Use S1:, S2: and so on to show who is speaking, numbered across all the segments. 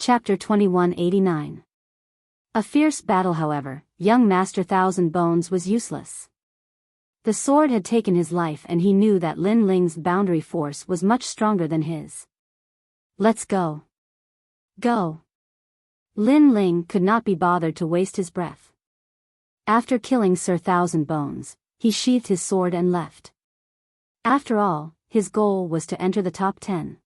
S1: Chapter 2189. A fierce battle. However, young Master Thousand Bones was useless. The sword had taken his life, and he knew that Lin Ling's boundary force was much stronger than his. Let's go. Go. Lin Ling could not be bothered to waste his breath. After killing Sir Thousand Bones, he sheathed his sword and left. After all, his goal was to enter the top 10.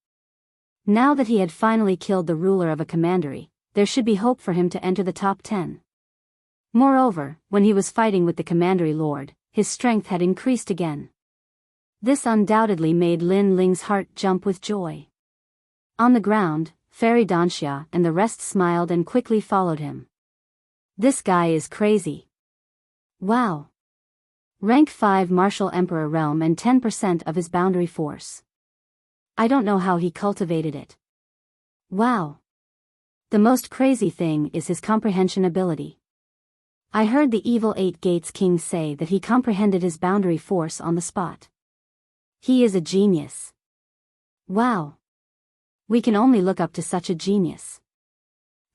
S1: Now that he had finally killed the ruler of a commandery, there should be hope for him to enter the top 10. Moreover, when he was fighting with the commandery lord, his strength had increased again. This undoubtedly made Lin Ling's heart jump with joy. On the ground, Fairy Danxia and the rest smiled and quickly followed him. This guy is crazy. Wow. Rank 5 Martial Emperor realm and 10% of his boundary force. I don't know how he cultivated it. Wow. The most crazy thing is his comprehension ability. I heard the evil 8 Gates King say that he comprehended his boundary force on the spot. He is a genius. Wow. We can only look up to such a genius.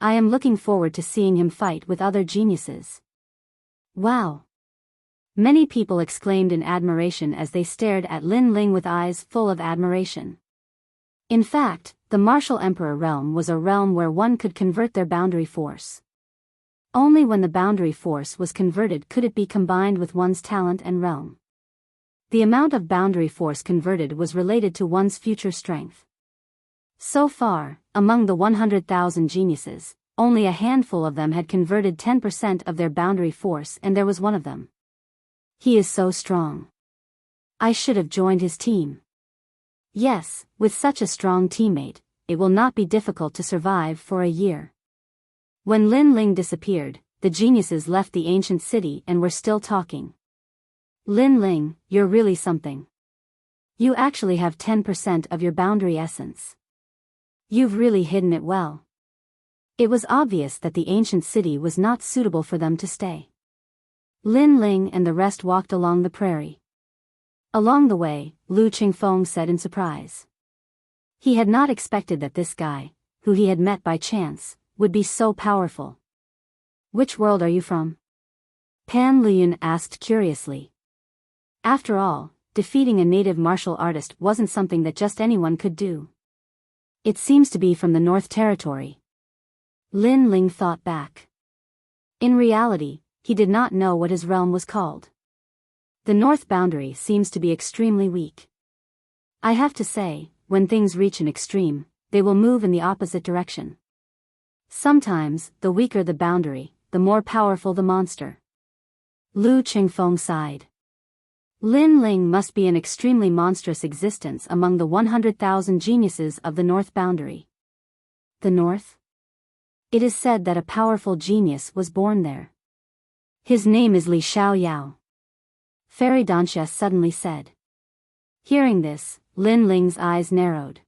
S1: I am looking forward to seeing him fight with other geniuses. Wow. Many people exclaimed in admiration as they stared at Lin Ling with eyes full of admiration. In fact, the Martial Emperor realm was a realm where one could convert their boundary force. Only when the boundary force was converted could it be combined with one's talent and realm. The amount of boundary force converted was related to one's future strength. So far, among the 100,000 geniuses, only a handful of them had converted 10% of their boundary force, and there was one of them. He is so strong. I should have joined his team. Yes, with such a strong teammate, it will not be difficult to survive for a year. When Lin Ling disappeared, the geniuses left the ancient city and were still talking. Lin Ling, you're really something. You actually have 10% of your boundary essence. You've really hidden it well. It was obvious that the ancient city was not suitable for them to stay. Lin Ling and the rest walked along the prairie. Along the way, Lu Qingfeng said in surprise. He had not expected that this guy, who he had met by chance, would be so powerful. Which world are you from? Pan Liyun asked curiously. After all, defeating a native martial artist wasn't something that just anyone could do. It seems to be from the North Territory. Lin Ling thought back. In reality, he did not know what his realm was called. The north boundary seems to be extremely weak. I have to say, when things reach an extreme, they will move in the opposite direction. Sometimes, the weaker the boundary, the more powerful the monster. Lu Qingfeng sighed. Lin Ling must be an extremely monstrous existence among the 100,000 geniuses of the north boundary. The north? It is said that a powerful genius was born there. His name is Li Xiaoyao. Fairy Danxia suddenly said. Hearing this, Lin Ling's eyes narrowed.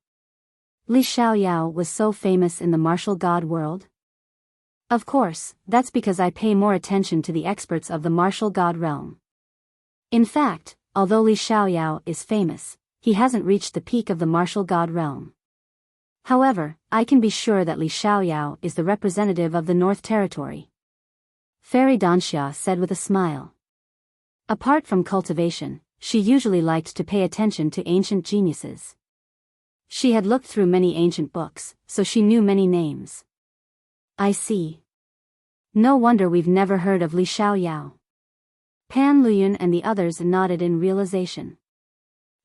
S1: Li Xiaoyao was so famous in the martial god world? Of course, that's because I pay more attention to the experts of the martial god realm. In fact, although Li Xiaoyao is famous, he hasn't reached the peak of the martial god realm. However, I can be sure that Li Xiaoyao is the representative of the North Territory. Fairy Danxia said with a smile. Apart from cultivation, she usually liked to pay attention to ancient geniuses. She had looked through many ancient books, so she knew many names. I see. No wonder we've never heard of Li Xiaoyao. Pan Liyun and the others nodded in realization.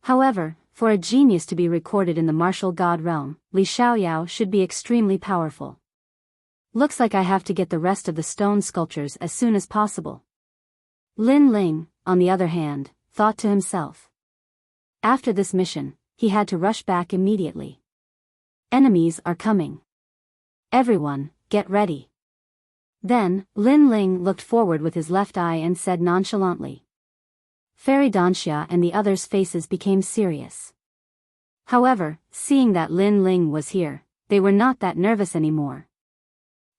S1: However, for a genius to be recorded in the martial god realm, Li Xiaoyao should be extremely powerful. Looks like I have to get the rest of the stone sculptures as soon as possible. Lin Ling, on the other hand, thought to himself. After this mission, he had to rush back immediately. Enemies are coming. Everyone, get ready. Then, Lin Ling looked forward with his left eye and said nonchalantly. Fairy Danxia and the others' faces became serious. However, seeing that Lin Ling was here, they were not that nervous anymore.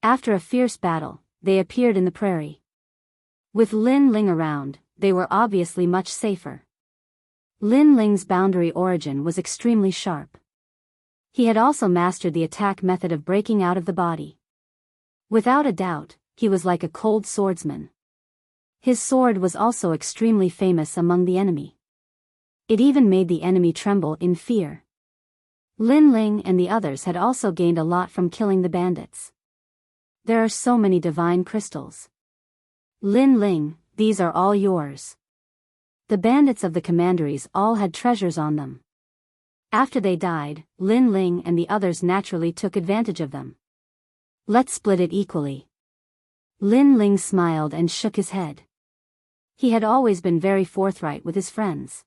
S1: After a fierce battle, they appeared in the prairie. With Lin Ling around, they were obviously much safer. Lin Ling's boundary origin was extremely sharp. He had also mastered the attack method of breaking out of the body. Without a doubt, he was like a cold swordsman. His sword was also extremely famous among the enemy. It even made the enemy tremble in fear. Lin Ling and the others had also gained a lot from killing the bandits. There are so many divine crystals. Lin Ling, these are all yours. The bandits of the commanderies all had treasures on them. After they died, Lin Ling and the others naturally took advantage of them. Let's split it equally. Lin Ling smiled and shook his head. He had always been very forthright with his friends.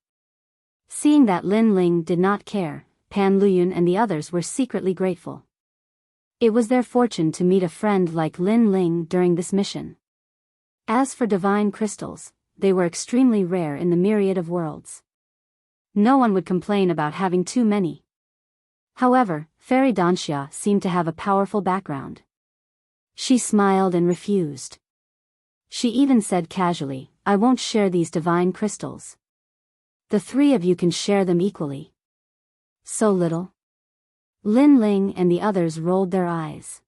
S1: Seeing that Lin Ling did not care, Pan Luyun and the others were secretly grateful. It was their fortune to meet a friend like Lin Ling during this mission. As for divine crystals, they were extremely rare in the myriad of worlds. No one would complain about having too many. However, Fairy Danxia seemed to have a powerful background. She smiled and refused. She even said casually, "I won't share these divine crystals. The three of you can share them equally." So little? Lin Ling and the others rolled their eyes.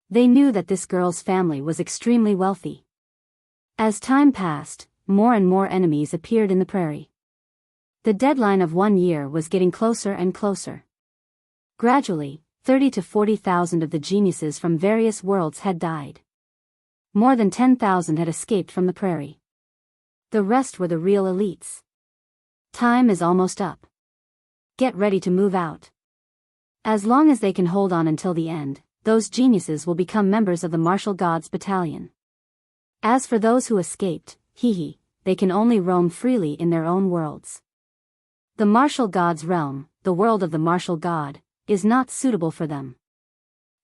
S1: They knew that this girl's family was extremely wealthy. As time passed, more and more enemies appeared in the prairie. The deadline of 1 year was getting closer and closer. Gradually, 30 to 40,000 of the geniuses from various worlds had died. More than 10,000 had escaped from the prairie. The rest were the real elites. Time is almost up. Get ready to move out. As long as they can hold on until the end, those geniuses will become members of the Martial Gods Battalion. As for those who escaped, they can only roam freely in their own worlds. The Martial God's realm, the world of the Martial God, is not suitable for them.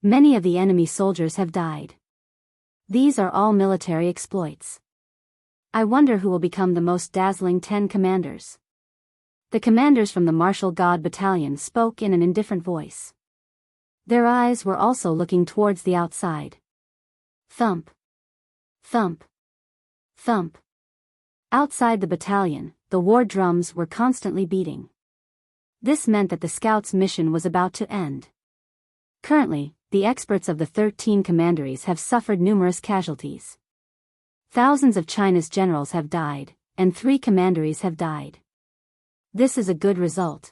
S1: Many of the enemy soldiers have died. These are all military exploits. I wonder who will become the most dazzling 10 commanders. The commanders from the Martial God Battalion spoke in an indifferent voice. Their eyes were also looking towards the outside. Thump. Thump. Thump. Outside the battalion, the war drums were constantly beating. This meant that the scouts' mission was about to end. Currently, the experts of the 13 commanderies have suffered numerous casualties. Thousands of China's generals have died, and 3 commanderies have died. This is a good result.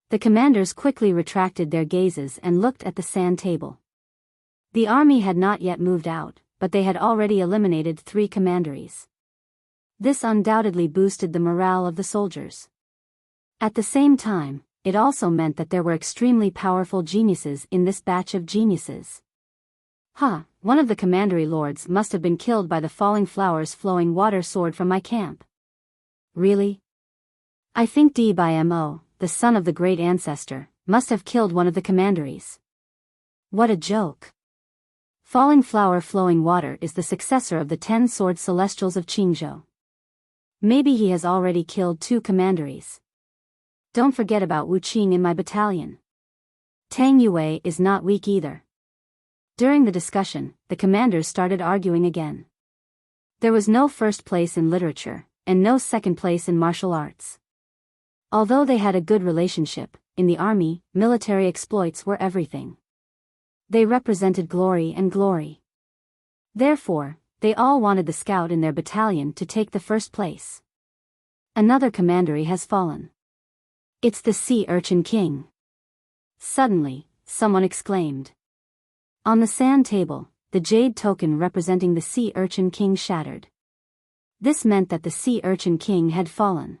S1: The commanders quickly retracted their gazes and looked at the sand table. The army had not yet moved out, but they had already eliminated 3 commanderies. This undoubtedly boosted the morale of the soldiers. At the same time, it also meant that there were extremely powerful geniuses in this batch of geniuses. One of the commandery lords must have been killed by the falling flowers flowing water sword from my camp. Really? I think Biyao, the son of the great ancestor, must have killed one of the commanderies. What a joke. Falling flower flowing water is the successor of the 10-sword celestials of Qingzhou. Maybe he has already killed 2 commanderies. Don't forget about Wu Qing in my battalion. Tang Yue is not weak either. During the discussion, the commanders started arguing again. There was no first place in literature, and no second place in martial arts. Although they had a good relationship, in the army, military exploits were everything. They represented glory and glory. Therefore, they all wanted the scout in their battalion to take the first place. Another commandery has fallen. It's the Sea Urchin King. Suddenly, someone exclaimed. On the sand table, the jade token representing the Sea Urchin King shattered. This meant that the Sea Urchin King had fallen.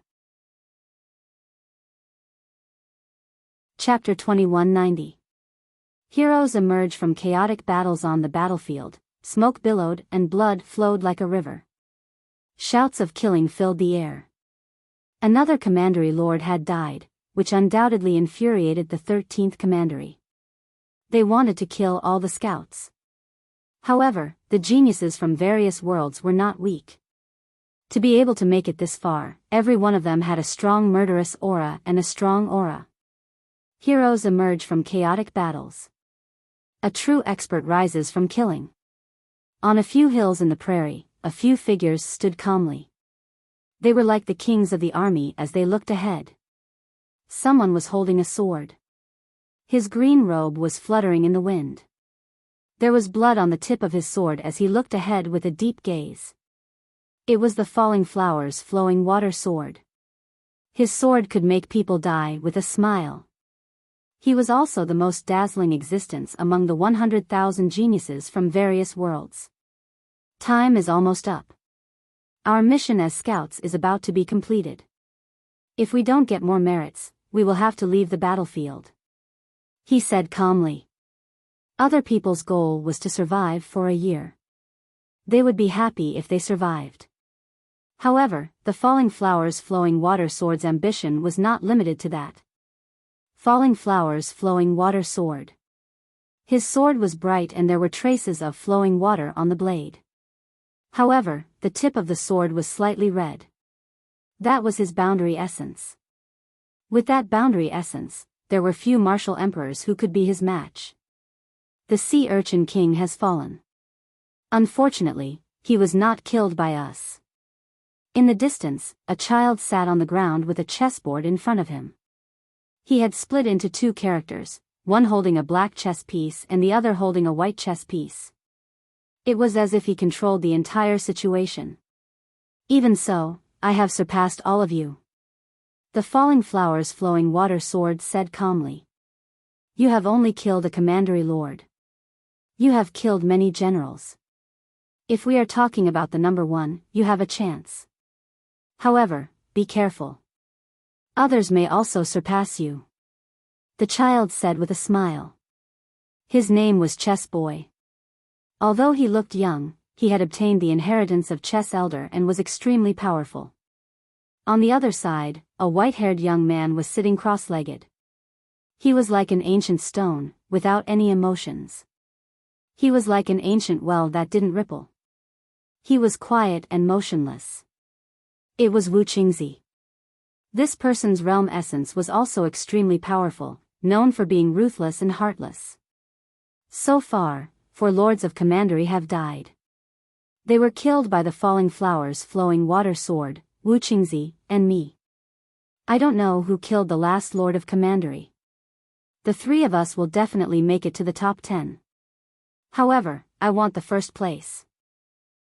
S1: Chapter 2190. Heroes emerged from chaotic battles on the battlefield. Smoke billowed and blood flowed like a river. Shouts of killing filled the air. Another commandery lord had died, which undoubtedly infuriated the 13th commandery. They wanted to kill all the scouts. However, the geniuses from various worlds were not weak. To be able to make it this far, every one of them had a strong murderous aura and a strong aura. Heroes emerge from chaotic battles. A true expert rises from killing. On a few hills in the prairie, a few figures stood calmly. They were like the kings of the army as they looked ahead. Someone was holding a sword. His green robe was fluttering in the wind. There was blood on the tip of his sword as he looked ahead with a deep gaze. It was the falling flowers flowing water sword. His sword could make people die with a smile. He was also the most dazzling existence among the 100,000 geniuses from various worlds. Time is almost up. Our mission as scouts is about to be completed. If we don't get more merits, we will have to leave the battlefield, he said calmly. Other people's goal was to survive for a year. They would be happy if they survived. However, the falling flowers flowing water sword's ambition was not limited to that. Falling flowers flowing water sword. His sword was bright and there were traces of flowing water on the blade. However, the tip of the sword was slightly red. That was his boundary essence. With that boundary essence, there were few martial emperors who could be his match. The sea urchin king has fallen. Unfortunately, he was not killed by us. In the distance, a child sat on the ground with a chessboard in front of him. He had split into two characters, one holding a black chess piece and the other holding a white chess piece. It was as if he controlled the entire situation. Even so, I have surpassed all of you. The falling flowers flowing water sword said calmly. You have only killed a commandery lord. You have killed many generals. If we are talking about the number one, you have a chance. However, be careful. Others may also surpass you. The child said with a smile. His name was Chess Boy. Although he looked young, he had obtained the inheritance of Chess Elder and was extremely powerful. On the other side, a white-haired young man was sitting cross-legged. He was like an ancient stone, without any emotions. He was like an ancient well that didn't ripple. He was quiet and motionless. It was Wu Qingzi. This person's realm essence was also extremely powerful, known for being ruthless and heartless. So far, 4 lords of commandery have died. They were killed by the falling flowers flowing water sword, Wu Qingzi, and me. I don't know who killed the last lord of commandery. The 3 of us will definitely make it to the top 10. However, I want the first place.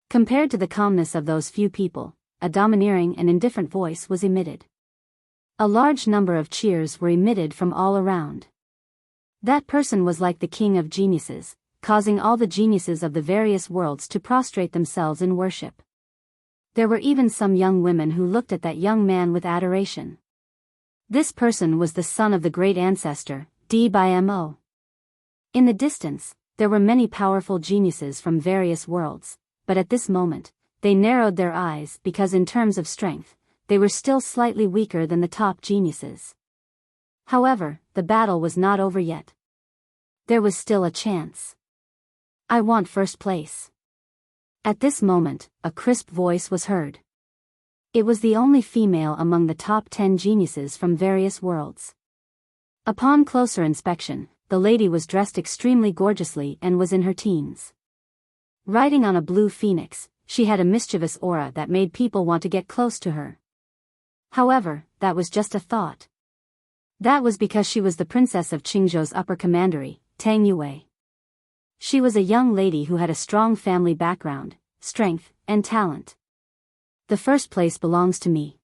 S1: Compared to the calmness of those few people, a domineering and indifferent voice was emitted. A large number of cheers were emitted from all around. That person was like the king of geniuses, causing all the geniuses of the various worlds to prostrate themselves in worship. There were even some young women who looked at that young man with adoration. This person was the son of the great ancestor, Biyao. In the distance, there were many powerful geniuses from various worlds, but at this moment, they narrowed their eyes because in terms of strength, they were still slightly weaker than the top geniuses. However, the battle was not over yet. There was still a chance. I want first place. At this moment, a crisp voice was heard. It was the only female among the top 10 geniuses from various worlds. Upon closer inspection, the lady was dressed extremely gorgeously and was in her teens. Riding on a blue phoenix, she had a mischievous aura that made people want to get close to her. However, that was just a thought. That was because she was the princess of Qingzhou's upper commandery, Tang Yue. She was a young lady who had a strong family background, strength, and talent. The first place belongs to me.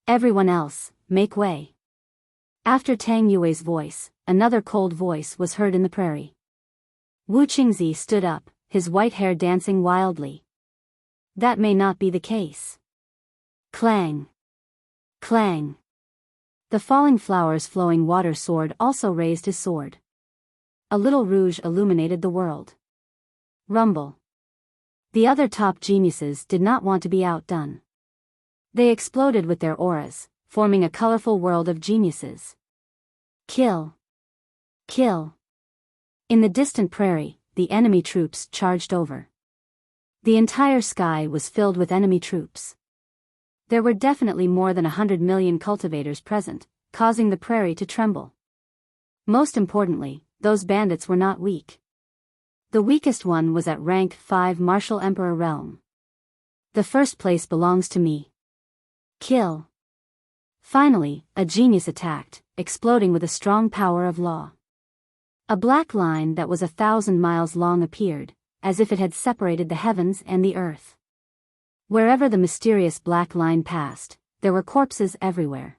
S1: Everyone else, make way. After Tang Yue's voice, another cold voice was heard in the prairie. Wu Qingzi stood up, his white hair dancing wildly. That may not be the case. Clang. Clang. The falling flowers flowing water sword also raised his sword. A little rouge illuminated the world. Rumble. The other top geniuses did not want to be outdone. They exploded with their auras, forming a colorful world of geniuses. Kill. Kill. In the distant prairie, the enemy troops charged over. The entire sky was filled with enemy troops. There were definitely more than 100 million cultivators present, causing the prairie to tremble. Most importantly, those bandits were not weak. The weakest one was at rank 5 Martial Emperor realm. The first place belongs to me. Kill. Finally, a genius attacked, exploding with a strong power of law. A black line that was 1,000 miles long appeared, as if it had separated the heavens and the earth. Wherever the mysterious black line passed, there were corpses everywhere.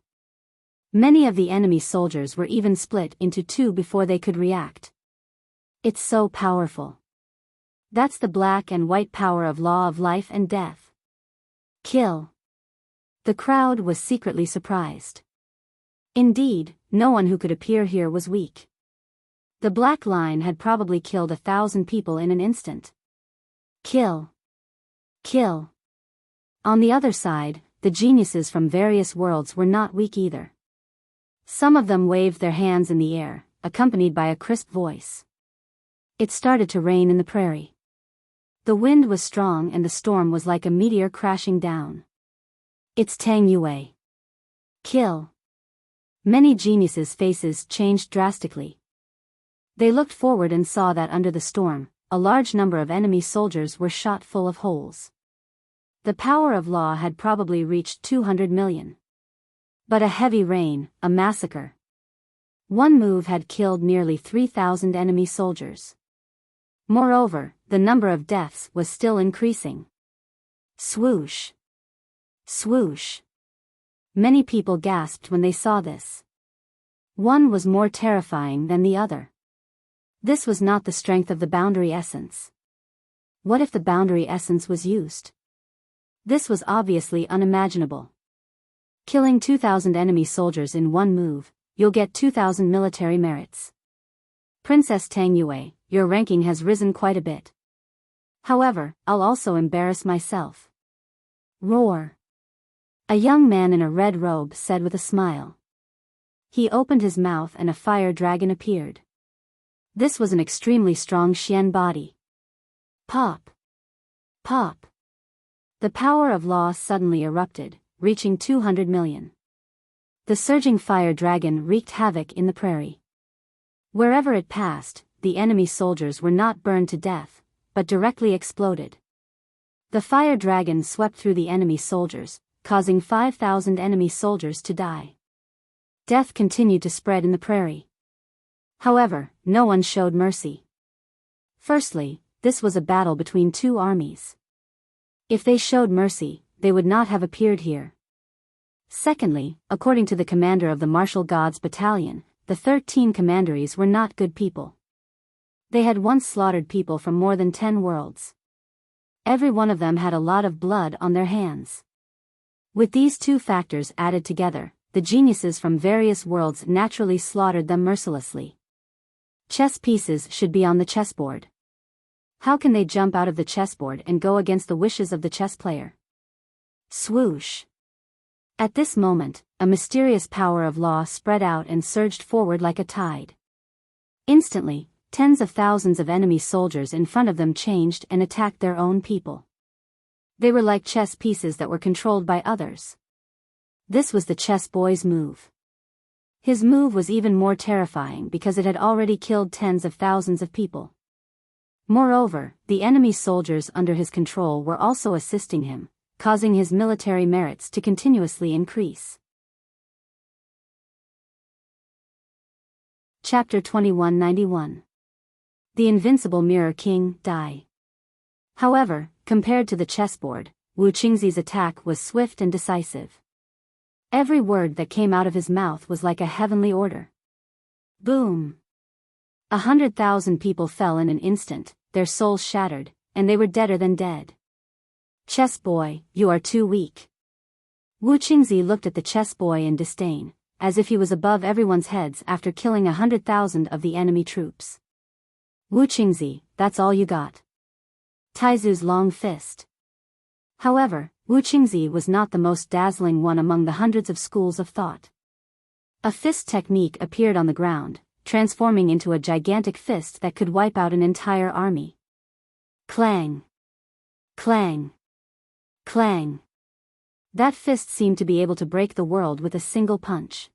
S1: Many of the enemy soldiers were even split into two before they could react. It's so powerful. That's the black and white power of law of life and death. Kill. The crowd was secretly surprised. Indeed, no one who could appear here was weak. The black line had probably killed 1,000 people in an instant. Kill. Kill. On the other side, the geniuses from various worlds were not weak either. Some of them waved their hands in the air, accompanied by a crisp voice. It started to rain in the prairie. The wind was strong and the storm was like a meteor crashing down. It's Tang Yue. Kill. Many geniuses' faces changed drastically. They looked forward and saw that under the storm, a large number of enemy soldiers were shot full of holes. The power of law had probably reached 200 million. But a heavy rain, a massacre. One move had killed nearly 3,000 enemy soldiers. Moreover, the number of deaths was still increasing. Swoosh. Swoosh. Many people gasped when they saw this. One was more terrifying than the other. This was not the strength of the boundary essence. What if the boundary essence was used? This was obviously unimaginable. Killing 2,000 enemy soldiers in one move, you'll get 2,000 military merits. Princess Tang Yue, your ranking has risen quite a bit. However, I'll also embarrass myself. Roar. A young man in a red robe said with a smile. He opened his mouth and a fire dragon appeared. This was an extremely strong Xian body. Pop. Pop. The power of law suddenly erupted, reaching 200 million. The surging fire dragon wreaked havoc in the prairie. Wherever it passed, the enemy soldiers were not burned to death, but directly exploded. The fire dragon swept through the enemy soldiers, causing 5,000 enemy soldiers to die. Death continued to spread in the prairie. However, no one showed mercy. Firstly, this was a battle between two armies. If they showed mercy, they would not have appeared here. Secondly, according to the commander of the martial gods battalion, the 13 commanderies were not good people. They had once slaughtered people from more than 10 worlds. Every one of them had a lot of blood on their hands. With these two factors added together, the geniuses from various worlds naturally slaughtered them mercilessly. Chess pieces should be on the chessboard. How can they jump out of the chessboard and go against the wishes of the chess player? Swoosh. At this moment, a mysterious power of law spread out and surged forward like a tide. Instantly, tens of thousands of enemy soldiers in front of them changed and attacked their own people. They were like chess pieces that were controlled by others. This was the chess boy's move. His move was even more terrifying because it had already killed tens of thousands of people. Moreover, the enemy soldiers under his control were also assisting him, causing his military merits to continuously increase. Chapter 2191. The Invincible Mirror King, Die. However, compared to the chessboard, Wu Qingzi's attack was swift and decisive. Every word that came out of his mouth was like a heavenly order. Boom! 100,000 people fell in an instant, their souls shattered, and they were deader than dead. Chess boy, you are too weak. Wu Qingzi looked at the chess boy in disdain, as if he was above everyone's heads after killing 100,000 of the enemy troops. Wu Qingzi, that's all you got. Taizu's long fist. However, Wu Qingzi was not the most dazzling one among the hundreds of schools of thought. A fist technique appeared on the ground, transforming into a gigantic fist that could wipe out an entire army. Clang! Clang! Clang! That fist seemed to be able to break the world with a single punch.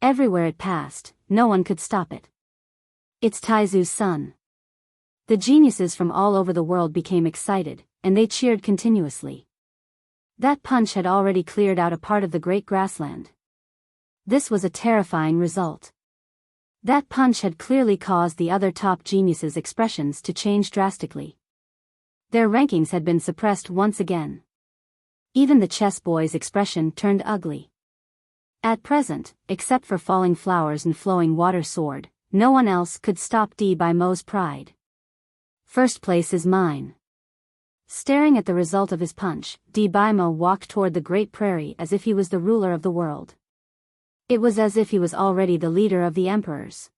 S1: Everywhere it passed, no one could stop it. It's Taizu's son. The geniuses from all over the world became excited, and they cheered continuously. That punch had already cleared out a part of the great grassland. This was a terrifying result. That punch had clearly caused the other top geniuses' expressions to change drastically. Their rankings had been suppressed once again. Even the chess boy's expression turned ugly. At present, except for Falling Flowers and Flowing Water Sword, no one else could stop Biyao pride. First place is mine. Staring at the result of his punch, Biyao walked toward the Great Prairie as if he was the ruler of the world. It was as if he was already the leader of the emperors.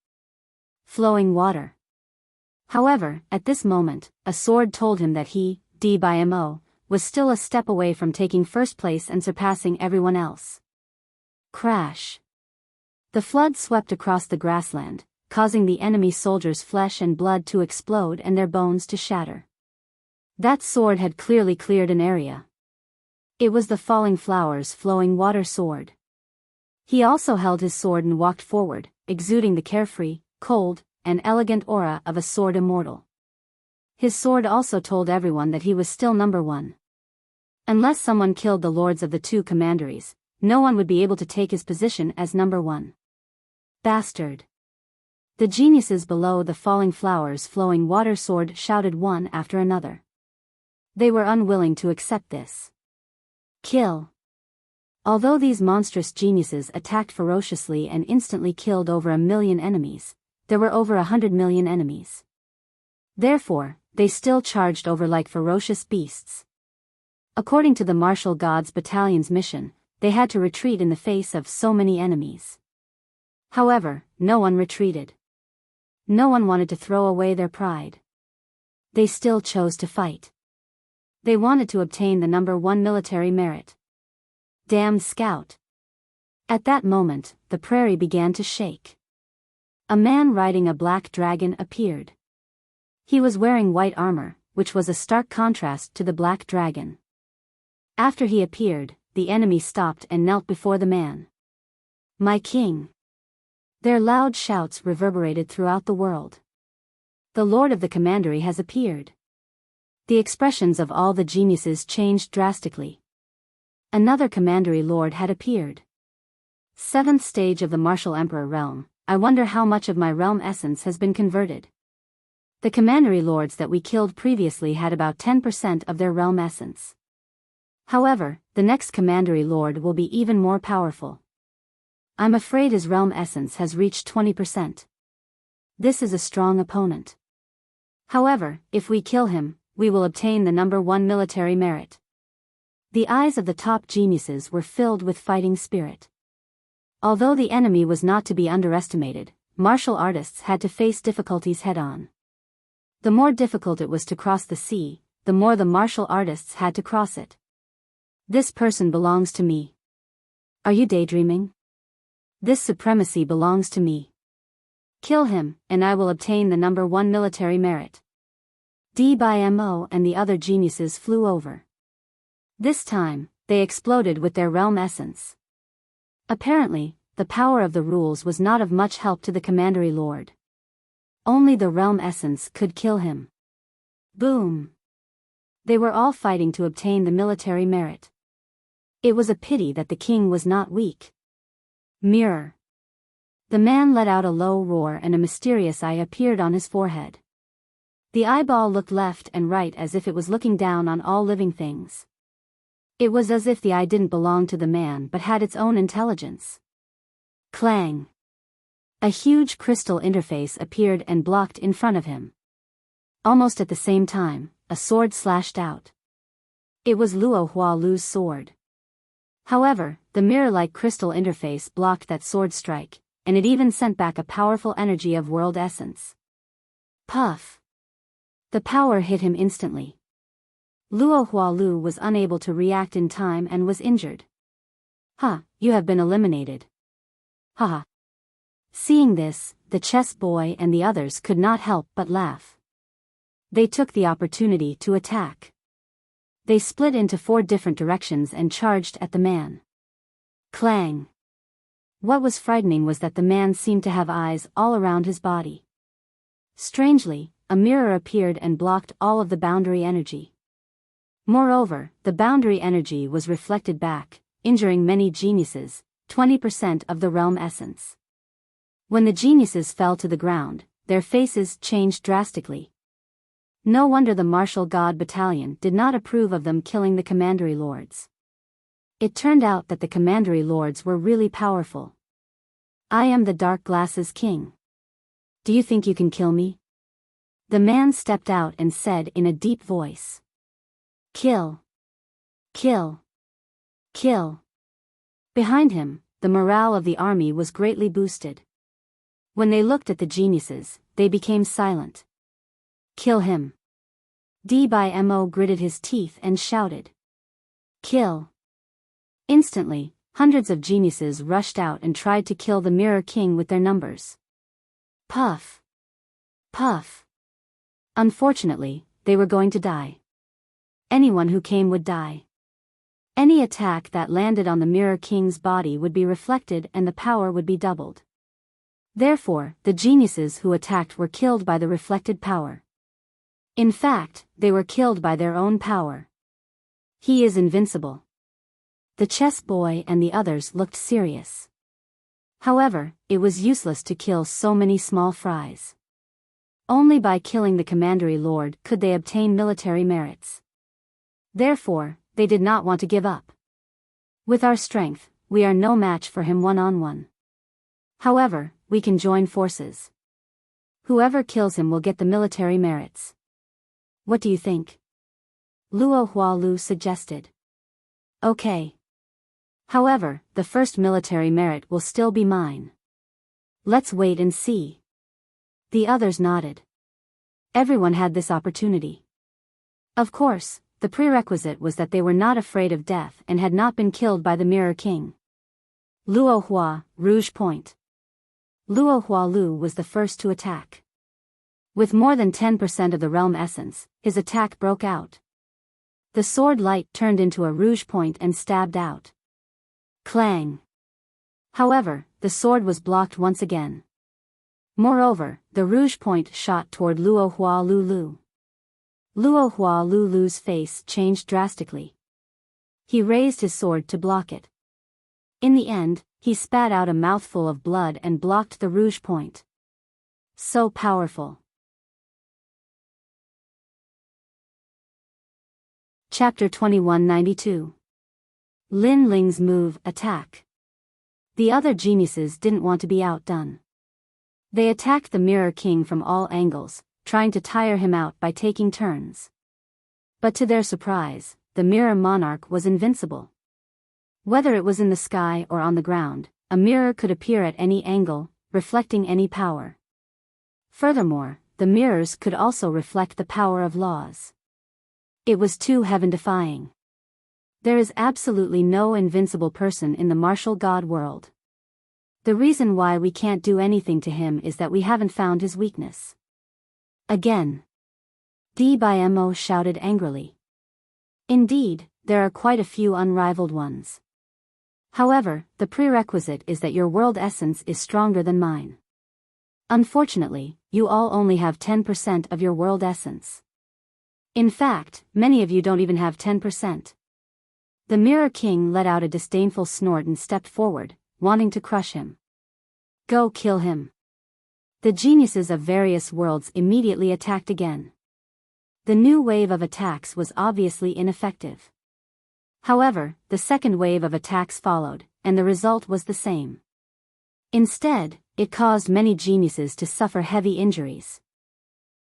S1: Flowing water. However, at this moment, a sword told him that he, Biyao, was still a step away from taking first place and surpassing everyone else. Crash. The flood swept across the grassland, causing the enemy soldiers' flesh and blood to explode and their bones to shatter. That sword had clearly cleared an area. It was the Falling Flowers Flowing Water Sword. He also held his sword and walked forward, exuding the carefree, cold, and elegant aura of a sword immortal. His sword also told everyone that he was still number one. Unless someone killed the lords of the two commanderies, no one would be able to take his position as number one. Bastard. The geniuses below the Falling Flowers Flowing Water Sword shouted one after another. They were unwilling to accept this. Kill. Although these monstrous geniuses attacked ferociously and instantly killed over 1 million enemies, there were over 100 million enemies. Therefore, they still charged over like ferocious beasts. According to the martial gods' battalion's mission, they had to retreat in the face of so many enemies. However, no one retreated. No one wanted to throw away their pride. They still chose to fight. They wanted to obtain the number one military merit. Damned scout. At that moment, the prairie began to shake. A man riding a black dragon appeared. He was wearing white armor, which was a stark contrast to the black dragon. After he appeared, the enemy stopped and knelt before the man. My king. Their loud shouts reverberated throughout the world. The lord of the commandery has appeared. The expressions of all the geniuses changed drastically. Another commandery lord had appeared. 7th stage of the martial emperor realm. I wonder how much of my realm essence has been converted. The commandery lords that we killed previously had about 10% of their realm essence. However, the next commandery lord will be even more powerful. I'm afraid his realm essence has reached 20%. This is a strong opponent. However, if we kill him, we will obtain the number one military merit. The eyes of the top geniuses were filled with fighting spirit. Although the enemy was not to be underestimated, martial artists had to face difficulties head-on. The more difficult it was to cross the sea, the more the martial artists had to cross it. This person belongs to me. Are you daydreaming? This supremacy belongs to me. Kill him, and I will obtain the number one military merit. Biyao and the other geniuses flew over. This time, they exploded with their realm essence. Apparently, the power of the rules was not of much help to the commandery lord. Only the realm essence could kill him. Boom! They were all fighting to obtain the military merit. It was a pity that the king was not weak. Mirror. The man let out a low roar and a mysterious eye appeared on his forehead. The eyeball looked left and right as if it was looking down on all living things. It was as if the eye didn't belong to the man but had its own intelligence. Clang! A huge crystal interface appeared and blocked in front of him. Almost at the same time, a sword slashed out. It was Luo Hualu's sword. However, the mirror-like crystal interface blocked that sword strike, and it even sent back a powerful energy of world essence. Puff! The power hit him instantly. Luo Hualu was unable to react in time and was injured. Ha, you have been eliminated. Haha. Seeing this, the chess boy and the others could not help but laugh. They took the opportunity to attack. They split into 4 different directions and charged at the man. Clang! What was frightening was that the man seemed to have eyes all around his body. Strangely, a mirror appeared and blocked all of the boundary energy. Moreover, the boundary energy was reflected back, injuring many geniuses, 20% of the realm essence. When the geniuses fell to the ground, their faces changed drastically. No wonder the martial god battalion did not approve of them killing the commandery lords. It turned out that the commandery lords were really powerful. I am the Dark Glasses King. Do you think you can kill me? The man stepped out and said in a deep voice. Kill. Kill. Kill. Behind him, the morale of the army was greatly boosted. When they looked at the geniuses, they became silent. Kill him. Biyao gritted his teeth and shouted. Kill. Instantly, hundreds of geniuses rushed out and tried to kill the Mirror King with their numbers. Puff. Puff. Unfortunately, they were going to die. Anyone who came would die. Any attack that landed on the Mirror King's body would be reflected and the power would be doubled. Therefore, the geniuses who attacked were killed by the reflected power. In fact, they were killed by their own power. He is invincible. The chess boy and the others looked serious. However, it was useless to kill so many small fries. Only by killing the commandery lord could they obtain military merits. Therefore, they did not want to give up. With our strength, we are no match for him one-on-one. However, we can join forces. Whoever kills him will get the military merits. What do you think? Luo Hualu suggested. Okay. However, the first military merit will still be mine. Let's wait and see. The others nodded. Everyone had this opportunity. Of course, the prerequisite was that they were not afraid of death and had not been killed by the Mirror King. Luo Hua, Rouge Point. Luo Hualu was the first to attack. With more than 10% of the realm essence, his attack broke out. The sword light turned into a rouge point and stabbed out. Clang. However, the sword was blocked once again. Moreover, the rouge point shot toward Luo Hualulu. Luo Hualulu's face changed drastically. He raised his sword to block it. In the end, he spat out a mouthful of blood and blocked the rouge point. So powerful. Chapter 2192. Lin Ling's move, attack. The other geniuses didn't want to be outdone. They attacked the Mirror King from all angles, trying to tire him out by taking turns. But to their surprise, the Mirror Monarch was invincible. Whether it was in the sky or on the ground, a mirror could appear at any angle, reflecting any power. Furthermore, the mirrors could also reflect the power of laws. It was too heaven-defying. There is absolutely no invincible person in the martial god world. The reason why we can't do anything to him is that we haven't found his weakness. Again. Biyao shouted angrily. Indeed, there are quite a few unrivaled ones. However, the prerequisite is that your world essence is stronger than mine. Unfortunately, you all only have 10% of your world essence. In fact, many of you don't even have 10%. The Mirror King let out a disdainful snort and stepped forward, wanting to crush him. Go kill him. The geniuses of various worlds immediately attacked again. The new wave of attacks was obviously ineffective. However, the second wave of attacks followed, and the result was the same. Instead, it caused many geniuses to suffer heavy injuries.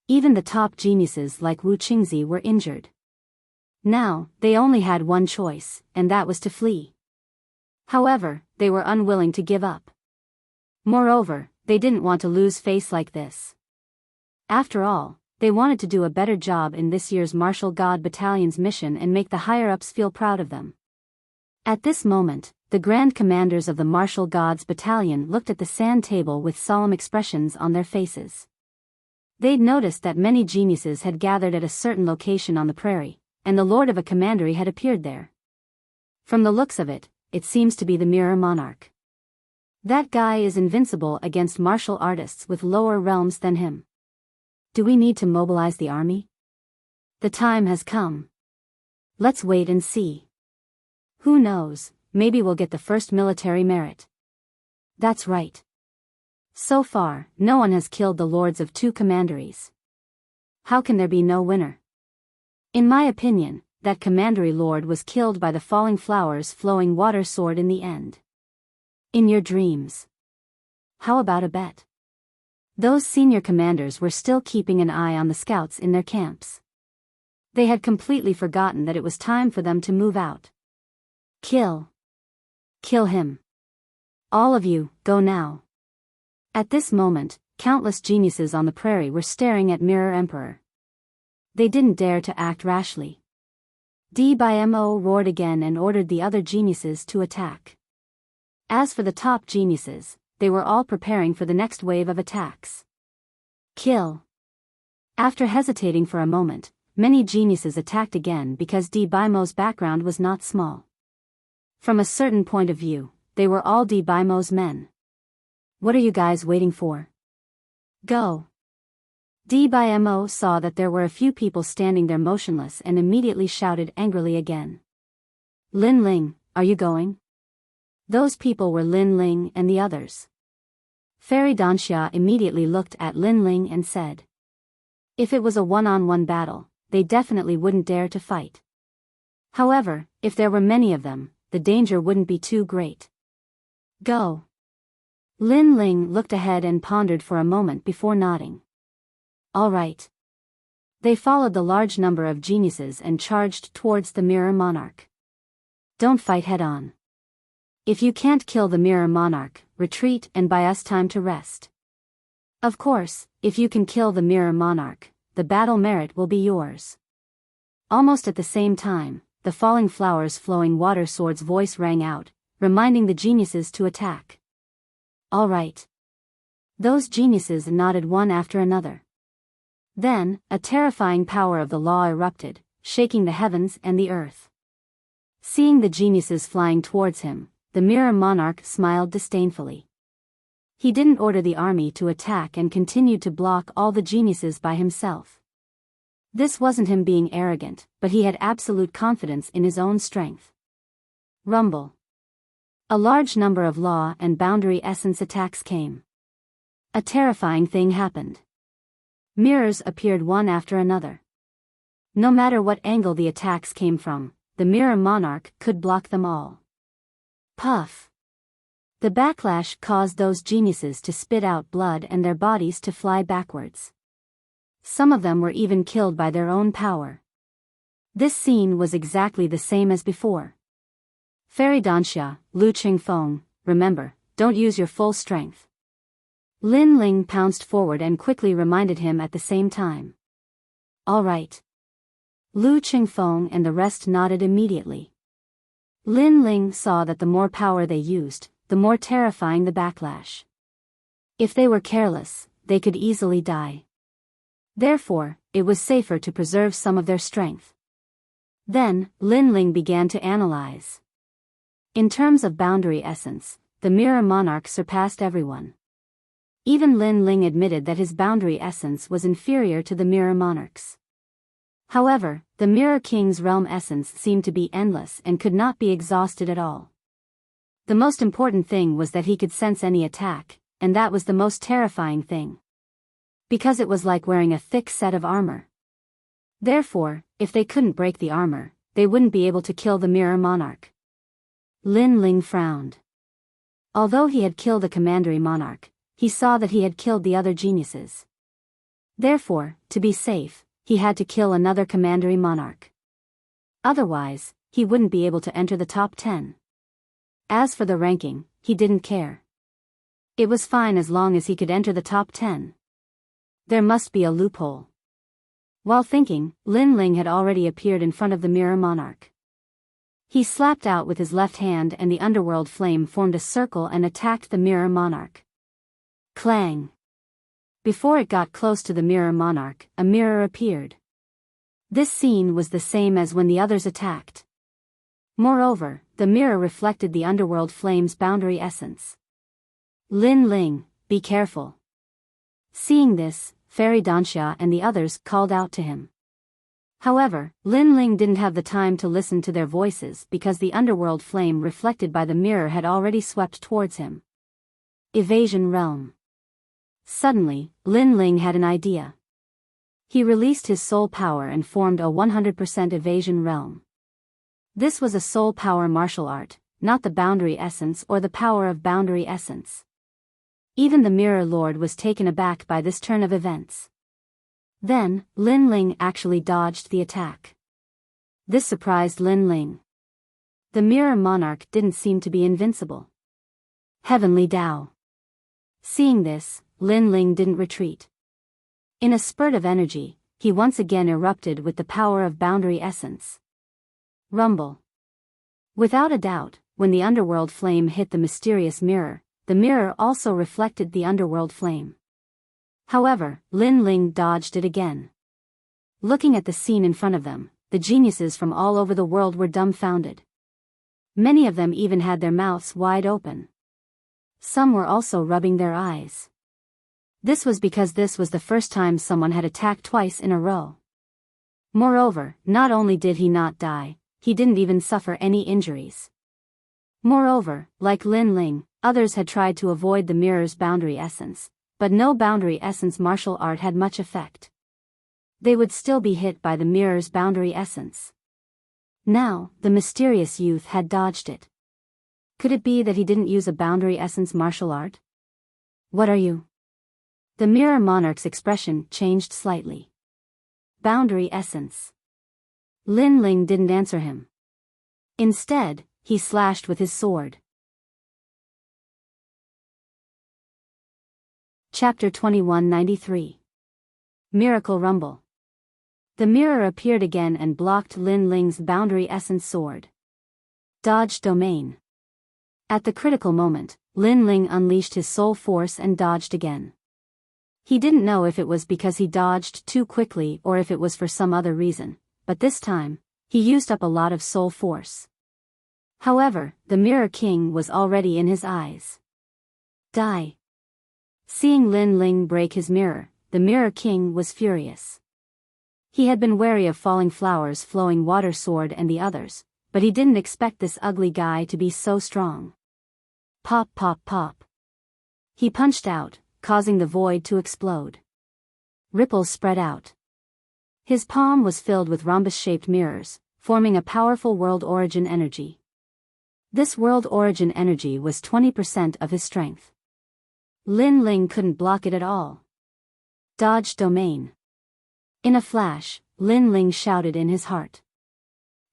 S1: Even the top geniuses like Wu Qingzi were injured. Now, they only had one choice, and that was to flee. However, they were unwilling to give up. Moreover, they didn't want to lose face like this. After all, they wanted to do a better job in this year's Martial God Battalion's mission and make the higher-ups feel proud of them. At this moment, the Grand Commanders of the Martial Gods Battalion looked at the sand table with solemn expressions on their faces. They'd noticed that many geniuses had gathered at a certain location on the prairie, and the Lord of a Commandery had appeared there. From the looks of it, it seems to be the Mirror Monarch. That guy is invincible against martial artists with lower realms than him. Do we need to mobilize the army? The time has come. Let's wait and see. Who knows, maybe we'll get the first military merit. That's right. So far, no one has killed the lords of 2 commanderies. How can there be no winner? In my opinion, that commandery lord was killed by the falling flowers flowing water sword in the end. In your dreams. How about a bet? Those senior commanders were still keeping an eye on the scouts in their camps. They had completely forgotten that it was time for them to move out. Kill. Kill him. All of you, go now. At this moment, countless geniuses on the prairie were staring at Mirror Emperor. They didn't dare to act rashly. Biyao roared again and ordered the other geniuses to attack. As for the top geniuses, they were all preparing for the next wave of attacks. Kill. After hesitating for a moment, many geniuses attacked again because Biyao's background was not small. From a certain point of view, they were all Biyao's men. What are you guys waiting for? Go. Biyao saw that there were a few people standing there motionless and immediately shouted angrily again. Lin Ling, are you going? Those people were Lin Ling and the others. Fairy Danxia immediately looked at Lin Ling and said. If it was a one-on-one battle, they definitely wouldn't dare to fight. However, if there were many of them, the danger wouldn't be too great. Go. Lin Ling looked ahead and pondered for a moment before nodding. All right. They followed the large number of geniuses and charged towards the Mirror Monarch. Don't fight head-on. If you can't kill the Mirror Monarch, retreat and buy us time to rest. Of course, if you can kill the Mirror Monarch, the battle merit will be yours. Almost at the same time, the falling flowers flowing water sword's voice rang out, reminding the geniuses to attack. All right. Those geniuses nodded one after another. Then, a terrifying power of the law erupted, shaking the heavens and the earth. Seeing the geniuses flying towards him, the Mirror Monarch smiled disdainfully. He didn't order the army to attack and continued to block all the geniuses by himself. This wasn't him being arrogant, but he had absolute confidence in his own strength. Rumble. A large number of law and boundary essence attacks came. A terrifying thing happened. Mirrors appeared one after another. No matter what angle the attacks came from, the Mirror Monarch could block them all. Puff. The backlash caused those geniuses to spit out blood and their bodies to fly backwards. Some of them were even killed by their own power. This scene was exactly the same as before. Fairy Danxia, Lu Qingfeng, remember, don't use your full strength. Lin Ling pounced forward and quickly reminded him at the same time. All right. Lu Qingfeng and the rest nodded immediately. Lin Ling saw that the more power they used, the more terrifying the backlash. If they were careless, they could easily die. Therefore, it was safer to preserve some of their strength. Then, Lin Ling began to analyze. In terms of boundary essence, the Mirror Monarch surpassed everyone. Even Lin Ling admitted that his boundary essence was inferior to the Mirror Monarch's. However, the Mirror King's realm essence seemed to be endless and could not be exhausted at all. The most important thing was that he could sense any attack, and that was the most terrifying thing. Because it was like wearing a thick set of armor. Therefore, if they couldn't break the armor, they wouldn't be able to kill the Mirror Monarch. Lin Ling frowned. Although he had killed the Commandery Monarch, he saw that he had killed the other geniuses. Therefore, to be safe, he had to kill another Commandery Monarch. Otherwise, he wouldn't be able to enter the top 10. As for the ranking, he didn't care. It was fine as long as he could enter the top 10. There must be a loophole. While thinking, Lin Ling had already appeared in front of the Mirror Monarch. He slapped out with his left hand and the underworld flame formed a circle and attacked the Mirror Monarch. Clang! Before it got close to the Mirror Monarch, a mirror appeared. This scene was the same as when the others attacked. Moreover, the mirror reflected the underworld flame's boundary essence. Lin Ling, be careful. Seeing this, Fairy Danxia and the others called out to him. However, Lin Ling didn't have the time to listen to their voices because the underworld flame reflected by the mirror had already swept towards him. Evasion Realm. Suddenly, Lin Ling had an idea. He released his soul power and formed a 100% evasion realm. This was a soul power martial art, not the boundary essence or the power of boundary essence. Even the Mirror Lord was taken aback by this turn of events. Then, Lin Ling actually dodged the attack. This surprised Lin Ling. The Mirror Monarch didn't seem to be invincible. Heavenly Tao. Seeing this, Lin Ling didn't retreat. In a spurt of energy, he once again erupted with the power of boundary essence. Rumble. Without a doubt, when the underworld flame hit the mysterious mirror, the mirror also reflected the underworld flame. However, Lin Ling dodged it again. Looking at the scene in front of them, the geniuses from all over the world were dumbfounded. Many of them even had their mouths wide open. Some were also rubbing their eyes. This was because this was the first time someone had attacked twice in a row. Moreover, not only did he not die, he didn't even suffer any injuries. Moreover, like Lin Ling, others had tried to avoid the mirror's boundary essence, but no boundary essence martial art had much effect. They would still be hit by the mirror's boundary essence. Now, the mysterious youth had dodged it. Could it be that he didn't use a boundary essence martial art? What are you? The Mirror Monarch's expression changed slightly. Boundary essence. Lin Ling didn't answer him. Instead, he slashed with his sword. Chapter 2193. Miracle Rumble. The mirror appeared again and blocked Lin Ling's boundary essence sword. Dodge domain. At the critical moment, Lin Ling unleashed his soul force and dodged again. He didn't know if it was because he dodged too quickly or if it was for some other reason, but this time, he used up a lot of soul force. However, the Mirror King was already in his eyes. Die. Seeing Lin Ling break his mirror, the Mirror King was furious. He had been wary of Falling Flowers, Flowing Water Sword and the others, but he didn't expect this ugly guy to be so strong. Pop pop pop. He punched out, causing the void to explode. Ripples spread out. His palm was filled with rhombus-shaped mirrors, forming a powerful world origin energy. This world origin energy was 20% of his strength. Lin Ling couldn't block it at all. Dodge domain. In a flash, Lin Ling shouted in his heart.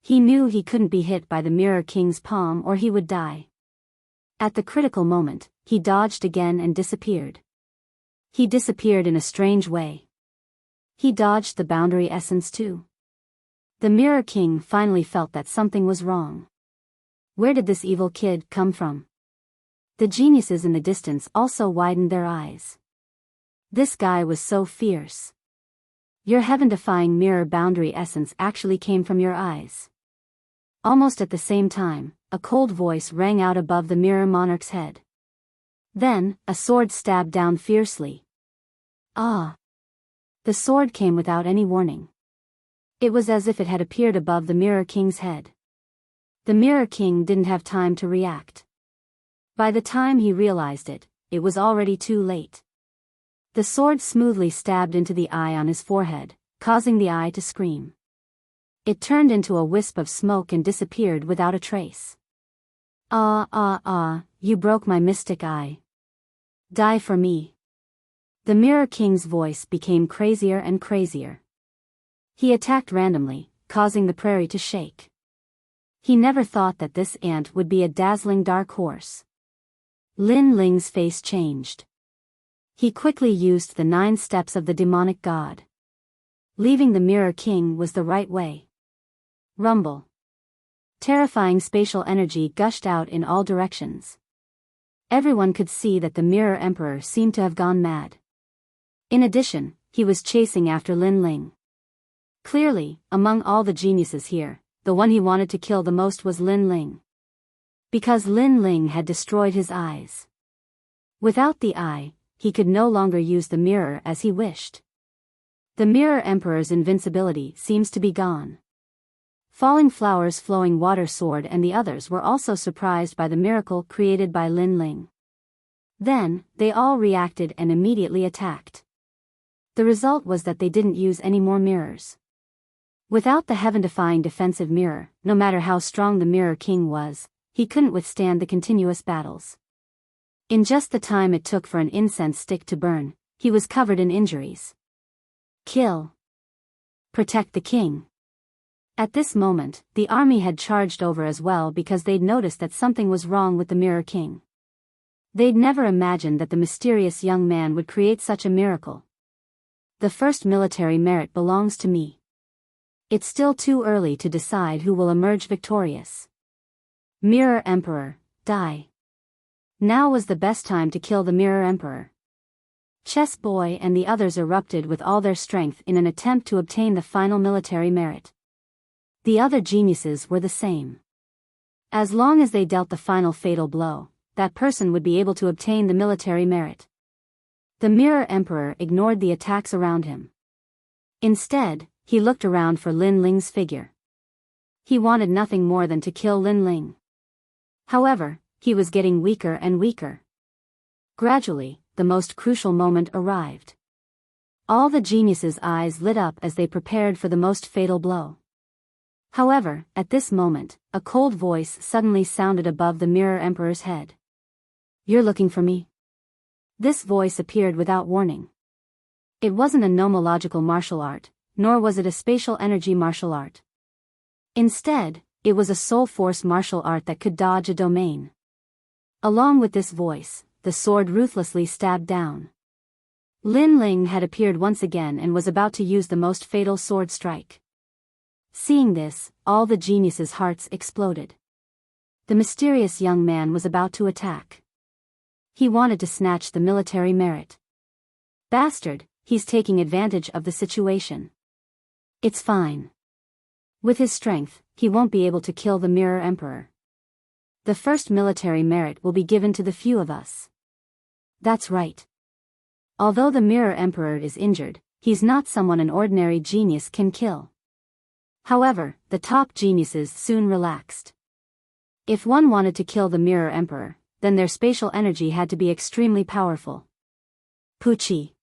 S1: He knew he couldn't be hit by the Mirror King's palm or he would die. At the critical moment, he dodged again and disappeared. He disappeared in a strange way. He dodged the boundary essence too. The Mirror King finally felt that something was wrong. Where did this evil kid come from? The geniuses in the distance also widened their eyes. This guy was so fierce. Your heaven-defying mirror boundary essence actually came from your eyes. Almost at the same time, a cold voice rang out above the Mirror Monarch's head. Then, a sword stabbed down fiercely. Ah! The sword came without any warning. It was as if it had appeared above the Mirror King's head. The Mirror King didn't have time to react. By the time he realized it, it was already too late. The sword smoothly stabbed into the eye on his forehead, causing the eye to scream. It turned into a wisp of smoke and disappeared without a trace. You broke my mystic eye. Die for me. The Mirror King's voice became crazier and crazier. He attacked randomly, causing the prairie to shake. He never thought that this ant would be a dazzling dark horse. Lin Ling's face changed. He quickly used the 9 steps of the demonic god. Leaving the Mirror King was the right way. Rumble. Terrifying spatial energy gushed out in all directions. Everyone could see that the Mirror Emperor seemed to have gone mad. In addition, he was chasing after Lin Ling. Clearly, among all the geniuses here, the one he wanted to kill the most was Lin Ling. Because Lin Ling had destroyed his eyes. Without the eye, he could no longer use the mirror as he wished. The Mirror Emperor's invincibility seems to be gone. Falling Flowers, Flowing Water Sword and the others were also surprised by the miracle created by Lin Ling. Then, they all reacted and immediately attacked. The result was that they didn't use any more mirrors. Without the heaven-defying defensive mirror, no matter how strong the Mirror King was, he couldn't withstand the continuous battles. In just the time it took for an incense stick to burn, he was covered in injuries. Kill. Protect the king. At this moment, the army had charged over as well because they'd noticed that something was wrong with the Mirror King. They'd never imagined that the mysterious young man would create such a miracle. The first military merit belongs to me. It's still too early to decide who will emerge victorious. Mirror Emperor, die. Now was the best time to kill the Mirror Emperor. Chess Boy and the others erupted with all their strength in an attempt to obtain the final military merit. The other geniuses were the same. As long as they dealt the final fatal blow, that person would be able to obtain the military merit. The Mirror Emperor ignored the attacks around him. Instead, he looked around for Lin Ling's figure. He wanted nothing more than to kill Lin Ling. However, he was getting weaker and weaker. Gradually, the most crucial moment arrived. All the geniuses' eyes lit up as they prepared for the most fatal blow. However, at this moment, a cold voice suddenly sounded above the Mirror Emperor's head. "You're looking for me?" This voice appeared without warning. It wasn't a nomological martial art, nor was it a spatial energy martial art. Instead, it was a soul force martial art that could dodge a domain. Along with this voice, the sword ruthlessly stabbed down. Lin Ling had appeared once again and was about to use the most fatal sword strike. Seeing this, all the geniuses' hearts exploded. The mysterious young man was about to attack. He wanted to snatch the military merit. Bastard, he's taking advantage of the situation. It's fine. With his strength, he won't be able to kill the Mirror Emperor. The first military merit will be given to the few of us. That's right. Although the Mirror Emperor is injured, he's not someone an ordinary genius can kill. However, the top geniuses soon relaxed. If one wanted to kill the Mirror Emperor, then their spatial energy had to be extremely powerful. Pucci.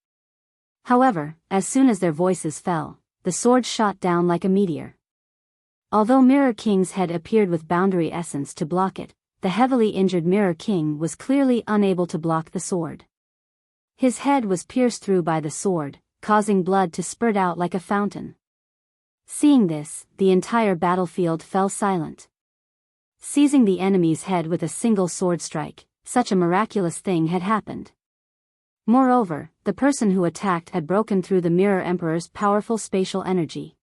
S1: However, as soon as their voices fell, the sword shot down like a meteor. Although Mirror King's head appeared with boundary essence to block it, the heavily injured Mirror King was clearly unable to block the sword. His head was pierced through by the sword, causing blood to spurt out like a fountain. Seeing this, the entire battlefield fell silent. Seizing the enemy's head with a single sword strike, such a miraculous thing had happened. Moreover, the person who attacked had broken through the Mirror Emperor's powerful spatial energy.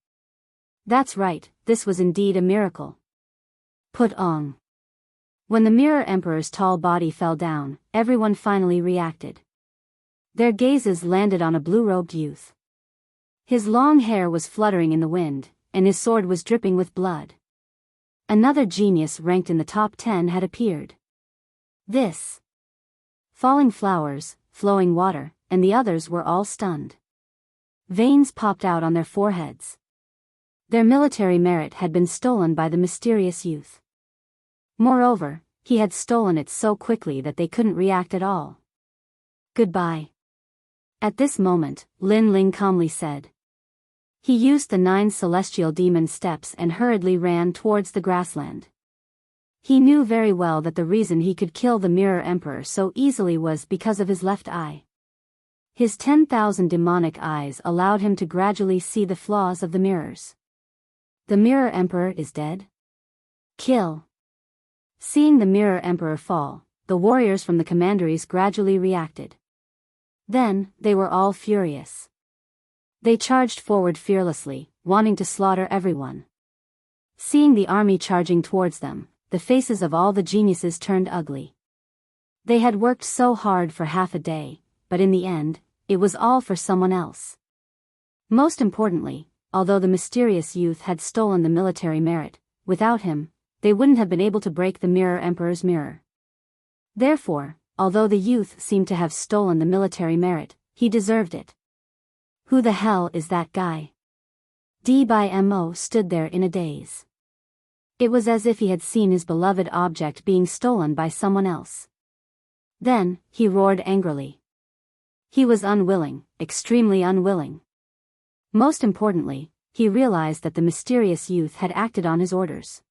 S1: That's right, this was indeed a miracle. Put on. When the Mirror Emperor's tall body fell down, everyone finally reacted. Their gazes landed on a blue-robed youth. His long hair was fluttering in the wind, and his sword was dripping with blood. Another genius ranked in the top 10 had appeared. This. Falling flowers, flowing water, and the others were all stunned. Veins popped out on their foreheads. Their military merit had been stolen by the mysterious youth. Moreover, he had stolen it so quickly that they couldn't react at all. Goodbye. At this moment, Lin Ling calmly said. He used the 9 celestial demon steps and hurriedly ran towards the grassland. He knew very well that the reason he could kill the Mirror Emperor so easily was because of his left eye. His 10,000 demonic eyes allowed him to gradually see the flaws of the mirrors. The Mirror Emperor is dead? Kill. Seeing the Mirror Emperor fall, the warriors from the commanderies gradually reacted. Then, they were all furious. They charged forward fearlessly, wanting to slaughter everyone. Seeing the army charging towards them, the faces of all the geniuses turned ugly. They had worked so hard for half a day, but in the end, it was all for someone else. Most importantly, although the mysterious youth had stolen the military merit, without him, they wouldn't have been able to break the Mirror Emperor's mirror. Therefore, although the youth seemed to have stolen the military merit, he deserved it. Who the hell is that guy? Biyao stood there in a daze. It was as if he had seen his beloved object being stolen by someone else. Then, he roared angrily. He was unwilling, extremely unwilling. Most importantly, he realized that the mysterious youth had acted on his orders.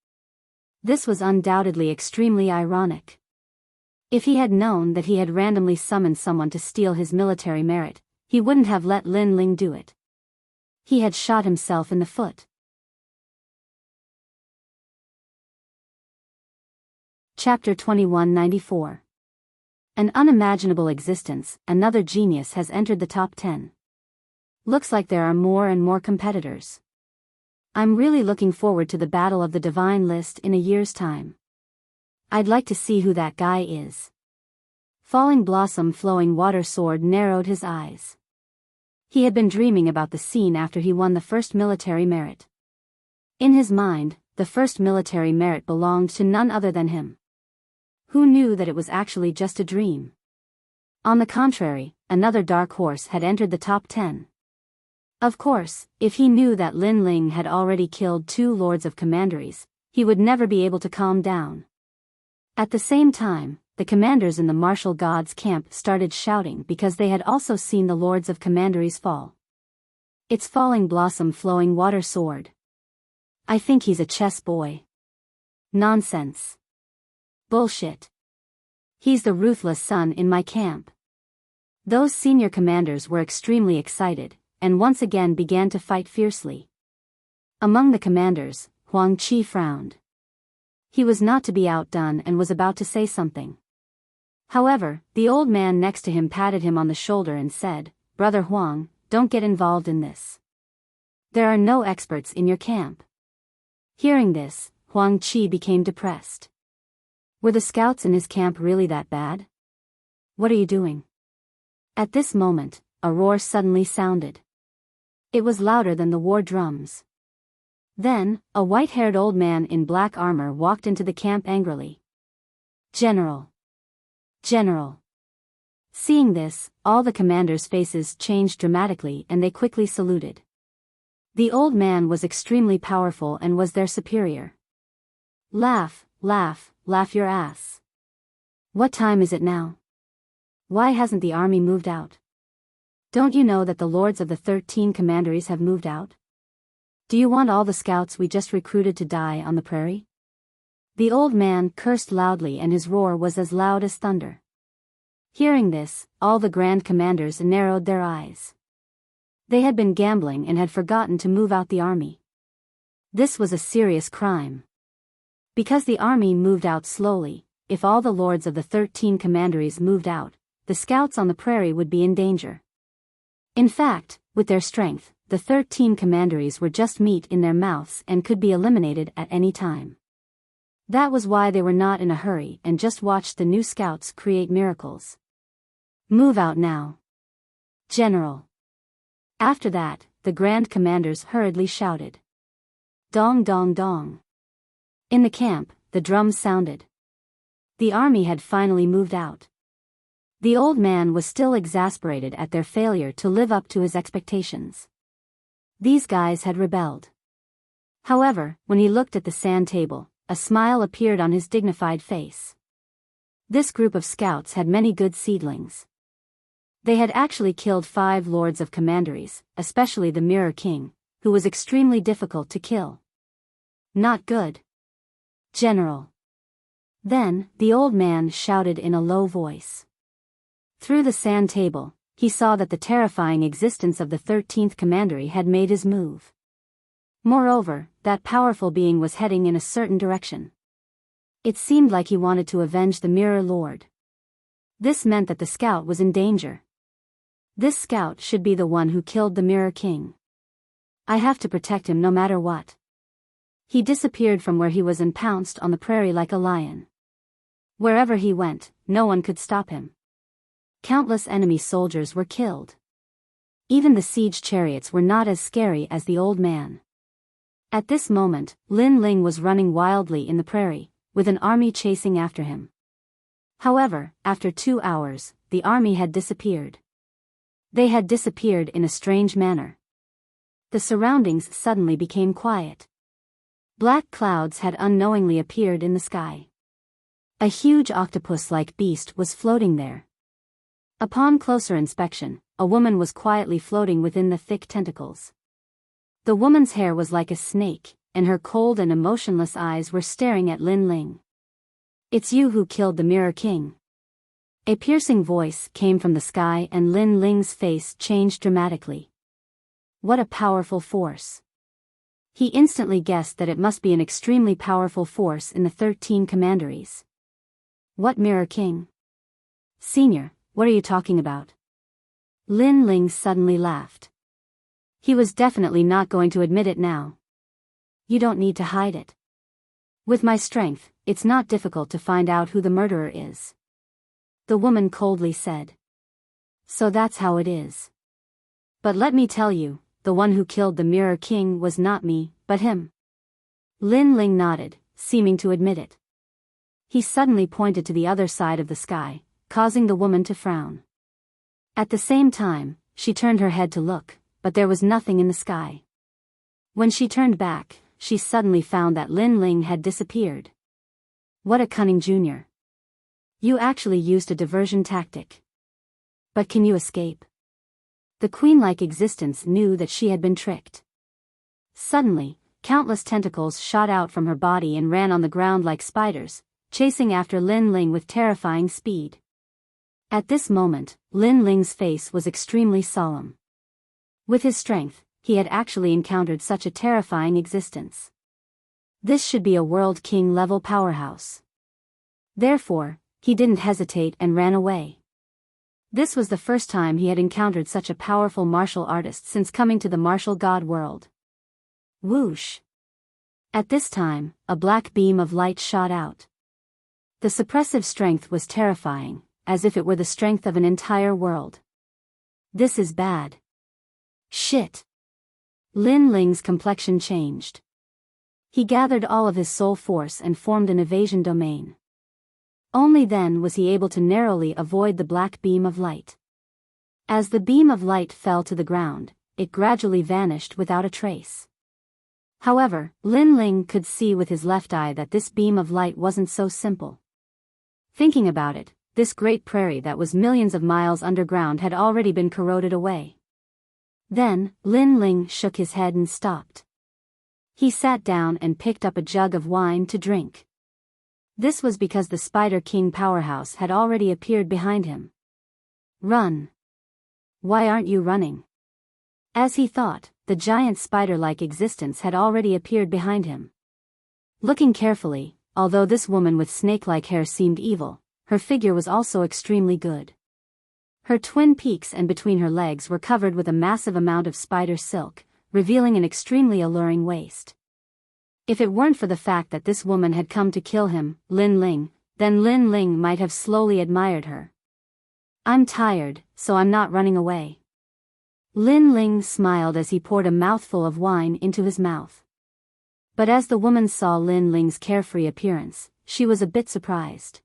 S1: This was undoubtedly extremely ironic. If he had known that he had randomly summoned someone to steal his military merit, he wouldn't have let Lin Ling do it. He had shot himself in the foot. Chapter 2194. An unimaginable existence, another genius has entered the top 10. Looks like there are more and more competitors. I'm really looking forward to the battle of the divine list in a year's time. I'd like to see who that guy is. Falling Blossom Flowing Water Sword narrowed his eyes. He had been dreaming about the scene after he won the first military merit. In his mind, the first military merit belonged to none other than him. Who knew that it was actually just a dream? On the contrary, another dark horse had entered the top 10. Of course, if he knew that Lin Ling had already killed 2 Lords of Commanderies, he would never be able to calm down. At the same time, the commanders in the martial gods' camp started shouting because they had also seen the Lords of Commanderies fall. It's Falling Blossom Flowing Water Sword. I think he's a chess boy. Nonsense. Bullshit. He's the ruthless son in my camp. Those senior commanders were extremely excited, and once again began to fight fiercely. Among the commanders, Huang Qi frowned. He was not to be outdone and was about to say something. However, the old man next to him patted him on the shoulder and said, "Brother Huang, don't get involved in this. There are no experts in your camp." Hearing this, Huang Qi became depressed. Were the scouts in his camp really that bad? What are you doing? At this moment, a roar suddenly sounded. It was louder than the war drums. Then, a white-haired old man in black armor walked into the camp angrily. "General! General!" Seeing this, all the commanders' faces changed dramatically and they quickly saluted. The old man was extremely powerful and was their superior. "Laugh, laugh, laugh your ass. What time is it now? Why hasn't the army moved out? Don't you know that the lords of the 13 commanderies have moved out? Do you want all the scouts we just recruited to die on the prairie?" The old man cursed loudly and his roar was as loud as thunder. Hearing this, all the grand commanders narrowed their eyes. They had been gambling and had forgotten to move out the army. This was a serious crime. Because the army moved out slowly, if all the lords of the 13 commanderies moved out, the scouts on the prairie would be in danger. In fact, with their strength, the 13 commanderies were just meat in their mouths and could be eliminated at any time. That was why they were not in a hurry and just watched the new scouts create miracles. "Move out now, General." After that, the grand commanders hurriedly shouted. Dong dong dong. In the camp, the drums sounded. The army had finally moved out. The old man was still exasperated at their failure to live up to his expectations. These guys had rebelled. However, when he looked at the sand table, a smile appeared on his dignified face. This group of scouts had many good seedlings. They had actually killed 5 lords of commanderies, especially the Mirror King, who was extremely difficult to kill. Not good, General. Then, the old man shouted in a low voice. Through the sand table, he saw that the terrifying existence of the 13th commandery had made his move. Moreover, that powerful being was heading in a certain direction. It seemed like he wanted to avenge the Mirror Lord. This meant that the scout was in danger. This scout should be the one who killed the Mirror King. I have to protect him no matter what. He disappeared from where he was and pounced on the prairie like a lion. Wherever he went, no one could stop him. Countless enemy soldiers were killed. Even the siege chariots were not as scary as the old man. At this moment, Lin Ling was running wildly in the prairie, with an army chasing after him. However, after 2 hours, the army had disappeared. They had disappeared in a strange manner. The surroundings suddenly became quiet. Black clouds had unknowingly appeared in the sky. A huge octopus-like beast was floating there. Upon closer inspection, a woman was quietly floating within the thick tentacles. The woman's hair was like a snake, and her cold and emotionless eyes were staring at Lin Ling. "It's you who killed the Mirror King." A piercing voice came from the sky and Lin Ling's face changed dramatically. What a powerful force. He instantly guessed that it must be an extremely powerful force in the 13 commanderies. What Mirror King? Senior, what are you talking about? Lin Ling suddenly laughed. He was definitely not going to admit it now. You don't need to hide it. With my strength, it's not difficult to find out who the murderer is. The woman coldly said. So that's how it is. But let me tell you, the one who killed the Mirror King was not me, but him. Lin Ling nodded, seeming to admit it. He suddenly pointed to the other side of the sky, causing the woman to frown. At the same time, she turned her head to look, but there was nothing in the sky. When she turned back, she suddenly found that Lin Ling had disappeared. What a cunning junior. You actually used a diversion tactic. But can you escape? The queen-like existence knew that she had been tricked. Suddenly, countless tentacles shot out from her body and ran on the ground like spiders, chasing after Lin Ling with terrifying speed. At this moment, Lin Ling's face was extremely solemn. With his strength, he had actually encountered such a terrifying existence. This should be a World King-level powerhouse. Therefore, he didn't hesitate and ran away. This was the first time he had encountered such a powerful martial artist since coming to the martial god world. Whoosh! At this time, a black beam of light shot out. The suppressive strength was terrifying, as if it were the strength of an entire world. This is bad. Shit! Lin Ling's complexion changed. He gathered all of his soul force and formed an evasion domain. Only then was he able to narrowly avoid the black beam of light. As the beam of light fell to the ground, it gradually vanished without a trace. However, Lin Ling could see with his left eye that this beam of light wasn't so simple. Thinking about it, this great prairie that was millions of miles underground had already been corroded away. Then, Lin Ling shook his head and stopped. He sat down and picked up a jug of wine to drink. This was because the Spider King powerhouse had already appeared behind him. Run! Why aren't you running? As he thought, the giant spider-like existence had already appeared behind him. Looking carefully, although this woman with snake-like hair seemed evil, her figure was also extremely good. Her twin peaks and between her legs were covered with a massive amount of spider silk, revealing an extremely alluring waist. If it weren't for the fact that this woman had come to kill him, Lin Ling, then Lin Ling might have slowly admired her. I'm tired, so I'm not running away. Lin Ling smiled as he poured a mouthful of wine into his mouth. But as the woman saw Lin Ling's carefree appearance, she was a bit surprised.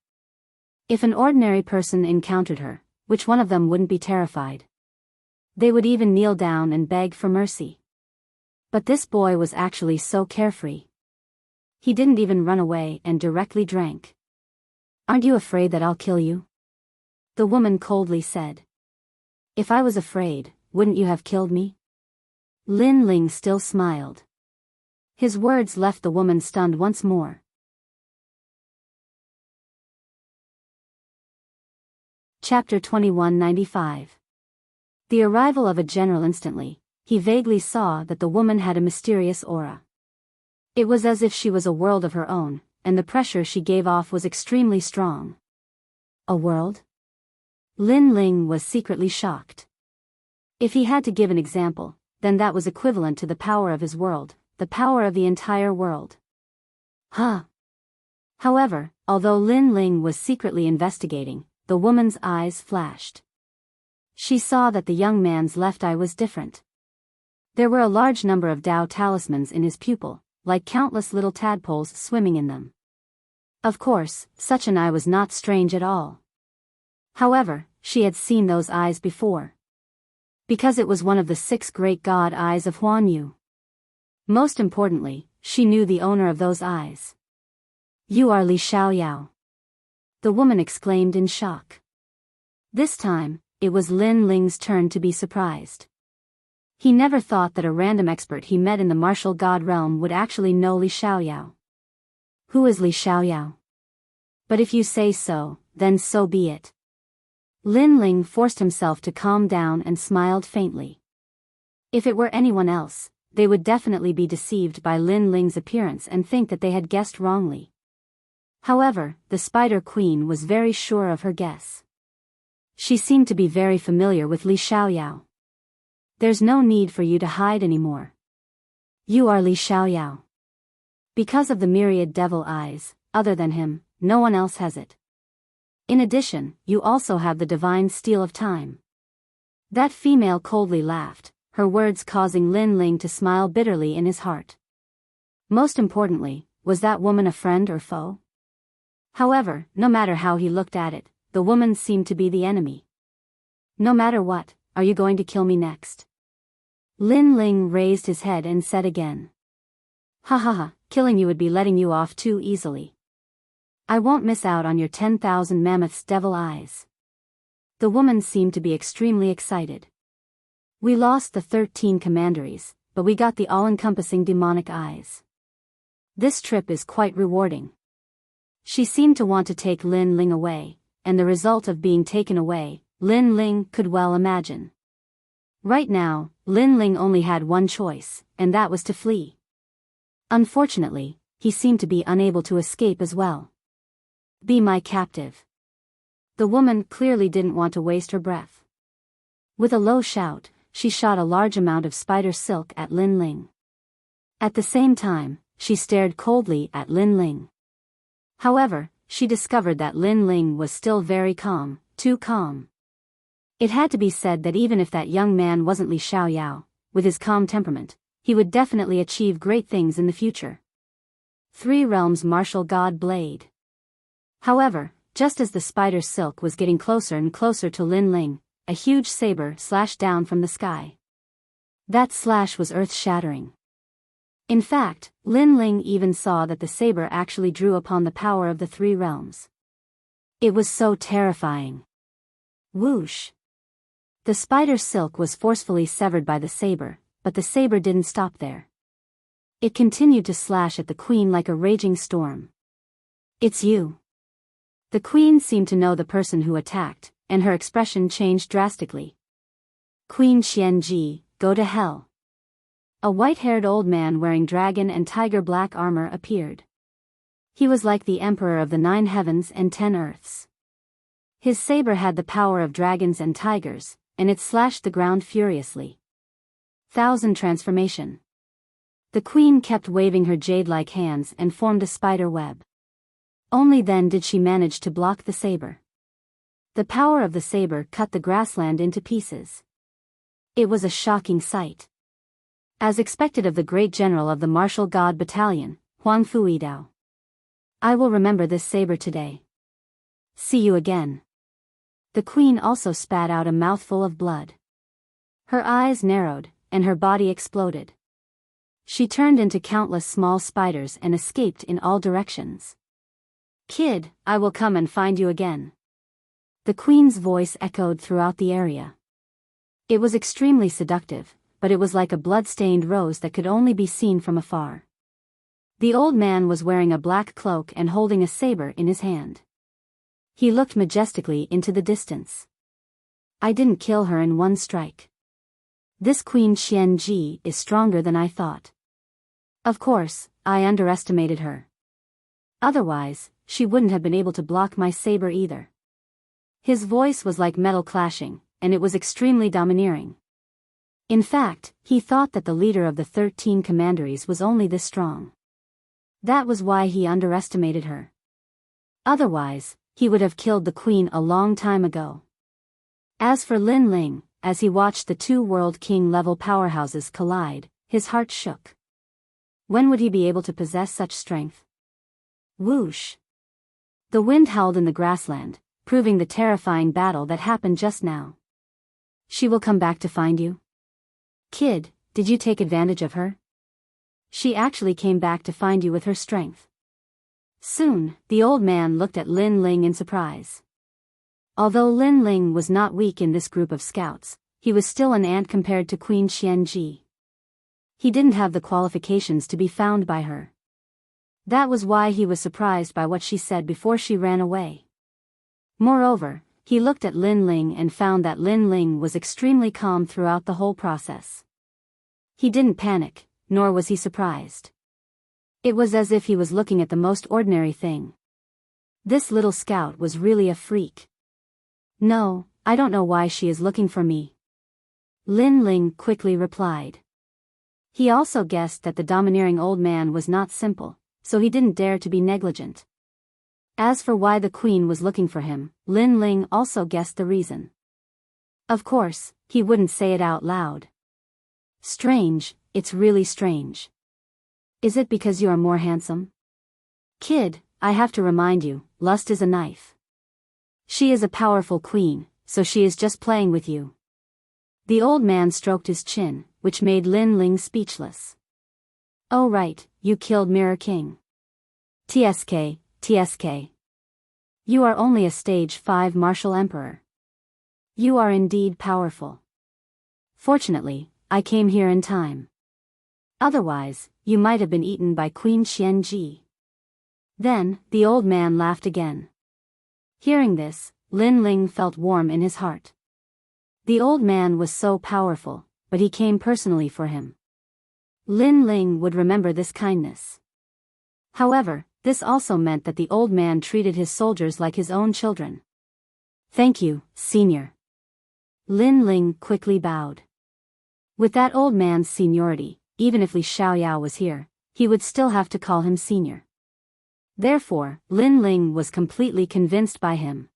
S1: If an ordinary person encountered her, which one of them wouldn't be terrified? They would even kneel down and beg for mercy. But this boy was actually so carefree. He didn't even run away and directly drank. Aren't you afraid that I'll kill you? The woman coldly said. If I was afraid, wouldn't you have killed me? Lin Ling still smiled. His words left the woman stunned once more. Chapter 2195. The arrival of a general. Instantly, he vaguely saw that the woman had a mysterious aura. It was as if she was a world of her own, and the pressure she gave off was extremely strong. A world? Lin Ling was secretly shocked. If he had to give an example, then that was equivalent to the power of his world, the power of the entire world. Huh. However, although Lin Ling was secretly investigating, the woman's eyes flashed. She saw that the young man's left eye was different. There were a large number of Dao talismans in his pupil, like countless little tadpoles swimming in them. Of course, such an eye was not strange at all. However, she had seen those eyes before. Because it was one of the 6 great god eyes of Huan Yu. Most importantly, she knew the owner of those eyes. You are Li Xiaoyao. the woman exclaimed in shock. This time, it was Lin Ling's turn to be surprised. He never thought that a random expert he met in the martial god realm would actually know Li Xiaoyao. Who is Li Xiaoyao? But if you say so, then so be it. Lin Ling forced himself to calm down and smiled faintly. If it were anyone else, they would definitely be deceived by Lin Ling's appearance and think that they had guessed wrongly. However, the Spider Queen was very sure of her guess. She seemed to be very familiar with Li Xiaoyao. There's no need for you to hide anymore. You are Li Xiaoyao. Because of the myriad devil eyes, other than him, no one else has it. In addition, you also have the divine steel of time. That female coldly laughed, her words causing Lin Ling to smile bitterly in his heart. Most importantly, was that woman a friend or foe? However, no matter how he looked at it, the woman seemed to be the enemy. No matter what, are you going to kill me next? Lin Ling raised his head and said again. Ha ha ha, killing you would be letting you off too easily. I won't miss out on your 10,000 mammoths' devil eyes. The woman seemed to be extremely excited. We lost the 13 commanderies, but we got the all-encompassing demonic eyes. This trip is quite rewarding. She seemed to want to take Lin Ling away, and the result of being taken away, Lin Ling could well imagine. Right now, Lin Ling only had one choice, and that was to flee. Unfortunately, he seemed to be unable to escape as well. Be my captive. The woman clearly didn't want to waste her breath. With a low shout, she shot a large amount of spider silk at Lin Ling. At the same time, she stared coldly at Lin Ling. However, she discovered that Lin Ling was still very calm, too calm. It had to be said that even if that young man wasn't Li Xiaoyao, with his calm temperament, he would definitely achieve great things in the future. Three Realms Martial God Blade. However, just as the spider silk was getting closer and closer to Lin Ling, a huge saber slashed down from the sky. That slash was earth-shattering. In fact, Lin Ling even saw that the saber actually drew upon the power of the three realms. It was so terrifying. Whoosh! The spider silk was forcefully severed by the saber, but the saber didn't stop there. It continued to slash at the queen like a raging storm. It's you. The queen seemed to know the person who attacked, and her expression changed drastically. Queen Qianji, go to hell. A white-haired old man wearing dragon and tiger black armor appeared. He was like the emperor of the 9 heavens and 10 earths. His saber had the power of dragons and tigers, and it slashed the ground furiously. Thousand transformation. The queen kept waving her jade-like hands and formed a spider web. Only then did she manage to block the saber. The power of the saber cut the grassland into pieces. It was a shocking sight. As expected of the great general of the martial god battalion, Huang Fuidao. I will remember this saber today. See you again. The queen also spat out a mouthful of blood. Her eyes narrowed, and her body exploded. She turned into countless small spiders and escaped in all directions. Kid, I will come and find you again. The queen's voice echoed throughout the area. It was extremely seductive, but it was like a blood-stained rose that could only be seen from afar. The old man was wearing a black cloak and holding a saber in his hand. He looked majestically into the distance. I didn't kill her in one strike. This Queen Qianji is stronger than I thought. Of course, I underestimated her. Otherwise, she wouldn't have been able to block my saber either. His voice was like metal clashing, and it was extremely domineering. In fact, he thought that the leader of the 13 commanderies was only this strong. That was why he underestimated her. Otherwise, he would have killed the queen a long time ago. As for Lin Ling, as he watched the two World King level powerhouses collide, his heart shook. When would he be able to possess such strength? Whoosh! The wind howled in the grassland, proving the terrifying battle that happened just now. She will come back to find you? Kid, did you take advantage of her? She actually came back to find you with her strength. Soon, the old man looked at Lin Ling in surprise. Although Lin Ling was not weak in this group of scouts, he was still an ant compared to Queen Qianji. He didn't have the qualifications to be found by her. That was why he was surprised by what she said before she ran away. Moreover, he looked at Lin Ling and found that Lin Ling was extremely calm throughout the whole process. He didn't panic, nor was he surprised. It was as if he was looking at the most ordinary thing. This little scout was really a freak. No, I don't know why she is looking for me. Lin Ling quickly replied. He also guessed that the domineering old man was not simple, so he didn't dare to be negligent. As for why the queen was looking for him, Lin Ling also guessed the reason. Of course, he wouldn't say it out loud. Strange, it's really strange. Is it because you are more handsome? Kid, I have to remind you, lust is a knife. She is a powerful queen, so she is just playing with you. The old man stroked his chin, which made Lin Ling speechless. Oh right, you killed Mirror King. TSK. You are only a stage 5 martial emperor. You are indeed powerful. Fortunately, I came here in time. Otherwise, you might have been eaten by Queen Qianji. Then, the old man laughed again. Hearing this, Lin Ling felt warm in his heart. The old man was so powerful, but he came personally for him. Lin Ling would remember this kindness. However, this also meant that the old man treated his soldiers like his own children. Thank you, senior. Lin Ling quickly bowed. With that old man's seniority, even if Li Xiaoyao was here, he would still have to call him senior. Therefore, Lin Ling was completely convinced by him.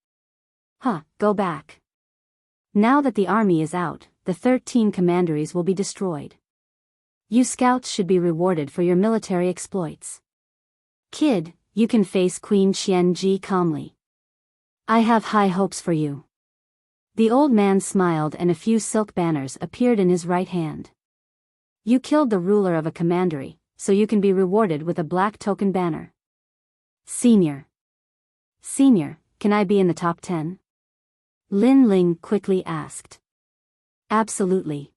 S1: Go back. Now that the army is out, the 13 commanderies will be destroyed. You scouts should be rewarded for your military exploits. Kid, you can face Queen Qianji calmly. I have high hopes for you. The old man smiled and a few silk banners appeared in his right hand. You killed the ruler of a commandery, so you can be rewarded with a black token banner. Senior, can I be in the top 10? Lin Ling quickly asked. Absolutely.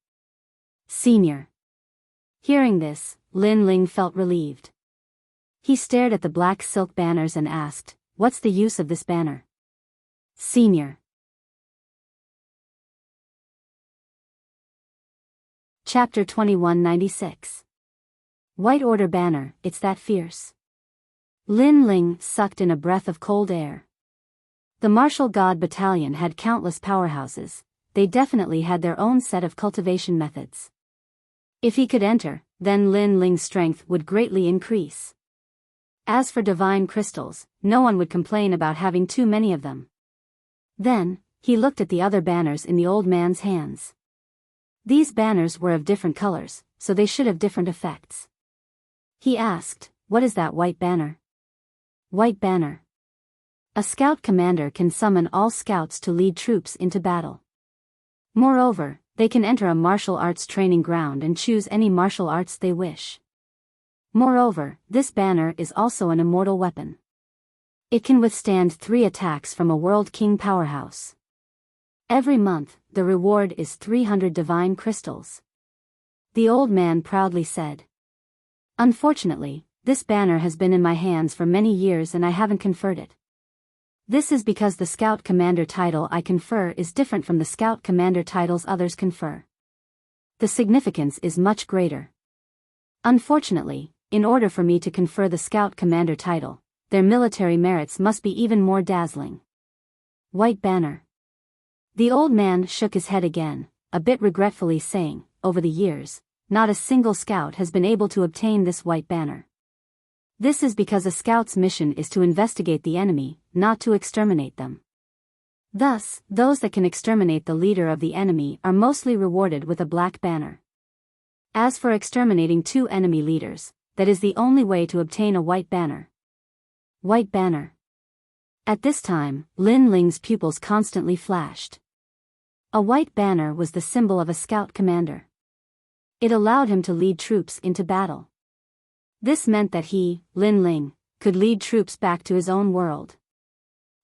S1: Senior. Hearing this, Lin Ling felt relieved. He stared at the black silk banners and asked, what's the use of this banner? Senior. Chapter 2196. White Order banner, it's that fierce. Lin Ling sucked in a breath of cold air. The Martial God Battalion had countless powerhouses, they definitely had their own set of cultivation methods. If he could enter, then Lin Ling's strength would greatly increase. As for divine crystals, no one would complain about having too many of them. Then, he looked at the other banners in the old man's hands. These banners were of different colors, so they should have different effects. He asked, what is that white banner? White banner. A scout commander can summon all scouts to lead troops into battle. Moreover, they can enter a martial arts training ground and choose any martial arts they wish. Moreover, this banner is also an immortal weapon. It can withstand 3 attacks from a World King powerhouse. Every month, the reward is 300 divine crystals. The old man proudly said. Unfortunately, this banner has been in my hands for many years and I haven't conferred it. This is because the Scout Commander title I confer is different from the Scout Commander titles others confer. The significance is much greater. Unfortunately, in order for me to confer the Scout Commander title, their military merits must be even more dazzling. White banner. The old man shook his head again, a bit regretfully saying, over the years, not a single scout has been able to obtain this white banner. This is because a scout's mission is to investigate the enemy, not to exterminate them. Thus, those that can exterminate the leader of the enemy are mostly rewarded with a black banner. As for exterminating 2 enemy leaders, that is the only way to obtain a white banner. White banner. At this time, Lin Ling's pupils constantly flashed. A white banner was the symbol of a scout commander. It allowed him to lead troops into battle. This meant that he, Lin Ling, could lead troops back to his own world.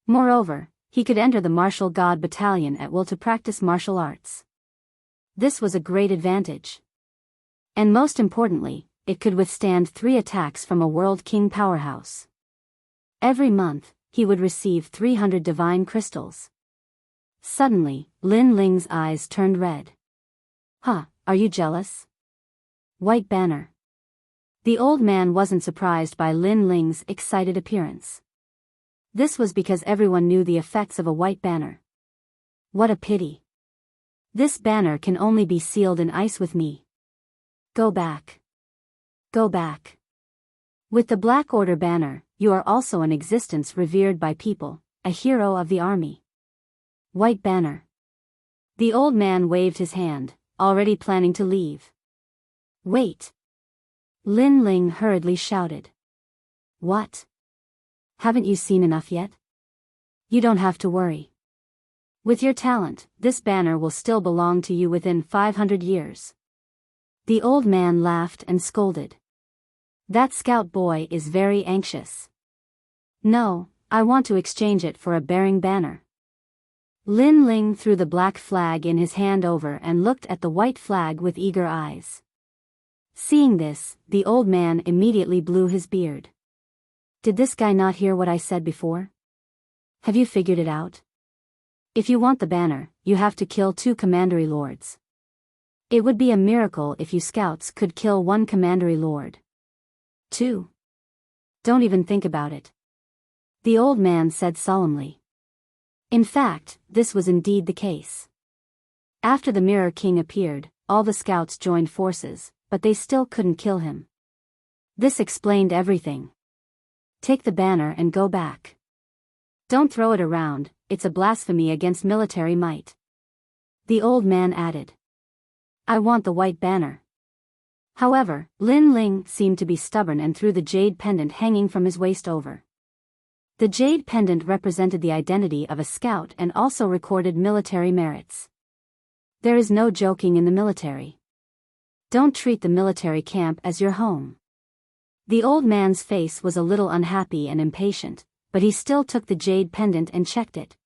S1: Moreover, he could enter the martial god battalion at will to practice martial arts. This was a great advantage. And most importantly, it could withstand 3 attacks from a world king powerhouse. Every month, he would receive 300 divine crystals. Suddenly, Lin Ling's eyes turned red. Huh, are you jealous? White banner. The old man wasn't surprised by Lin Ling's excited appearance. This was because everyone knew the effects of a white banner. What a pity. This banner can only be sealed in ice with me. Go back. Go back. With the Black Order banner, you are also an existence revered by people, a hero of the army. White banner. The old man waved his hand, already planning to leave. Wait. Lin Ling hurriedly shouted. What? Haven't you seen enough yet? You don't have to worry. With your talent, this banner will still belong to you within 500 years. The old man laughed and scolded. That scout boy is very anxious. No, I want to exchange it for a bearing banner. Lin Ling threw the black flag in his hand over and looked at the white flag with eager eyes. Seeing this, the old man immediately blew his beard. Did this guy not hear what I said before? Have you figured it out? If you want the banner, you have to kill 2 commandery lords. It would be a miracle if you scouts could kill 1 commandery lord. 2. Don't even think about it. The old man said solemnly. In fact, this was indeed the case. After the Mirror King appeared, all the scouts joined forces, but they still couldn't kill him. This explained everything. Take the banner and go back. Don't throw it around, it's a blasphemy against military might. The old man added. I want the white banner. However, Lin Ling seemed to be stubborn and threw the jade pendant hanging from his waist over. The jade pendant represented the identity of a scout and also recorded military merits. There is no joking in the military. Don't treat the military camp as your home. The old man's face was a little unhappy and impatient, but he still took the jade pendant and checked it.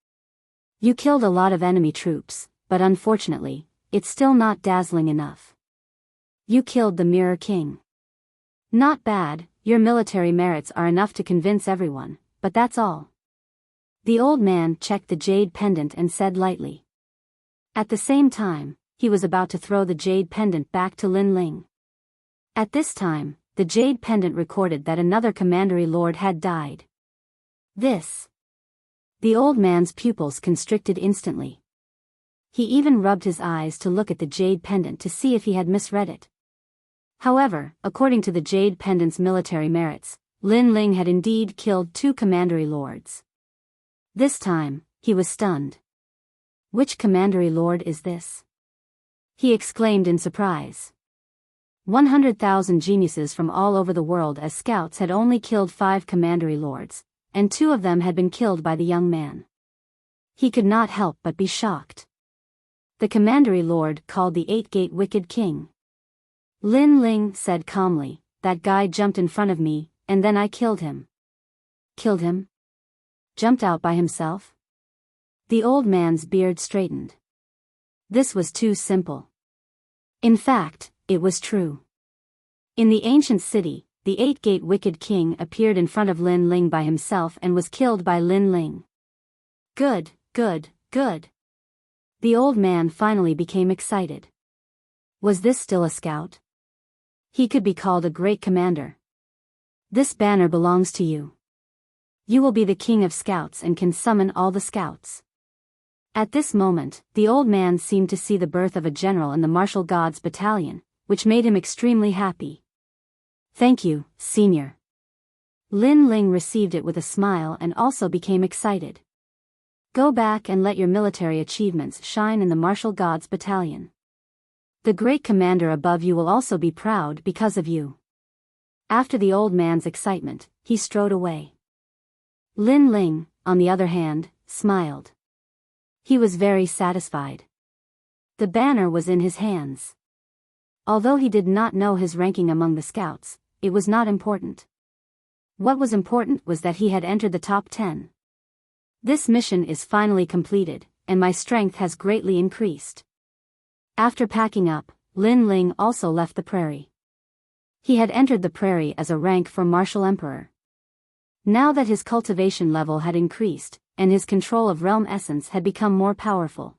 S1: You killed a lot of enemy troops, but unfortunately, it's still not dazzling enough. You killed the Mirror King. Not bad, your military merits are enough to convince everyone, but that's all. The old man checked the jade pendant and said lightly. At the same time, he was about to throw the jade pendant back to Lin Ling. At this time, the jade pendant recorded that another commandery lord had died. This. The old man's pupils constricted instantly. He even rubbed his eyes to look at the jade pendant to see if he had misread it. However, according to the jade pendant's military merits, Lin Ling had indeed killed 2 commandery lords. This time, he was stunned. Which commandery lord is this? He exclaimed in surprise. 100,000 geniuses from all over the world as scouts had only killed 5 commandery lords, and 2 of them had been killed by the young man. He could not help but be shocked. The commandery lord called the 8-Gate Wicked King. Lin Ling said calmly, that guy jumped in front of me, and then I killed him. Killed him? Jumped out by himself? The old man's beard straightened. This was too simple. In fact, it was true. In the ancient city, the 8-Gate Wicked King appeared in front of Lin Ling by himself and was killed by Lin Ling. Good, good, good. The old man finally became excited. Was this still a scout? He could be called a great commander. This banner belongs to you. You will be the king of scouts and can summon all the scouts. At this moment, the old man seemed to see the birth of a general in the martial gods battalion, which made him extremely happy. Thank you, senior. Lin Ling received it with a smile and also became excited. Go back and let your military achievements shine in the martial gods battalion. The great commander above you will also be proud because of you. After the old man's excitement, he strode away. Lin Ling, on the other hand, smiled. He was very satisfied. The banner was in his hands. Although he did not know his ranking among the scouts, it was not important. What was important was that he had entered the top 10. This mission is finally completed, and my strength has greatly increased. After packing up, Lin Ling also left the prairie. He had entered the prairie as a rank for martial emperor. Now that his cultivation level had increased, and his control of realm essence had become more powerful.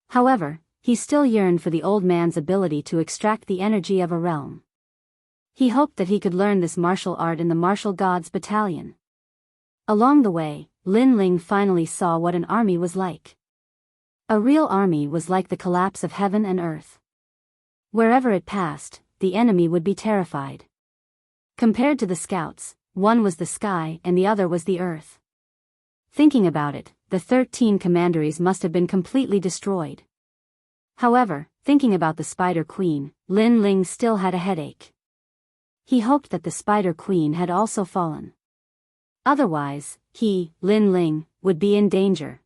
S1: However, he still yearned for the old man's ability to extract the energy of a realm. He hoped that he could learn this martial art in the Martial Gods Battalion. Along the way, Lin Ling finally saw what an army was like. A real army was like the collapse of heaven and earth. Wherever it passed, the enemy would be terrified. Compared to the scouts, one was the sky and the other was the earth. Thinking about it, the 13 commanderies must have been completely destroyed. However, thinking about the Spider Queen, Lin Ling still had a headache. He hoped that the Spider Queen had also fallen. Otherwise, he, Lin Ling, would be in danger.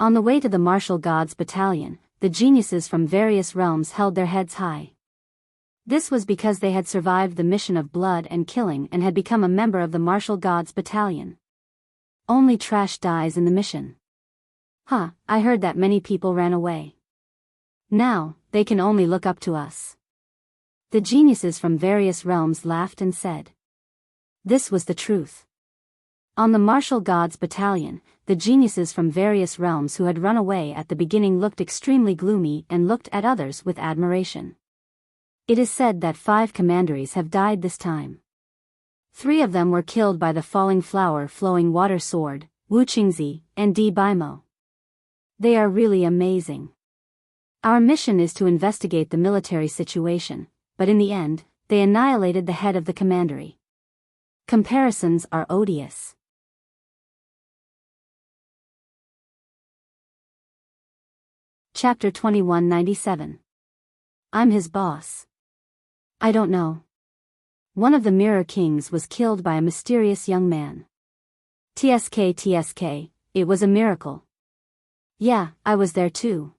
S1: On the way to the Martial Gods Battalion, the geniuses from various realms held their heads high. This was because they had survived the mission of blood and killing and had become a member of the Martial Gods Battalion. Only trash dies in the mission. I heard that many people ran away. Now, they can only look up to us. The geniuses from various realms laughed and said. This was the truth. On the Martial Gods Battalion, the geniuses from various realms who had run away at the beginning looked extremely gloomy and looked at others with admiration. It is said that 5 commanderies have died this time. 3 of them were killed by the falling flower flowing water sword, Wu Qingzi, and Di Baimo. They are really amazing. Our mission is to investigate the military situation, but in the end, they annihilated the head of the commandery. Comparisons are odious. Chapter 2197. I'm his boss. I don't know. One of the Mirror Kings was killed by a mysterious young man. TSK, it was a miracle. Yeah, I was there too.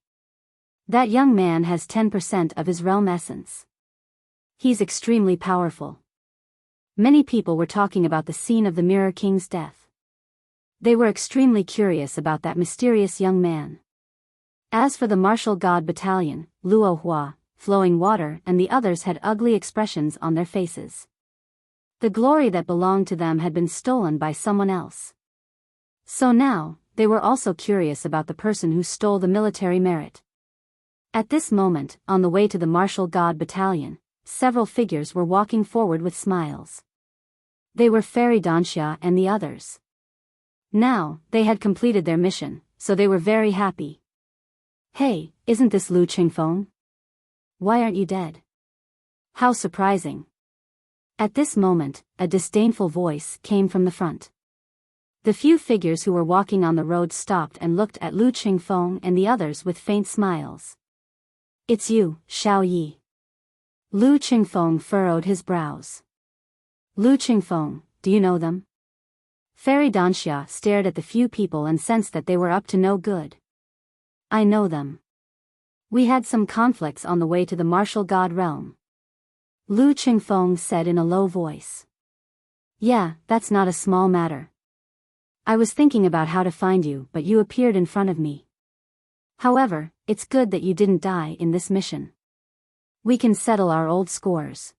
S1: That young man has 10% of his realm essence. He's extremely powerful. Many people were talking about the scene of the Mirror King's death. They were extremely curious about that mysterious young man. As for the Martial God Battalion, Luo Hua, Flowing Water and the others had ugly expressions on their faces. The glory that belonged to them had been stolen by someone else. So now, they were also curious about the person who stole the military merit. At this moment, on the way to the Martial God Battalion, several figures were walking forward with smiles. They were Fairy Danxia and the others. Now, they had completed their mission, so they were very happy. Hey, isn't this Lu Qingfeng? Why aren't you dead? How surprising. At this moment, a disdainful voice came from the front. The few figures who were walking on the road stopped and looked at Lu Qingfeng and the others with faint smiles. It's you, Xiao Yi. Lu Qingfeng furrowed his brows. Lu Qingfeng, do you know them? Fairy Danxia stared at the few people and sensed that they were up to no good. I know them. We had some conflicts on the way to the Martial God realm. Lu Qingfeng said in a low voice. Yeah, that's not a small matter. I was thinking about how to find you, but you appeared in front of me. However, it's good that you didn't die in this mission. We can settle our old scores.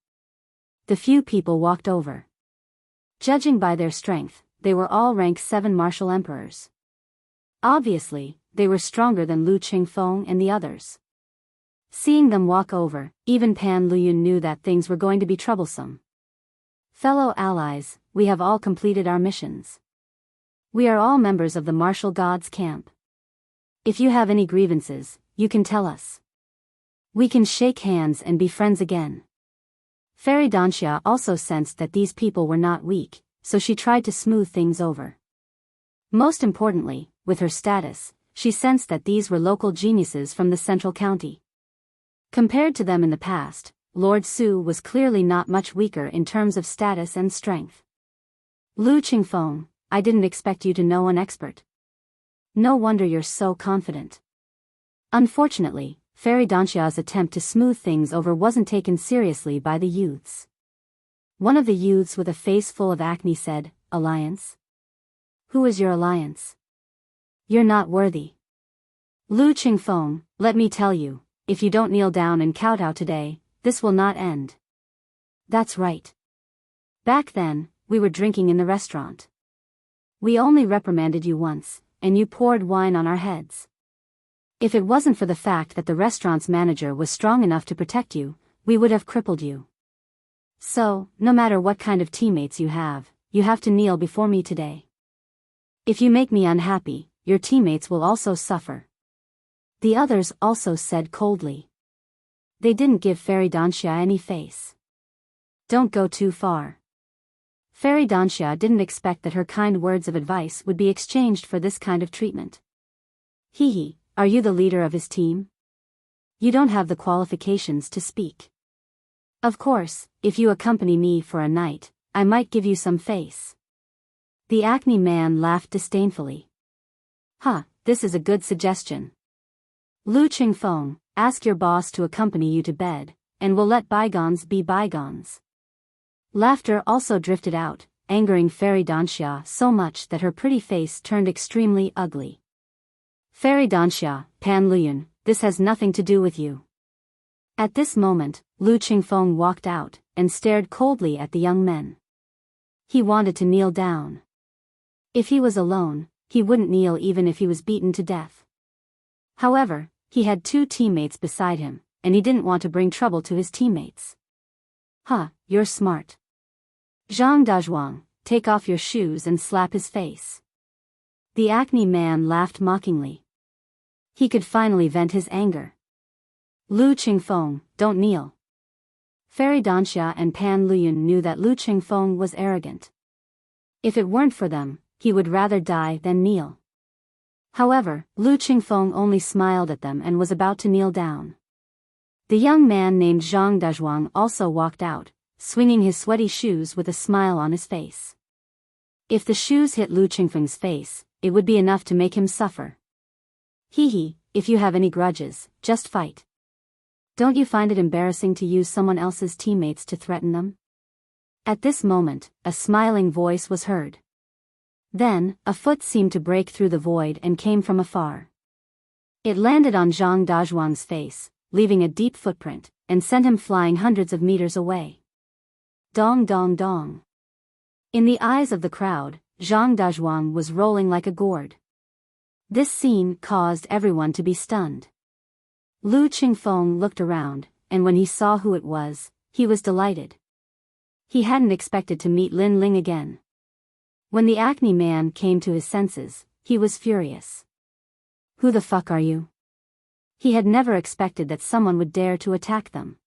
S1: The few people walked over. Judging by their strength, they were all rank 7 martial emperors. Obviously, they were stronger than Lu Qingfeng and the others. Seeing them walk over, even Pan Luyun knew that things were going to be troublesome. Fellow allies, we have all completed our missions. We are all members of the Martial Gods camp. If you have any grievances, you can tell us. We can shake hands and be friends again. Fairy Danxia also sensed that these people were not weak, so she tried to smooth things over. Most importantly, with her status, she sensed that these were local geniuses from the central county. Compared to them in the past, Lord Su was clearly not much weaker in terms of status and strength. Lu Qingfeng, I didn't expect you to know an expert. No wonder you're so confident. Unfortunately, Fairy Danxia's attempt to smooth things over wasn't taken seriously by the youths. One of the youths with a face full of acne said, "Alliance? Who is your alliance? You're not worthy. Lu Qingfeng, let me tell you, if you don't kneel down and kowtow today, this will not end." That's right. Back then, we were drinking in the restaurant. We only reprimanded you once, and you poured wine on our heads. If it wasn't for the fact that the restaurant's manager was strong enough to protect you, we would have crippled you. So, no matter what kind of teammates you have to kneel before me today. If you make me unhappy, your teammates will also suffer. The others also said coldly. They didn't give Fairy Danxia any face. Don't go too far. Fairy Danxia didn't expect that her kind words of advice would be exchanged for this kind of treatment. Hehe, are you the leader of his team? You don't have the qualifications to speak. Of course, if you accompany me for a night, I might give you some face. The acne man laughed disdainfully. This is a good suggestion. Lu Qingfeng, ask your boss to accompany you to bed, and we'll let bygones be bygones. Laughter also drifted out, angering Fairy Danxia so much that her pretty face turned extremely ugly. Fairy Danxia, Pan Luyun, this has nothing to do with you. At this moment, Lu Qingfeng walked out, and stared coldly at the young men. He wanted to kneel down. If he was alone, he wouldn't kneel even if he was beaten to death. However, he had two teammates beside him, and he didn't want to bring trouble to his teammates. You're smart. Zhang Dazhuang, take off your shoes and slap his face. The acne man laughed mockingly. He could finally vent his anger. Lu Qingfeng, don't kneel. Fairy Danxia and Pan Luyun knew that Lu Qingfeng was arrogant. If it weren't for them, he would rather die than kneel. However, Lu Qingfeng only smiled at them and was about to kneel down. The young man named Zhang Dazhuang also walked out, swinging his sweaty shoes with a smile on his face. If the shoes hit Lu Qingfeng's face, it would be enough to make him suffer. Hehe, if you have any grudges, just fight. Don't you find it embarrassing to use someone else's teammates to threaten them? At this moment, a smiling voice was heard. Then, a foot seemed to break through the void and came from afar. It landed on Zhang Dazhuang's face, leaving a deep footprint, and sent him flying hundreds of meters away. Dong dong dong. In the eyes of the crowd, Zhang Dazhuang was rolling like a gourd. This scene caused everyone to be stunned. Lu Qingfeng looked around, and when he saw who it was, he was delighted. He hadn't expected to meet Lin Ling again. When the acne man came to his senses, he was furious. Who the fuck are you? He had never expected that someone would dare to attack them.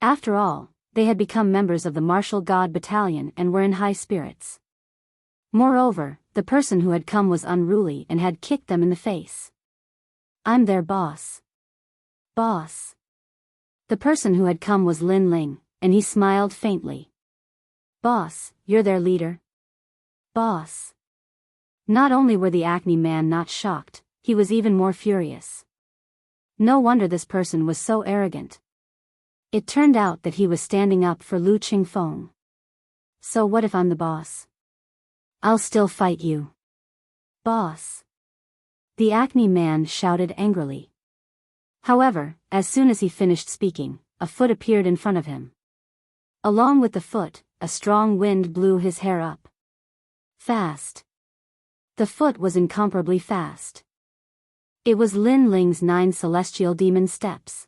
S1: After all, they had become members of the Martial God Battalion and were in high spirits. Moreover, the person who had come was unruly and had kicked them in the face. I'm their boss. Boss. The person who had come was Lin Ling, and he smiled faintly. Boss, you're their leader? Boss. Not only were the acne man not shocked, he was even more furious. No wonder this person was so arrogant. It turned out that he was standing up for Lu Qingfeng. So what if I'm the boss? I'll still fight you. Boss. The acne man shouted angrily. However, as soon as he finished speaking, a foot appeared in front of him. Along with the foot, a strong wind blew his hair up. Fast. The foot was incomparably fast. It was Lin Ling's 9 celestial demon steps.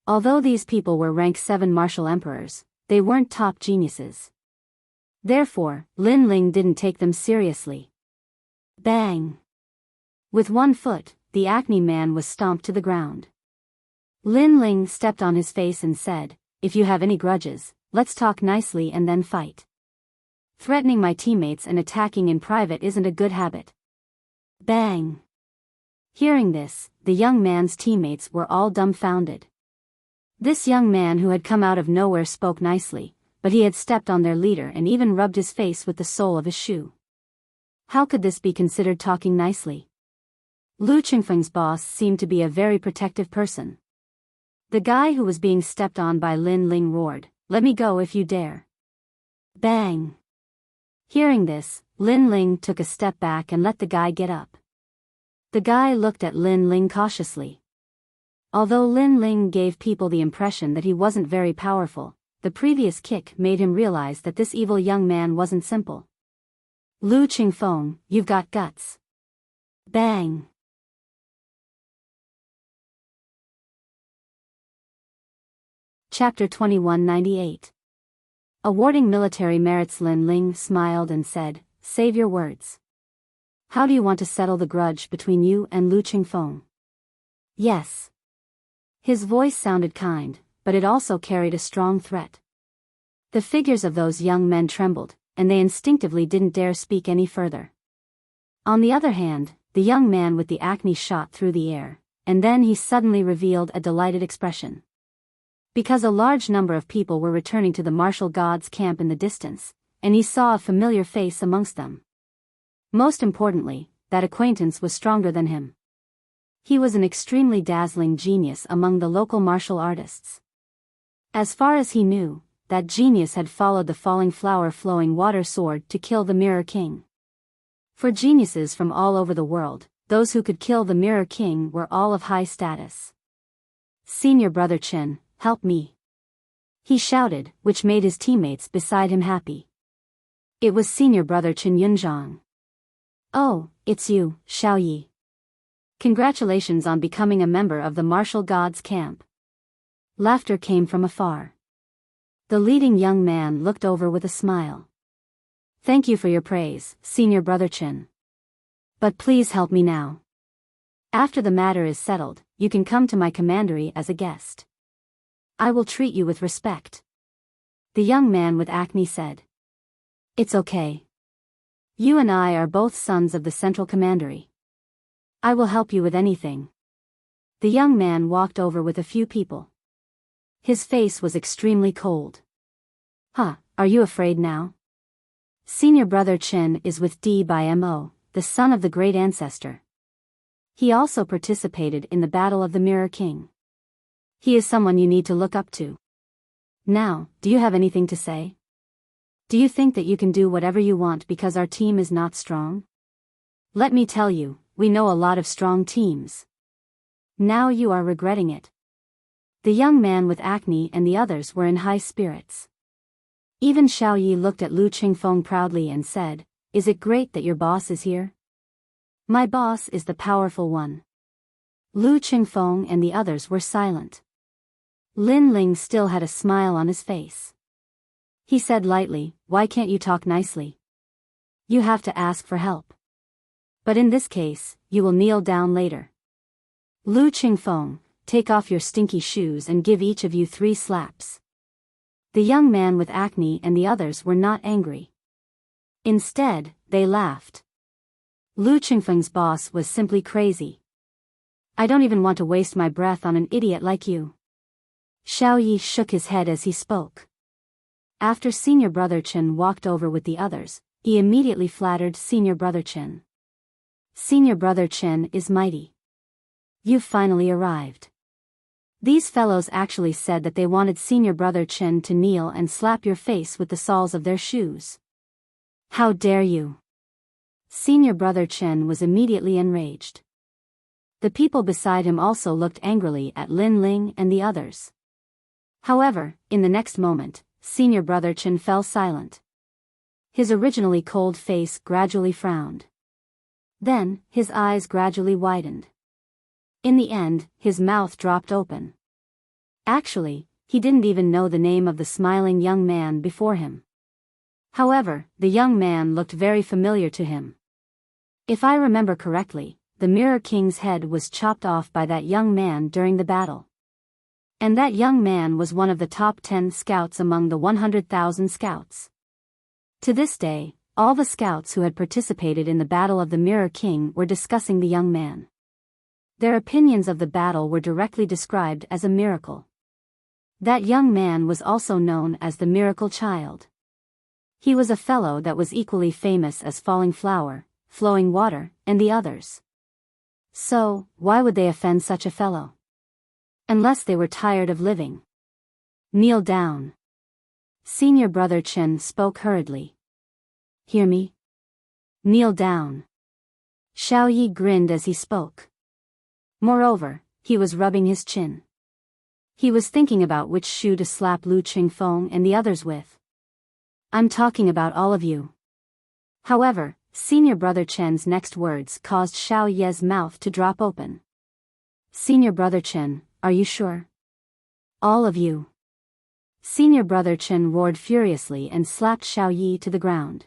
S1: Although these people were rank 7 martial emperors, they weren't top geniuses. Therefore, Lin Ling didn't take them seriously. Bang! With one foot, the acne man was stomped to the ground. Lin Ling stepped on his face and said, if you have any grudges, let's talk nicely and then fight. Threatening my teammates and attacking in private isn't a good habit. Bang! Hearing this, the young man's teammates were all dumbfounded. This young man who had come out of nowhere spoke nicely, but he had stepped on their leader and even rubbed his face with the sole of his shoe. How could this be considered talking nicely? Lu Qingfeng's boss seemed to be a very protective person. The guy who was being stepped on by Lin Ling roared, "Let me go if you dare." Bang! Hearing this, Lin Ling took a step back and let the guy get up. The guy looked at Lin Ling cautiously. Although Lin Ling gave people the impression that he wasn't very powerful, the previous kick made him realize that this evil young man wasn't simple. Lu Qingfeng, you've got guts. Bang! Chapter 2198. Awarding military merits. Lin Ling smiled and said, "Save your words. How do you want to settle the grudge between you and Lu Qingfeng?" "Yes." His voice sounded kind, but it also carried a strong threat. The figures of those young men trembled, and they instinctively didn't dare speak any further. On the other hand, the young man with the acne shot through the air, and then he suddenly revealed a delighted expression. Because a large number of people were returning to the martial gods' camp in the distance, and he saw a familiar face amongst them. Most importantly, that acquaintance was stronger than him. He was an extremely dazzling genius among the local martial artists. As far as he knew, that genius had followed the falling flower flowing water sword to kill the Mirror King. For geniuses from all over the world, those who could kill the Mirror King were all of high status. "Senior Brother Chen, help me!" he shouted, which made his teammates beside him happy. It was Senior Brother Chen Yunzhang. "Oh, it's you, Xiao Yi. Congratulations on becoming a member of the martial gods' camp." Laughter came from afar. The leading young man looked over with a smile. "Thank you for your praise, Senior Brother Chen. But please help me now. After the matter is settled, you can come to my commandery as a guest. I will treat you with respect." The young man with acne said. "It's okay. You and I are both sons of the Central Commandery. I will help you with anything." The young man walked over with a few people. His face was extremely cold. "Huh, are you afraid now? Senior Brother Chen is with Biyao, the son of the great ancestor. He also participated in the Battle of the Mirror King. He is someone you need to look up to. Now, do you have anything to say? Do you think that you can do whatever you want because our team is not strong? Let me tell you, we know a lot of strong teams. Now you are regretting it." The young man with acne and the others were in high spirits. Even Xiao Yi looked at Lu Qingfeng proudly and said, "Is it great that your boss is here? My boss is the powerful one." Lu Qingfeng and the others were silent. Lin Ling still had a smile on his face. He said lightly, "Why can't you talk nicely? You have to ask for help. But in this case, you will kneel down later. Lu Qingfeng, take off your stinky shoes and give each of you 3 slaps." The young man with acne and the others were not angry. Instead, they laughed. Lu Qingfeng's boss was simply crazy. "I don't even want to waste my breath on an idiot like you." Xiao Yi shook his head as he spoke. After Senior Brother Chen walked over with the others, he immediately flattered Senior Brother Chen. "Senior Brother Chen is mighty. You've finally arrived. These fellows actually said that they wanted Senior Brother Chen to kneel and slap your face with the soles of their shoes. How dare you!" Senior Brother Chen was immediately enraged. The people beside him also looked angrily at Lin Ling and the others. However, in the next moment, Senior Brother Chen fell silent. His originally cold face gradually frowned. Then, his eyes gradually widened. In the end, his mouth dropped open. Actually, he didn't even know the name of the smiling young man before him. However, the young man looked very familiar to him. If I remember correctly, the Mirror King's head was chopped off by that young man during the battle. And that young man was one of the top 10 scouts among the 100,000 scouts. To this day, all the scouts who had participated in the Battle of the Mirror King were discussing the young man. Their opinions of the battle were directly described as a miracle. That young man was also known as the Miracle Child. He was a fellow that was equally famous as Falling Flower, Flowing Water, and the others. So, why would they offend such a fellow? Unless they were tired of living. "Kneel down." Senior brother Chen spoke hurriedly. Hear me? Kneel down. Xiao Yi grinned as he spoke. Moreover, he was rubbing his chin. He was thinking about which shoe to slap Lu Qingfeng and the others with. I'm talking about all of you. However, Senior brother Chen's next words caused Xiao Ye's mouth to drop open. Senior brother Chen, are you sure? All of you. Senior brother Chen roared furiously and slapped Xiao Yi to the ground.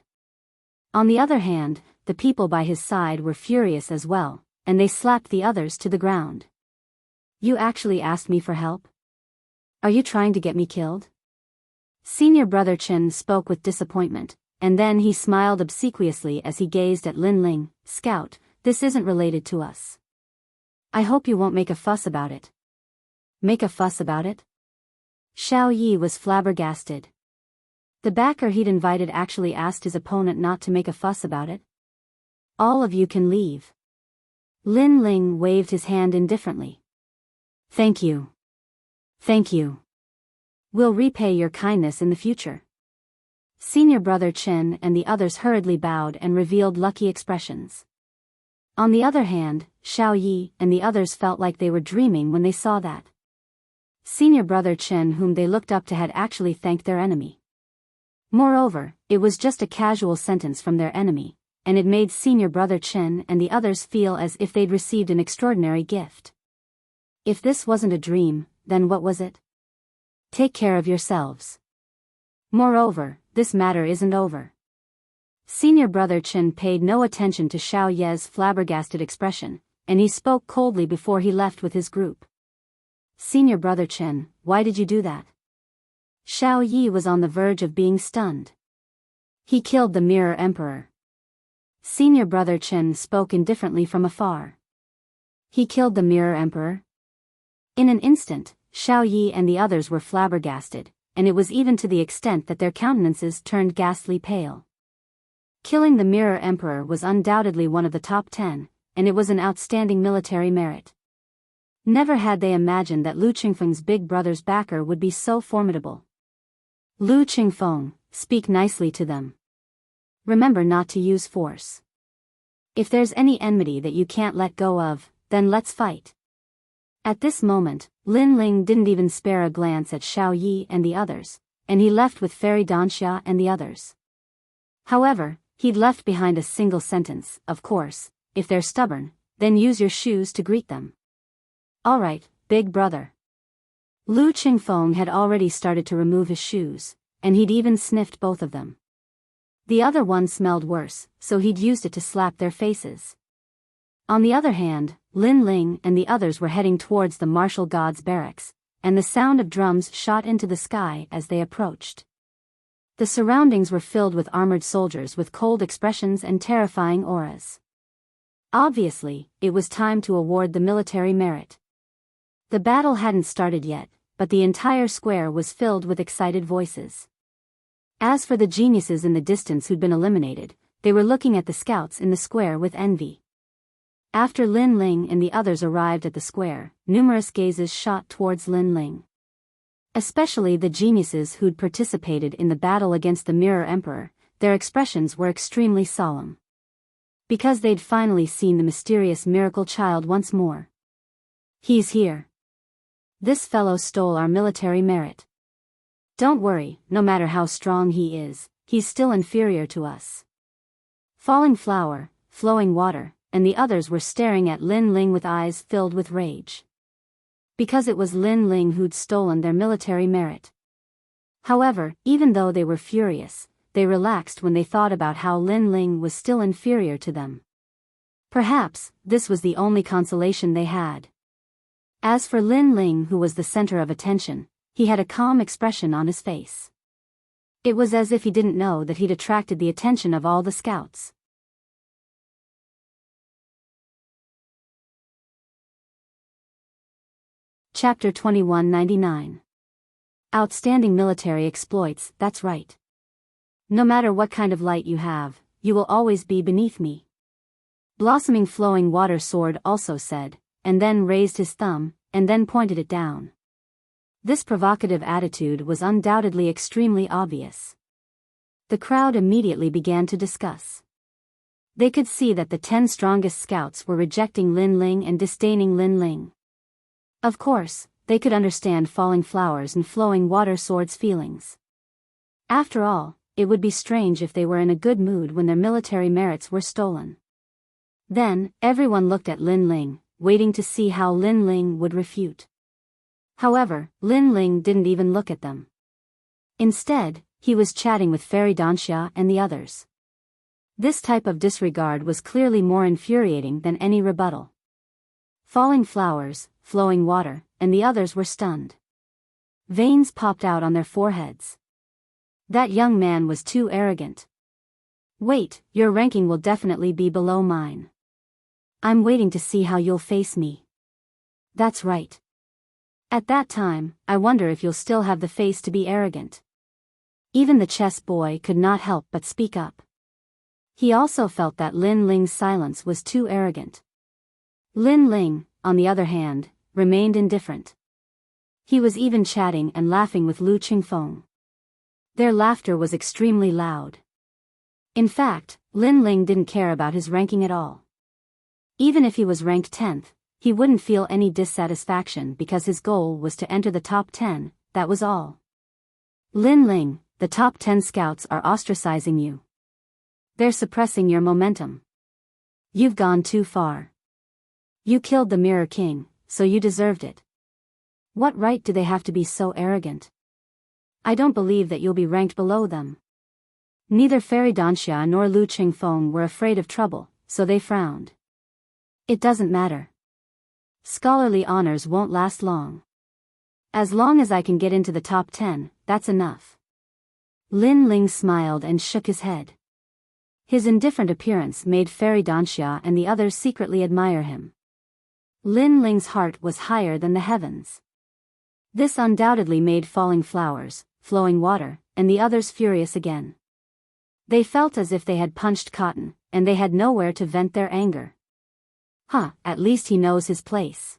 S1: On the other hand, the people by his side were furious as well, and they slapped the others to the ground. You actually asked me for help? Are you trying to get me killed? Senior brother Chen spoke with disappointment, and then he smiled obsequiously as he gazed at Lin Ling. Scout, this isn't related to us. I hope you won't make a fuss about it. Make a fuss about it? Xiao Yi was flabbergasted. The backer he'd invited actually asked his opponent not to make a fuss about it. All of you can leave. Lin Ling waved his hand indifferently. Thank you. Thank you. We'll repay your kindness in the future. Senior brother Chen and the others hurriedly bowed and revealed lucky expressions. On the other hand, Xiao Yi and the others felt like they were dreaming when they saw that. Senior brother Chen, whom they looked up to, had actually thanked their enemy. Moreover, it was just a casual sentence from their enemy, and it made Senior brother Chen and the others feel as if they'd received an extraordinary gift. If this wasn't a dream, then what was it? Take care of yourselves. Moreover, this matter isn't over. Senior brother Chen paid no attention to Xiao Ye's flabbergasted expression, and he spoke coldly before he left with his group. Senior brother Chen, why did you do that? Xiao Yi was on the verge of being stunned. He killed the Mirror Emperor. Senior brother Chen spoke indifferently from afar. He killed the Mirror Emperor? In an instant, Xiao Yi and the others were flabbergasted, and it was even to the extent that their countenances turned ghastly pale. Killing the Mirror Emperor was undoubtedly one of the top 10, and it was an outstanding military merit. Never had they imagined that Lu Qingfeng's big brother's backer would be so formidable. Lu Qingfeng, speak nicely to them. Remember not to use force. If there's any enmity that you can't let go of, then let's fight. At this moment, Lin Ling didn't even spare a glance at Xiao Yi and the others, and he left with Fairy Danxia and the others. However, he'd left behind a single sentence: of course, if they're stubborn, then use your shoes to greet them. Alright, big brother. Lu Qingfeng had already started to remove his shoes, and he'd even sniffed both of them. The other one smelled worse, so he'd used it to slap their faces. On the other hand, Lin Ling and the others were heading towards the martial god's barracks, and the sound of drums shot into the sky as they approached. The surroundings were filled with armored soldiers with cold expressions and terrifying auras. Obviously, it was time to award the military merit. The battle hadn't started yet, but the entire square was filled with excited voices. As for the geniuses in the distance who'd been eliminated, they were looking at the scouts in the square with envy. After Lin Ling and the others arrived at the square, numerous gazes shot towards Lin Ling. Especially the geniuses who'd participated in the battle against the Mirror Emperor, their expressions were extremely solemn. Because they'd finally seen the mysterious miracle child once more. He's here. This fellow stole our military merit. Don't worry, no matter how strong he is, he's still inferior to us. Falling Flower, Flowing Water, and the others were staring at Lin Ling with eyes filled with rage. Because it was Lin Ling who'd stolen their military merit. However, even though they were furious, they relaxed when they thought about how Lin Ling was still inferior to them. Perhaps, this was the only consolation they had. As for Lin Ling, who was the center of attention, he had a calm expression on his face. It was as if he didn't know that he'd attracted the attention of all the scouts. Chapter 2199. Outstanding military exploits, that's right. No matter what kind of light you have, you will always be beneath me. Blossoming Flowing Water Sword also said, and then raised his thumb, and then pointed it down. This provocative attitude was undoubtedly extremely obvious. The crowd immediately began to discuss. They could see that the 10 strongest scouts were rejecting Lin Ling and disdaining Lin Ling. Of course, they could understand Falling Flowers and Flowing Water Sword's feelings. After all, it would be strange if they were in a good mood when their military merits were stolen. Then, everyone looked at Lin Ling, waiting to see how Lin Ling would refute. However, Lin Ling didn't even look at them. Instead, he was chatting with Fairy Danxia and the others. This type of disregard was clearly more infuriating than any rebuttal. Falling Flowers, Flowing Water, and the others were stunned. Veins popped out on their foreheads. That young man was too arrogant. Wait, your ranking will definitely be below mine. I'm waiting to see how you'll face me. That's right. At that time, I wonder if you'll still have the face to be arrogant. Even the chess boy could not help but speak up. He also felt that Lin Ling's silence was too arrogant. Lin Ling, on the other hand, remained indifferent. He was even chatting and laughing with Lu Qingfeng. Their laughter was extremely loud. In fact, Lin Ling didn't care about his ranking at all. Even if he was ranked 10th, he wouldn't feel any dissatisfaction because his goal was to enter the top 10, that was all. Lin Ling, the top 10 scouts are ostracizing you. They're suppressing your momentum. You've gone too far. You killed the Mirror King, so you deserved it. What right do they have to be so arrogant? I don't believe that you'll be ranked below them. Neither Fairy Danxia nor Lu Qingfeng were afraid of trouble, so they frowned. It doesn't matter. Scholarly honors won't last long. As long as I can get into the top 10, that's enough. Lin Ling smiled and shook his head. His indifferent appearance made Fairy Danxia and the others secretly admire him. Lin Ling's heart was higher than the heavens. This undoubtedly made Falling Flowers, Flowing Water, and the others furious again. They felt as if they had punched cotton, and they had nowhere to vent their anger. At least he knows his place.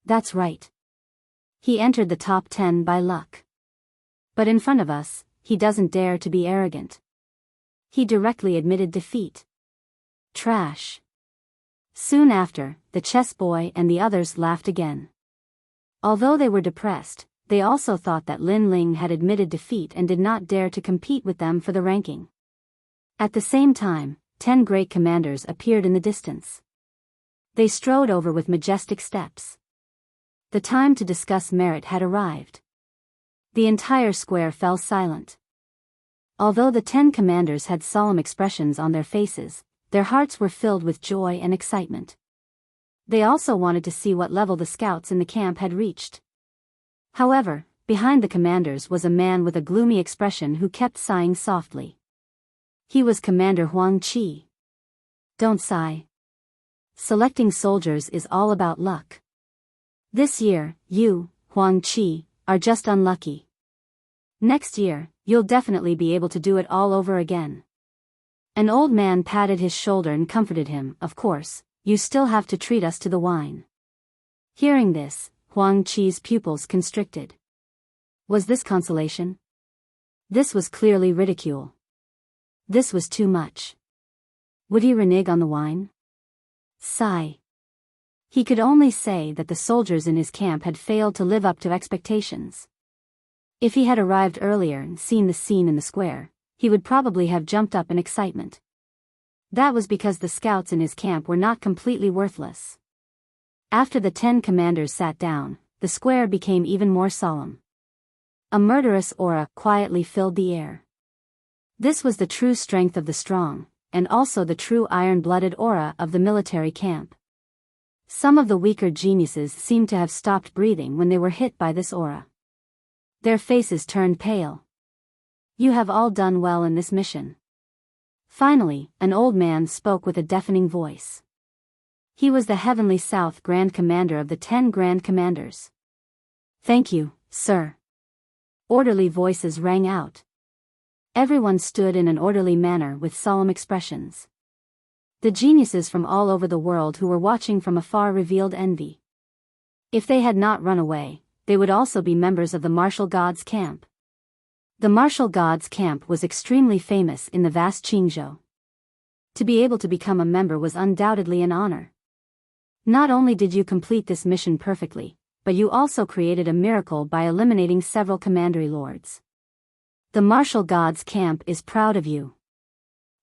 S1: That's right. He entered the top 10 by luck. But in front of us, he doesn't dare to be arrogant. He directly admitted defeat. Trash. Soon after, the chess boy and the others laughed again. Although they were depressed, they also thought that Lin Ling had admitted defeat and did not dare to compete with them for the ranking. At the same time, 10 great commanders appeared in the distance. They strode over with majestic steps. The time to discuss merit had arrived. The entire square fell silent. Although the 10 commanders had solemn expressions on their faces, their hearts were filled with joy and excitement. They also wanted to see what level the scouts in the camp had reached. However, behind the commanders was a man with a gloomy expression who kept sighing softly. He was Commander Huang Qi. Don't sigh. Selecting soldiers is all about luck. This year, you, Huang Qi, are just unlucky. Next year, you'll definitely be able to do it all over again. An old man patted his shoulder and comforted him. Of course, you still have to treat us to the wine. Hearing this, Huang Qi's pupils constricted. Was this consolation? This was clearly ridicule. This was too much. Would he renege on the wine? Sigh. He could only say that the soldiers in his camp had failed to live up to expectations. If he had arrived earlier and seen the scene in the square, he would probably have jumped up in excitement. That was because the scouts in his camp were not completely worthless. After the 10 commanders sat down, the square became even more solemn. A murderous aura quietly filled the air. This was the true strength of the strong, and also the true iron-blooded aura of the military camp. Some of the weaker geniuses seemed to have stopped breathing when they were hit by this aura. Their faces turned pale. You have all done well in this mission. Finally, an old man spoke with a deafening voice. He was the Heavenly South Grand Commander of the 10 Grand Commanders. Thank you, sir. Orderly voices rang out. Everyone stood in an orderly manner with solemn expressions. The geniuses from all over the world who were watching from afar revealed envy. If they had not run away, they would also be members of the martial gods camp. The martial gods camp was extremely famous in the vast Qingzhou. To be able to become a member was undoubtedly an honor. Not only did you complete this mission perfectly, but you also created a miracle by eliminating several commandery lords. The martial gods camp is proud of you.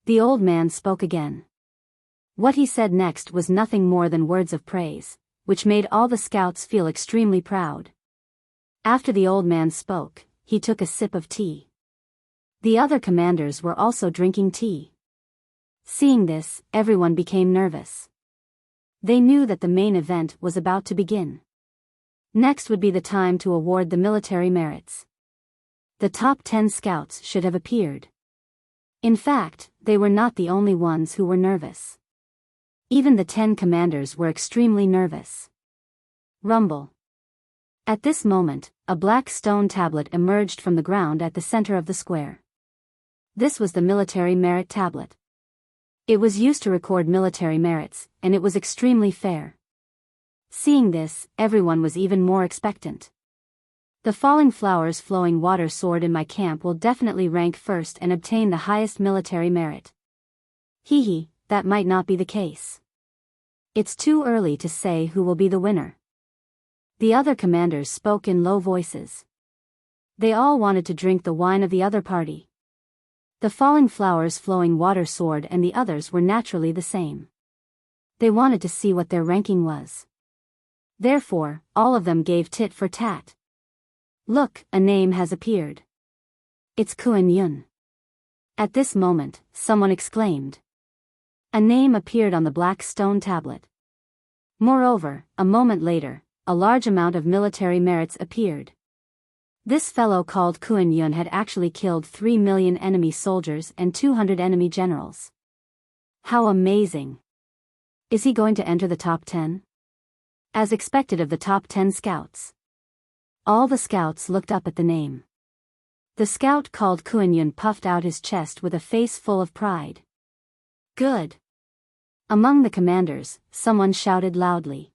S1: The old man spoke again. What he said next was nothing more than words of praise, which made all the scouts feel extremely proud. After the old man spoke, he took a sip of tea. The other commanders were also drinking tea. Seeing this, everyone became nervous. They knew that the main event was about to begin. Next would be the time to award the military merits. The top 10 scouts should have appeared. In fact, they were not the only ones who were nervous. Even the 10 commanders were extremely nervous. Rumble. At this moment, a black stone tablet emerged from the ground at the center of the square. This was the military merit tablet. It was used to record military merits, and it was extremely fair. Seeing this, everyone was even more expectant. The falling flowers flowing water sword in my camp will definitely rank first and obtain the highest military merit. Hee, that might not be the case. It's too early to say who will be the winner. The other commanders spoke in low voices. They all wanted to drink the wine of the other party. The falling flowers flowing water sword and the others were naturally the same. They wanted to see what their ranking was. Therefore, all of them gave tit for tat. Look, a name has appeared. It's Kuan Yun. At this moment, someone exclaimed. A name appeared on the black stone tablet. Moreover, a moment later, a large amount of military merits appeared. This fellow called Kuan Yun had actually killed 3 million enemy soldiers and 200 enemy generals. How amazing! Is he going to enter the top 10? As expected of the top 10 scouts. All the scouts looked up at the name. The scout called Kuan Yun puffed out his chest with a face full of pride. Good. Among the commanders, someone shouted loudly.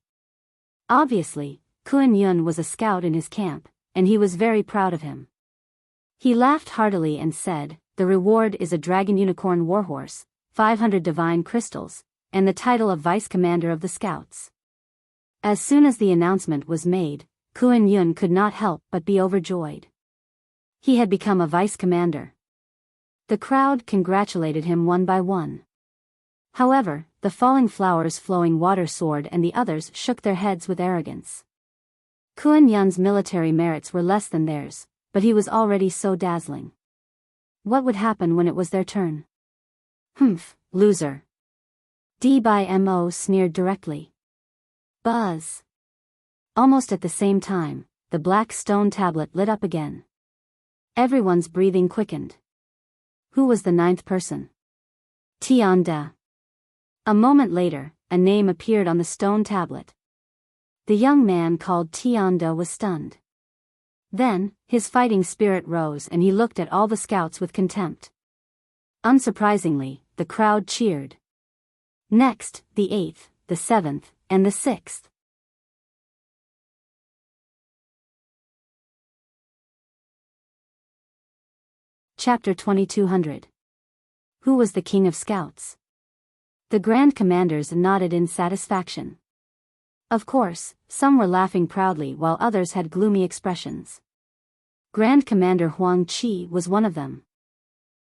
S1: Obviously, Kuan Yun was a scout in his camp, and he was very proud of him. He laughed heartily and said, the reward is a dragon unicorn warhorse, 500 divine crystals, and the title of vice commander of the scouts. As soon as the announcement was made, Kuan Yun could not help but be overjoyed. He had become a vice commander. The crowd congratulated him one by one. However, the falling flowers flowing water sword and the others shook their heads with arrogance. Kuan Yun's military merits were less than theirs, but he was already so dazzling. What would happen when it was their turn? Humph, loser. Biyao sneered directly. Buzz. Almost at the same time, the black stone tablet lit up again. Everyone's breathing quickened. Who was the 9th person? Tianda. A moment later, a name appeared on the stone tablet. The young man called Tianda was stunned. Then, his fighting spirit rose and he looked at all the scouts with contempt. Unsurprisingly, the crowd cheered. Next, the 8th, the 7th, and the 6th. Chapter 2200. Who was the king of scouts? The grand commanders nodded in satisfaction. Of course, some were laughing proudly while others had gloomy expressions. Grand Commander Huang Qi was one of them.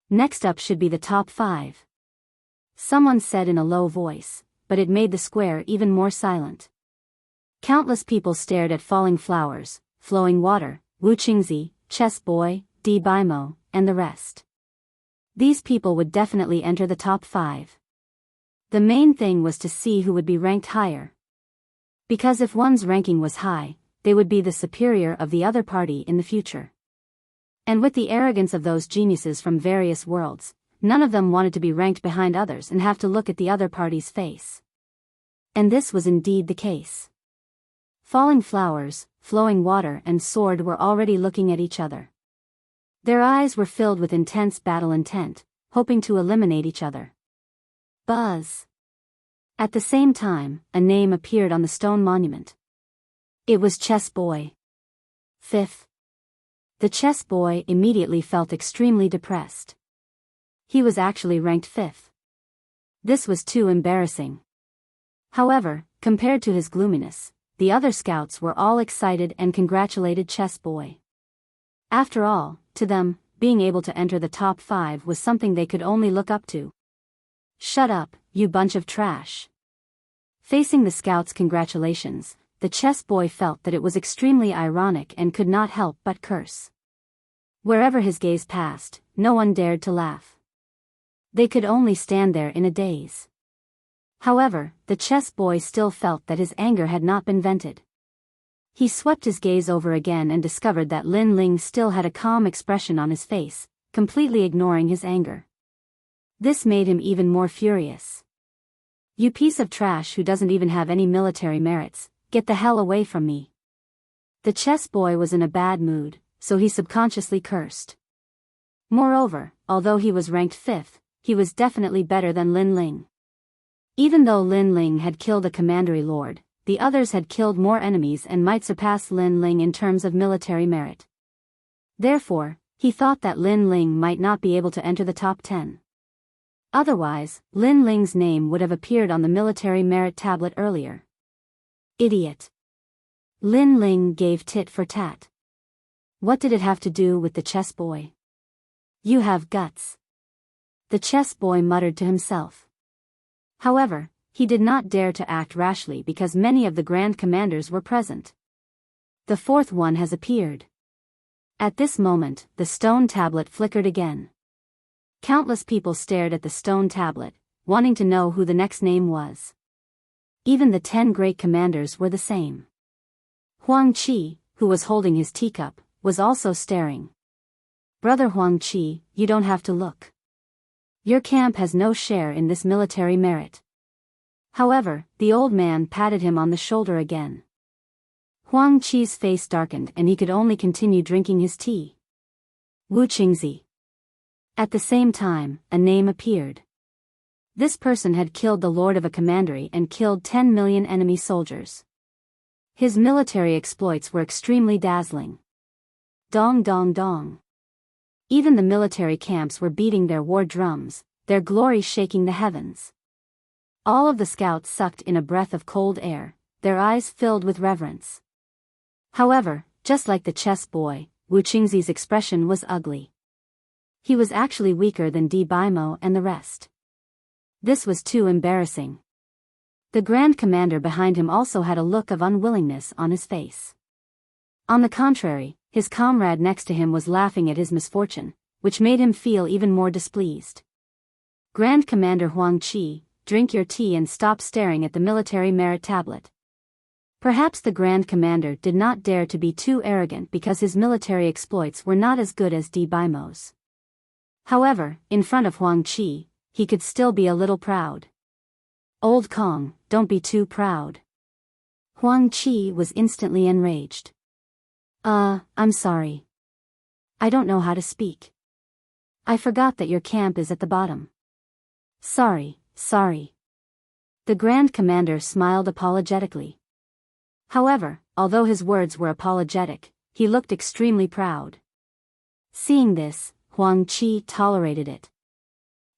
S1: Next up should be the top 5. Someone said in a low voice, but it made the square even more silent. Countless people stared at falling flowers, flowing water, Wu Qingzi, Chess Boy, Biyao, and the rest. These people would definitely enter the top 5. The main thing was to see who would be ranked higher. Because if one's ranking was high, they would be the superior of the other party in the future. And with the arrogance of those geniuses from various worlds, none of them wanted to be ranked behind others and have to look at the other party's face. And this was indeed the case. Falling flowers, flowing water and sword were already looking at each other. Their eyes were filled with intense battle intent, hoping to eliminate each other. Buzz. At the same time, a name appeared on the stone monument. It was Chess Boy. 5th. The chess boy immediately felt extremely depressed. He was actually ranked 5th. This was too embarrassing. However, compared to his gloominess, the other scouts were all excited and congratulated Chess Boy. After all, to them, being able to enter the top 5 was something they could only look up to. "Shut up, you bunch of trash." Facing the scouts' congratulations, the Chess Boy felt that it was extremely ironic and could not help but curse. Wherever his gaze passed, no one dared to laugh. They could only stand there in a daze. However, the Chess Boy still felt that his anger had not been vented. He swept his gaze over again and discovered that Lin Ling still had a calm expression on his face, completely ignoring his anger. This made him even more furious. "You piece of trash who doesn't even have any military merits, get the hell away from me." The Chess Boy was in a bad mood, so he subconsciously cursed. Moreover, although he was ranked 5th, he was definitely better than Lin Ling. Even though Lin Ling had killed a commandery lord, the others had killed more enemies and might surpass Lin Ling in terms of military merit. Therefore, he thought that Lin Ling might not be able to enter the top 10. Otherwise, Lin Ling's name would have appeared on the military merit tablet earlier. Idiot. Lin Ling gave tit for tat. What did it have to do with the Chess Boy? "You have guts." The Chess Boy muttered to himself. However, he did not dare to act rashly because many of the Grand Commanders were present. The 4th one has appeared. At this moment, the stone tablet flickered again. Countless people stared at the stone tablet, wanting to know who the next name was. Even the 10 great commanders were the same. Huang Qi, who was holding his teacup, was also staring. "Brother Huang Qi, you don't have to look. Your camp has no share in this military merit." However, the old man patted him on the shoulder again. Huang Qi's face darkened and he could only continue drinking his tea. Wu Qingzi. At the same time, a name appeared. This person had killed the lord of a commandery and killed 10 million enemy soldiers. His military exploits were extremely dazzling. Dong dong dong. Even the military camps were beating their war drums, their glory shaking the heavens. All of the scouts sucked in a breath of cold air, their eyes filled with reverence. However, just like the Chess Boy, Wu Qingzi's expression was ugly. He was actually weaker than Biyao and the rest. This was too embarrassing. The Grand Commander behind him also had a look of unwillingness on his face. On the contrary, his comrade next to him was laughing at his misfortune, which made him feel even more displeased. "Grand Commander Huang Qi, drink your tea and stop staring at the military merit tablet." Perhaps the Grand Commander did not dare to be too arrogant because his military exploits were not as good as Biyao's. However, in front of Huang Qi, he could still be a little proud. "Old Kong, don't be too proud." Huang Qi was instantly enraged. I'm sorry. I don't know how to speak. I forgot that your camp is at the bottom." Sorry. The Grand Commander smiled apologetically. However, although his words were apologetic, he looked extremely proud. Seeing this, Huang Qi tolerated it.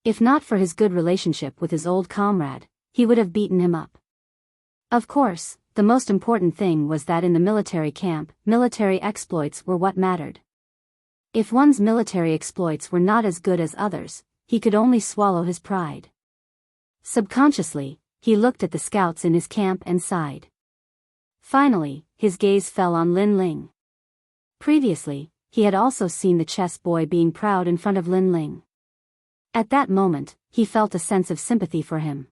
S1: If not for his good relationship with his old comrade, he would have beaten him up. Of course, the most important thing was that in the military camp, military exploits were what mattered. If one's military exploits were not as good as others, he could only swallow his pride. Subconsciously, he looked at the scouts in his camp and sighed. Finally, his gaze fell on Lin Ling. Previously, he had also seen the Chess Boy being proud in front of Lin Ling. At that moment, he felt a sense of sympathy for him.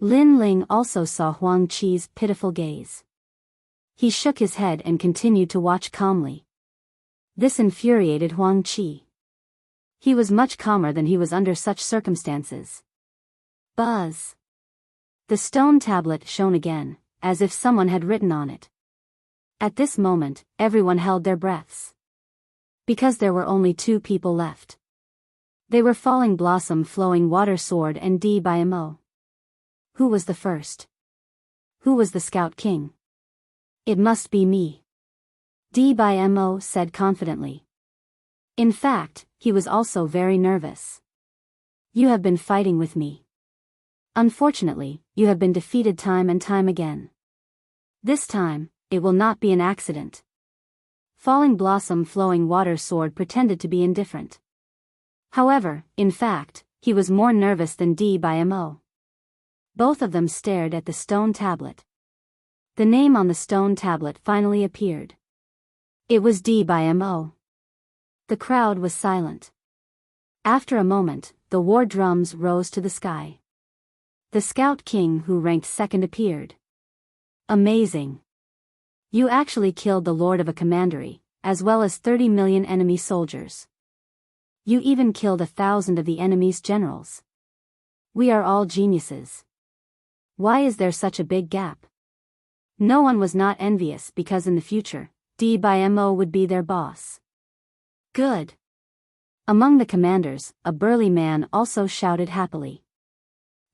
S1: Lin Ling also saw Huang Qi's pitiful gaze. He shook his head and continued to watch calmly. This infuriated Huang Qi. He was much calmer than he was under such circumstances. Buzz. The stone tablet shone again, as if someone had written on it. At this moment, everyone held their breaths. Because there were only 2 people left. They were Falling Blossom, Flowing Water Sword and Biyao. Who was the first? Who was the Scout King? It must be me. Biyao said confidently. In fact, he was also very nervous. You have been fighting with me. Unfortunately, you have been defeated time and time again. This time, it will not be an accident. Falling Blossom Flowing Water Sword pretended to be indifferent. However, in fact, he was more nervous than Biyao. Both of them stared at the stone tablet. The name on the stone tablet finally appeared. It was Biyao. The crowd was silent. After a moment, the war drums rose to the sky. The Scout King who ranked second appeared. Amazing. You actually killed the Lord of a Commandery, as well as 30 million enemy soldiers. You even killed 1,000 of the enemy's generals. We are all geniuses. Why is there such a big gap? No one was not envious because in the future, Biyao would be their boss. Good. Among the commanders, a burly man also shouted happily.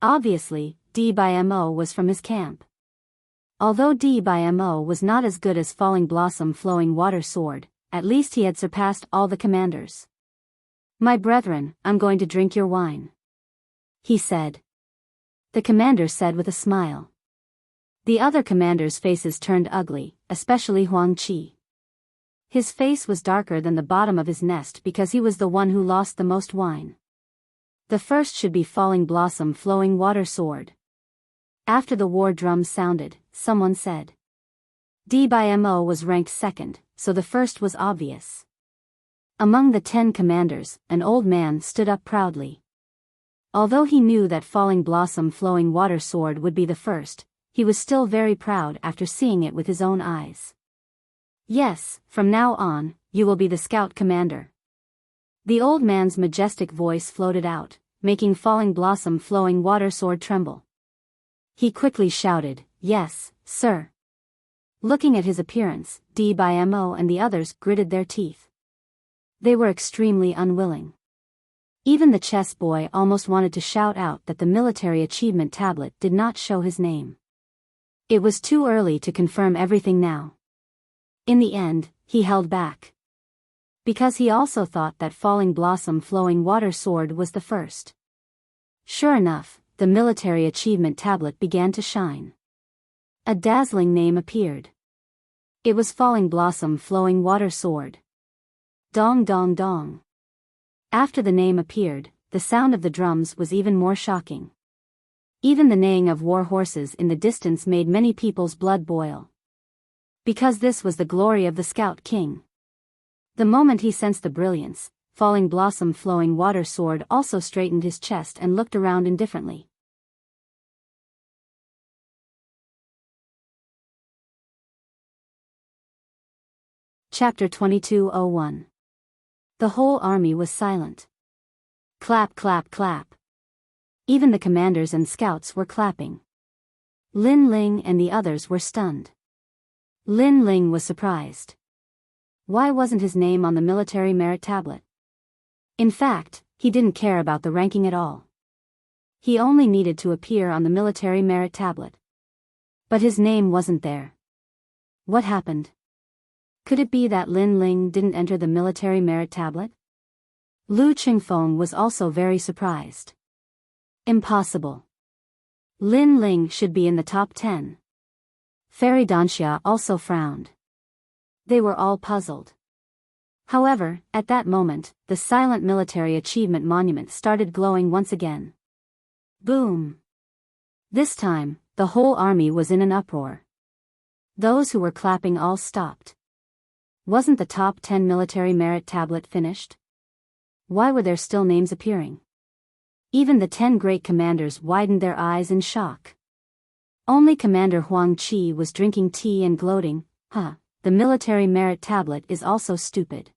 S1: Obviously, Biyao was from his camp. Although Biyao was not as good as Falling Blossom Flowing Water Sword, at least he had surpassed all the commanders. My brethren, I'm going to drink your wine, he said. The commander said with a smile. The other commanders' faces turned ugly, especially Huang Qi. His face was darker than the bottom of his nest because he was the one who lost the most wine. The first should be Falling Blossom Flowing Water Sword. After the war drums sounded, someone said. Biyao was ranked second, so the first was obvious. Among the 10 commanders, an old man stood up proudly. Although he knew that Falling Blossom Flowing Water Sword would be the first, he was still very proud after seeing it with his own eyes. Yes, from now on, you will be the scout commander. The old man's majestic voice floated out, making Falling Blossom Flowing Water Sword tremble. He quickly shouted, Yes, sir. Looking at his appearance, Biyao and the others gritted their teeth. They were extremely unwilling. Even the chess boy almost wanted to shout out that the military achievement tablet did not show his name. It was too early to confirm everything now. In the end, he held back. Because he also thought that Falling Blossom Flowing Water Sword was the first. Sure enough, the military achievement tablet began to shine. A dazzling name appeared. It was Falling Blossom Flowing Water Sword. Dong dong dong. After the name appeared, the sound of the drums was even more shocking. Even the neighing of war horses in the distance made many people's blood boil. Because this was the glory of the Scout King. The moment he sensed the brilliance, Falling Blossom Flowing Water Sword also straightened his chest and looked around indifferently. Chapter 2201. The whole army was silent. Clap clap clap. Even the commanders and scouts were clapping. Lin Ling and the others were stunned. Lin Ling was surprised. Why wasn't his name on the military merit tablet? In fact, he didn't care about the ranking at all. He only needed to appear on the military merit tablet. But his name wasn't there. What happened? Could it be that Lin Ling didn't enter the military merit tablet? Lu Qingfeng was also very surprised. Impossible. Lin Ling should be in the top 10. Fairy Danxia also frowned. They were all puzzled. However, at that moment, the silent military achievement monument started glowing once again. Boom! This time, the whole army was in an uproar. Those who were clapping all stopped. Wasn't the top 10 military merit tablet finished? Why were there still names appearing? Even the 10 great commanders widened their eyes in shock. Only Commander Huang Qi was drinking tea and gloating, the military merit tablet is also stupid.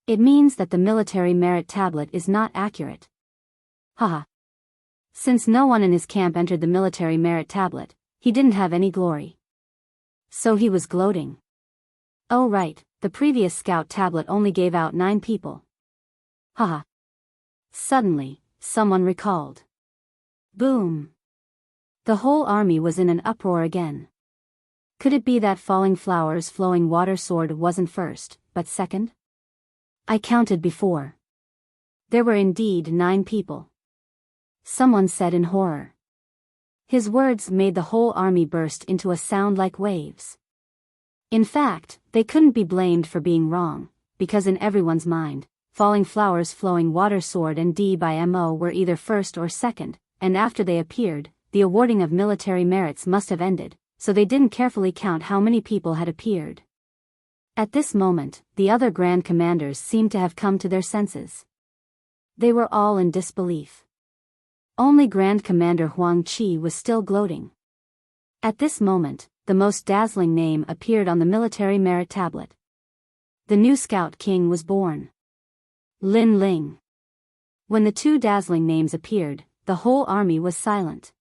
S1: It means that the military merit tablet is not accurate. Since no one in his camp entered the military merit tablet, he didn't have any glory. So he was gloating. Oh right, the previous scout tablet only gave out 9 people. Suddenly, someone recalled. Boom! The whole army was in an uproar again. Could it be that falling flowers flowing water sword wasn't first, but second? I counted before. There were indeed 9 people. Someone said in horror. His words made the whole army burst into a sound like waves. In fact, they couldn't be blamed for being wrong, because in everyone's mind, falling flowers flowing water sword and D/Mo were either first or second, and after they appeared, the awarding of military merits must have ended, so they didn't carefully count how many people had appeared. At this moment, the other Grand Commanders seemed to have come to their senses. They were all in disbelief. Only Grand Commander Huang Qi was still gloating. At this moment, the most dazzling name appeared on the military merit tablet. The new Scout King was born. Lin Ling. When the 2 dazzling names appeared, the whole army was silent.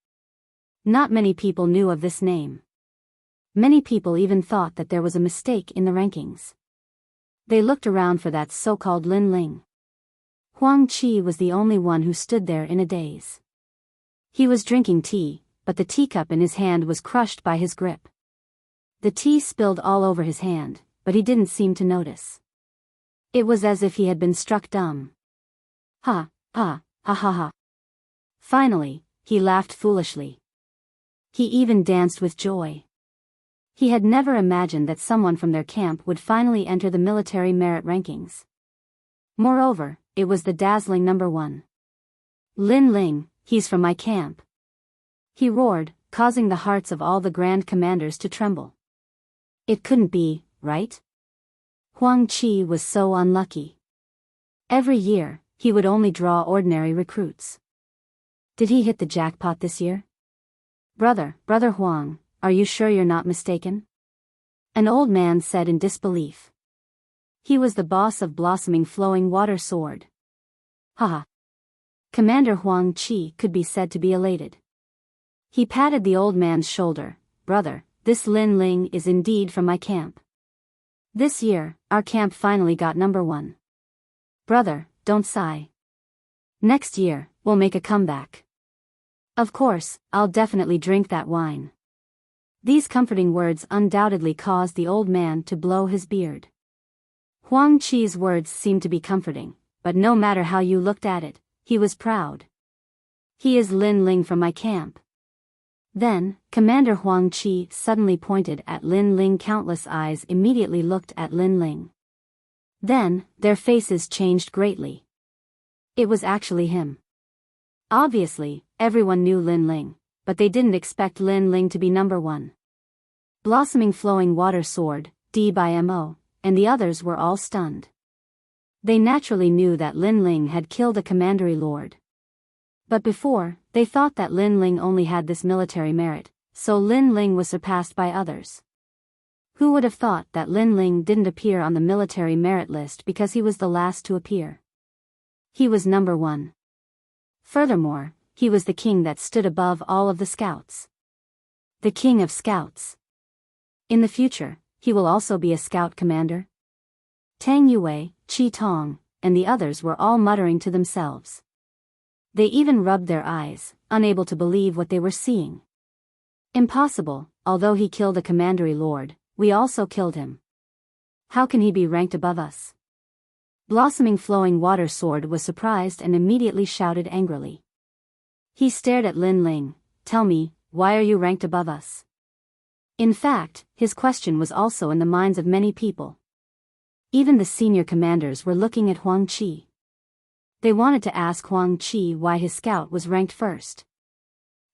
S1: Not many people knew of this name. Many people even thought that there was a mistake in the rankings. They looked around for that so-called Lin Ling. Huang Qi was the only one who stood there in a daze. He was drinking tea, but the teacup in his hand was crushed by his grip. The tea spilled all over his hand, but he didn't seem to notice. It was as if he had been struck dumb. Ha, ha, ha ha ha. Finally, he laughed foolishly. He even danced with joy. He had never imagined that someone from their camp would finally enter the military merit rankings. Moreover, it was the dazzling number 1. Lin Ling, he's from my camp. He roared, causing the hearts of all the Grand Commanders to tremble. It couldn't be, right? Huang Qi was so unlucky. Every year, he would only draw ordinary recruits. Did he hit the jackpot this year? Brother Huang, are you sure you're not mistaken? An old man said in disbelief. He was the boss of blossoming flowing water sword. Haha. Commander Huang Qi could be said to be elated. He patted the old man's shoulder. Brother, this Lin Ling is indeed from my camp. This year, our camp finally got number 1. Brother, don't sigh. Next year, we'll make a comeback. Of course, I'll definitely drink that wine. These comforting words undoubtedly caused the old man to blow his beard. Huang Qi's words seemed to be comforting, but no matter how you looked at it, he was proud. He is Lin Ling from my camp. Then, Commander Huang Qi suddenly pointed at Lin Ling. Countless eyes immediately looked at Lin Ling. Then, their faces changed greatly. It was actually him. Obviously, everyone knew Lin Ling, but they didn't expect Lin Ling to be number 1. Blossoming flowing water sword, D/Mo, and the others were all stunned. They naturally knew that Lin Ling had killed a commandery lord. But before, they thought that Lin Ling only had this military merit, so Lin Ling was surpassed by others. Who would have thought that Lin Ling didn't appear on the military merit list because he was the last to appear? He was number 1. Furthermore, he was the king that stood above all of the scouts. The king of scouts. In the future, he will also be a scout commander? Tang Yue, Qi Tong, and the others were all muttering to themselves. They even rubbed their eyes, unable to believe what they were seeing. Impossible, although he killed a commandery lord, we also killed him. How can he be ranked above us? Blossoming flowing water sword was surprised and immediately shouted angrily. He stared at Lin Ling. Tell me, why are you ranked above us? In fact, his question was also in the minds of many people. Even the senior commanders were looking at Huang Qi. They wanted to ask Huang Qi why his scout was ranked first.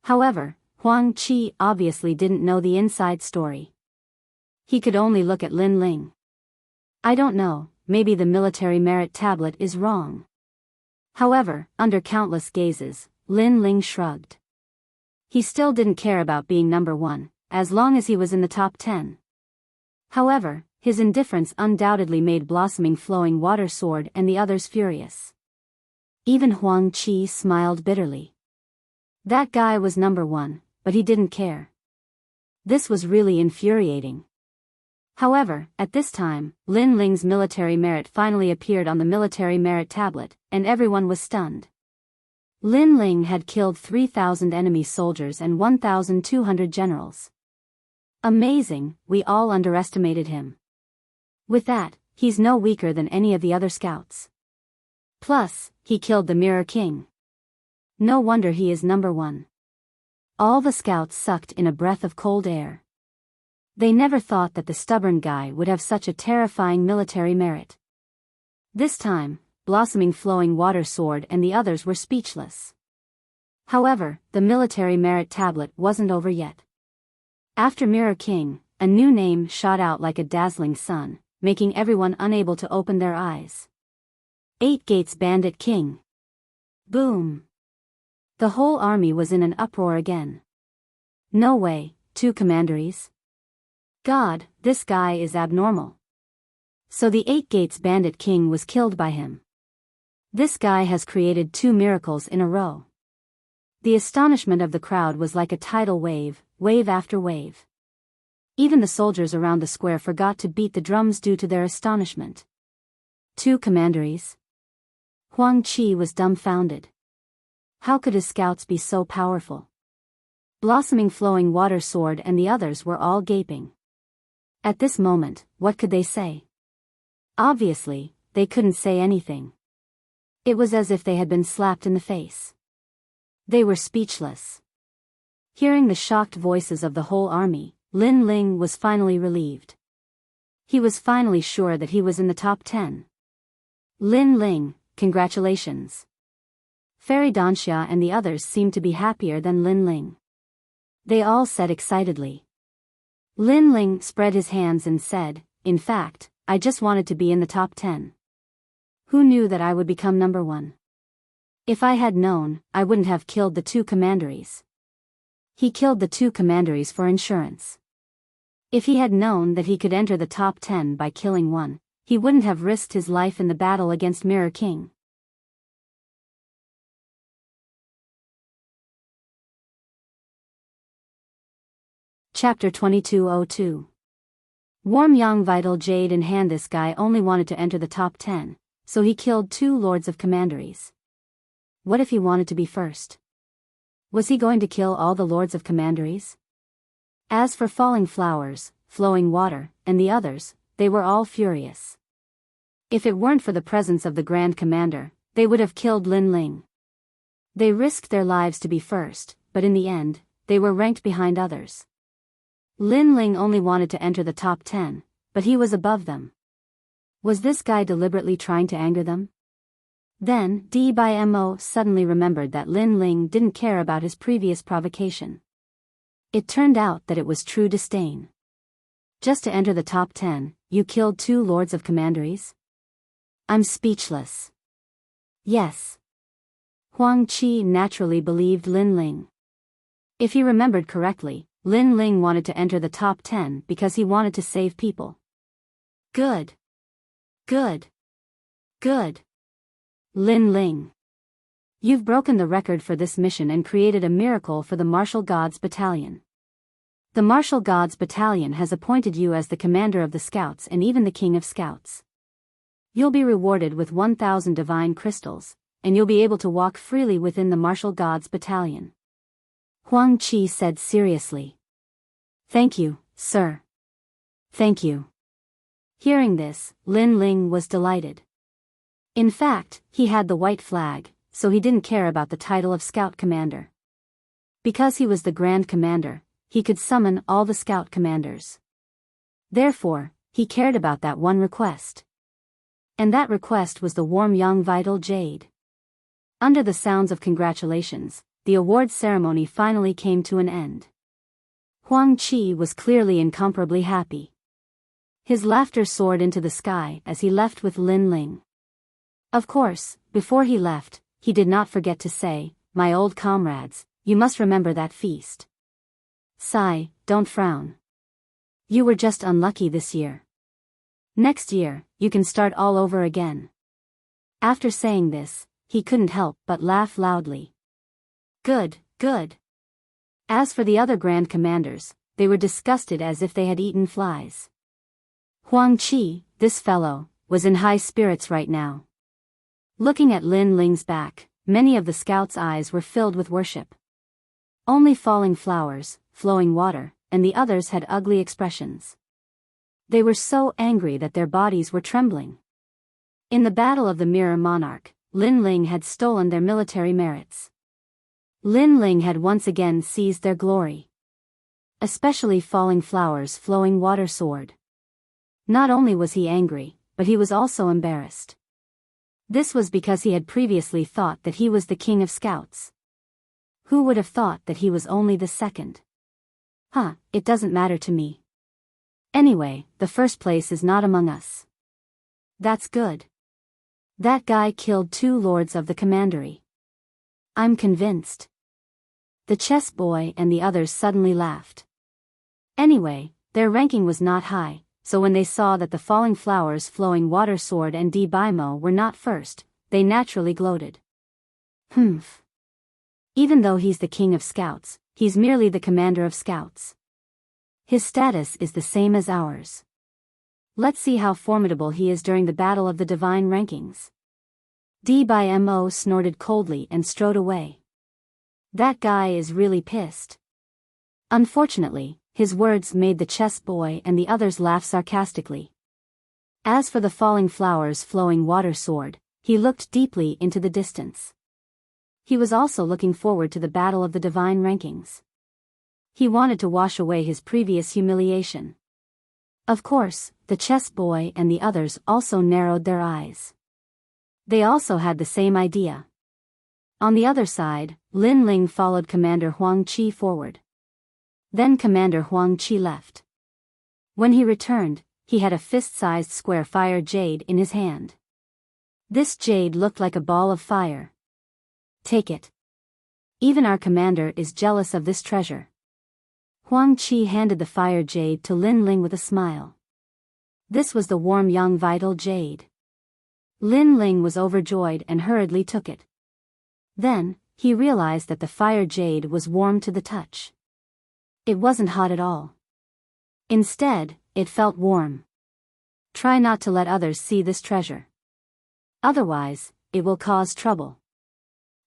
S1: However, Huang Qi obviously didn't know the inside story. He could only look at Lin Ling. I don't know, maybe the military merit tablet is wrong. However, under countless gazes, Lin Ling shrugged. He still didn't care about being number 1, as long as he was in the top 10. However, his indifference undoubtedly made blossoming flowing water sword and the others furious. Even Huang Qi smiled bitterly. That guy was number 1, but he didn't care. This was really infuriating. However, at this time, Lin Ling's military merit finally appeared on the military merit tablet, and everyone was stunned. Lin Ling had killed 3,000 enemy soldiers and 1,200 generals. Amazing, we all underestimated him. With that, he's no weaker than any of the other scouts. Plus, he killed the Mirror King. No wonder he is number one. All the scouts sucked in a breath of cold air. They never thought that the stubborn guy would have such a terrifying military merit. This time, Blossoming Flowing Water Sword and the others were speechless. However, the military merit tablet wasn't over yet. After Mirror King, a new name shot out like a dazzling sun, making everyone unable to open their eyes. 8 Gates Bandit King. Boom! The whole army was in an uproar again. No way, 2 commanderies? God, this guy is abnormal. So the 8 Gates Bandit King was killed by him. This guy has created 2 miracles in a row. The astonishment of the crowd was like a tidal wave, wave after wave. Even the soldiers around the square forgot to beat the drums due to their astonishment. 2 commanderies? Huang Qi was dumbfounded. How could his scouts be so powerful? Blossoming Flowing Water Sword and the others were all gaping. At this moment, what could they say? Obviously, they couldn't say anything. It was as if they had been slapped in the face. They were speechless. Hearing the shocked voices of the whole army, Lin Ling was finally relieved. He was finally sure that he was in the top 10. Lin Ling, congratulations. Fairy Danxia and the others seemed to be happier than Lin Ling. They all said excitedly. Lin Ling spread his hands and said, in fact, I just wanted to be in the top 10. Who knew that I would become number 1? If I had known, I wouldn't have killed the 2 commanderies. He killed the 2 commanderies for insurance. If he had known that he could enter the top 10 by killing 1, he wouldn't have risked his life in the battle against Mirror King. Chapter 2202. Warm Yang Vital Jade in hand. This guy only wanted to enter the top 10, so he killed 2 lords of commanderies. What if he wanted to be first? Was he going to kill all the lords of commanderies? As for Falling Flowers, Flowing Water, and the others, they were all furious. If it weren't for the presence of the Grand Commander, they would have killed Lin Ling. They risked their lives to be first, but in the end, they were ranked behind others. Lin Ling only wanted to enter the top 10, but he was above them. Was this guy deliberately trying to anger them? Then, Biyao suddenly remembered that Lin Ling didn't care about his previous provocation. It turned out that it was true disdain. Just to enter the top 10, you killed 2 lords of commanderies? I'm speechless. Yes. Huang Qi naturally believed Lin Ling. If he remembered correctly, Lin Ling wanted to enter the top 10 because he wanted to save people. Good. Good. Good. Lin Ling. You've broken the record for this mission and created a miracle for the Martial Gods Battalion. The Martial Gods Battalion has appointed you as the commander of the scouts and even the king of scouts. You'll be rewarded with 1,000 divine crystals, and you'll be able to walk freely within the Martial Gods Battalion. Huang Qi said seriously. Thank you, sir. Thank you. Hearing this, Lin Ling was delighted. In fact, he had the white flag, so he didn't care about the title of Scout Commander. Because he was the Grand Commander, he could summon all the Scout Commanders. Therefore, he cared about that one request. And that request was the Warm Yang Vital Jade. Under the sounds of congratulations, the award ceremony finally came to an end. Huang Qi was clearly incomparably happy. His laughter soared into the sky as he left with Lin Ling. Of course, before he left, he did not forget to say, "My old comrades, you must remember that feast. Sigh, don't frown. You were just unlucky this year. Next year, you can start all over again." After saying this, he couldn't help but laugh loudly. Good, good. As for the other Grand Commanders, they were disgusted as if they had eaten flies. Huang Qi, this fellow, was in high spirits right now. Looking at Lin Ling's back, many of the scouts' eyes were filled with worship. Only Falling Flowers, Flowing Water, and the others had ugly expressions. They were so angry that their bodies were trembling. In the Battle of the Mirror Monarch, Lin Ling had stolen their military merits. Lin Ling had once again seized their glory. Especially Falling Flowers' flowing water sword. Not only was he angry, but he was also embarrassed. This was because he had previously thought that he was the king of scouts. Who would have thought that he was only the second? It doesn't matter to me. Anyway, the first place is not among us. That's good. That guy killed 2 lords of the commandery. I'm convinced. The chess boy and the others suddenly laughed. Anyway, their ranking was not high, so when they saw that the Falling Flowers' flowing water sword and Biyao were not first, they naturally gloated. Even though he's the king of scouts, he's merely the commander of scouts. His status is the same as ours. Let's see how formidable he is during the Battle of the Divine Rankings. Biyao snorted coldly and strode away. That guy is really pissed. Unfortunately, his words made the chess boy and the others laugh sarcastically. As for the Falling Flowers' flowing water sword, he looked deeply into the distance. He was also looking forward to the Battle of the Divine Rankings. He wanted to wash away his previous humiliation. Of course, the chess boy and the others also narrowed their eyes. They also had the same idea. On the other side, Lin Ling followed Commander Huang Qi forward. Then Commander Huang Qi left. When he returned, he had a fist-sized square fire jade in his hand. This jade looked like a ball of fire. Take it. Even our commander is jealous of this treasure. Huang Qi handed the fire jade to Lin Ling with a smile. This was the warm young vital jade. Lin Ling was overjoyed and hurriedly took it. Then, he realized that the fire jade was warm to the touch. It wasn't hot at all. Instead, it felt warm. Try not to let others see this treasure. Otherwise, it will cause trouble.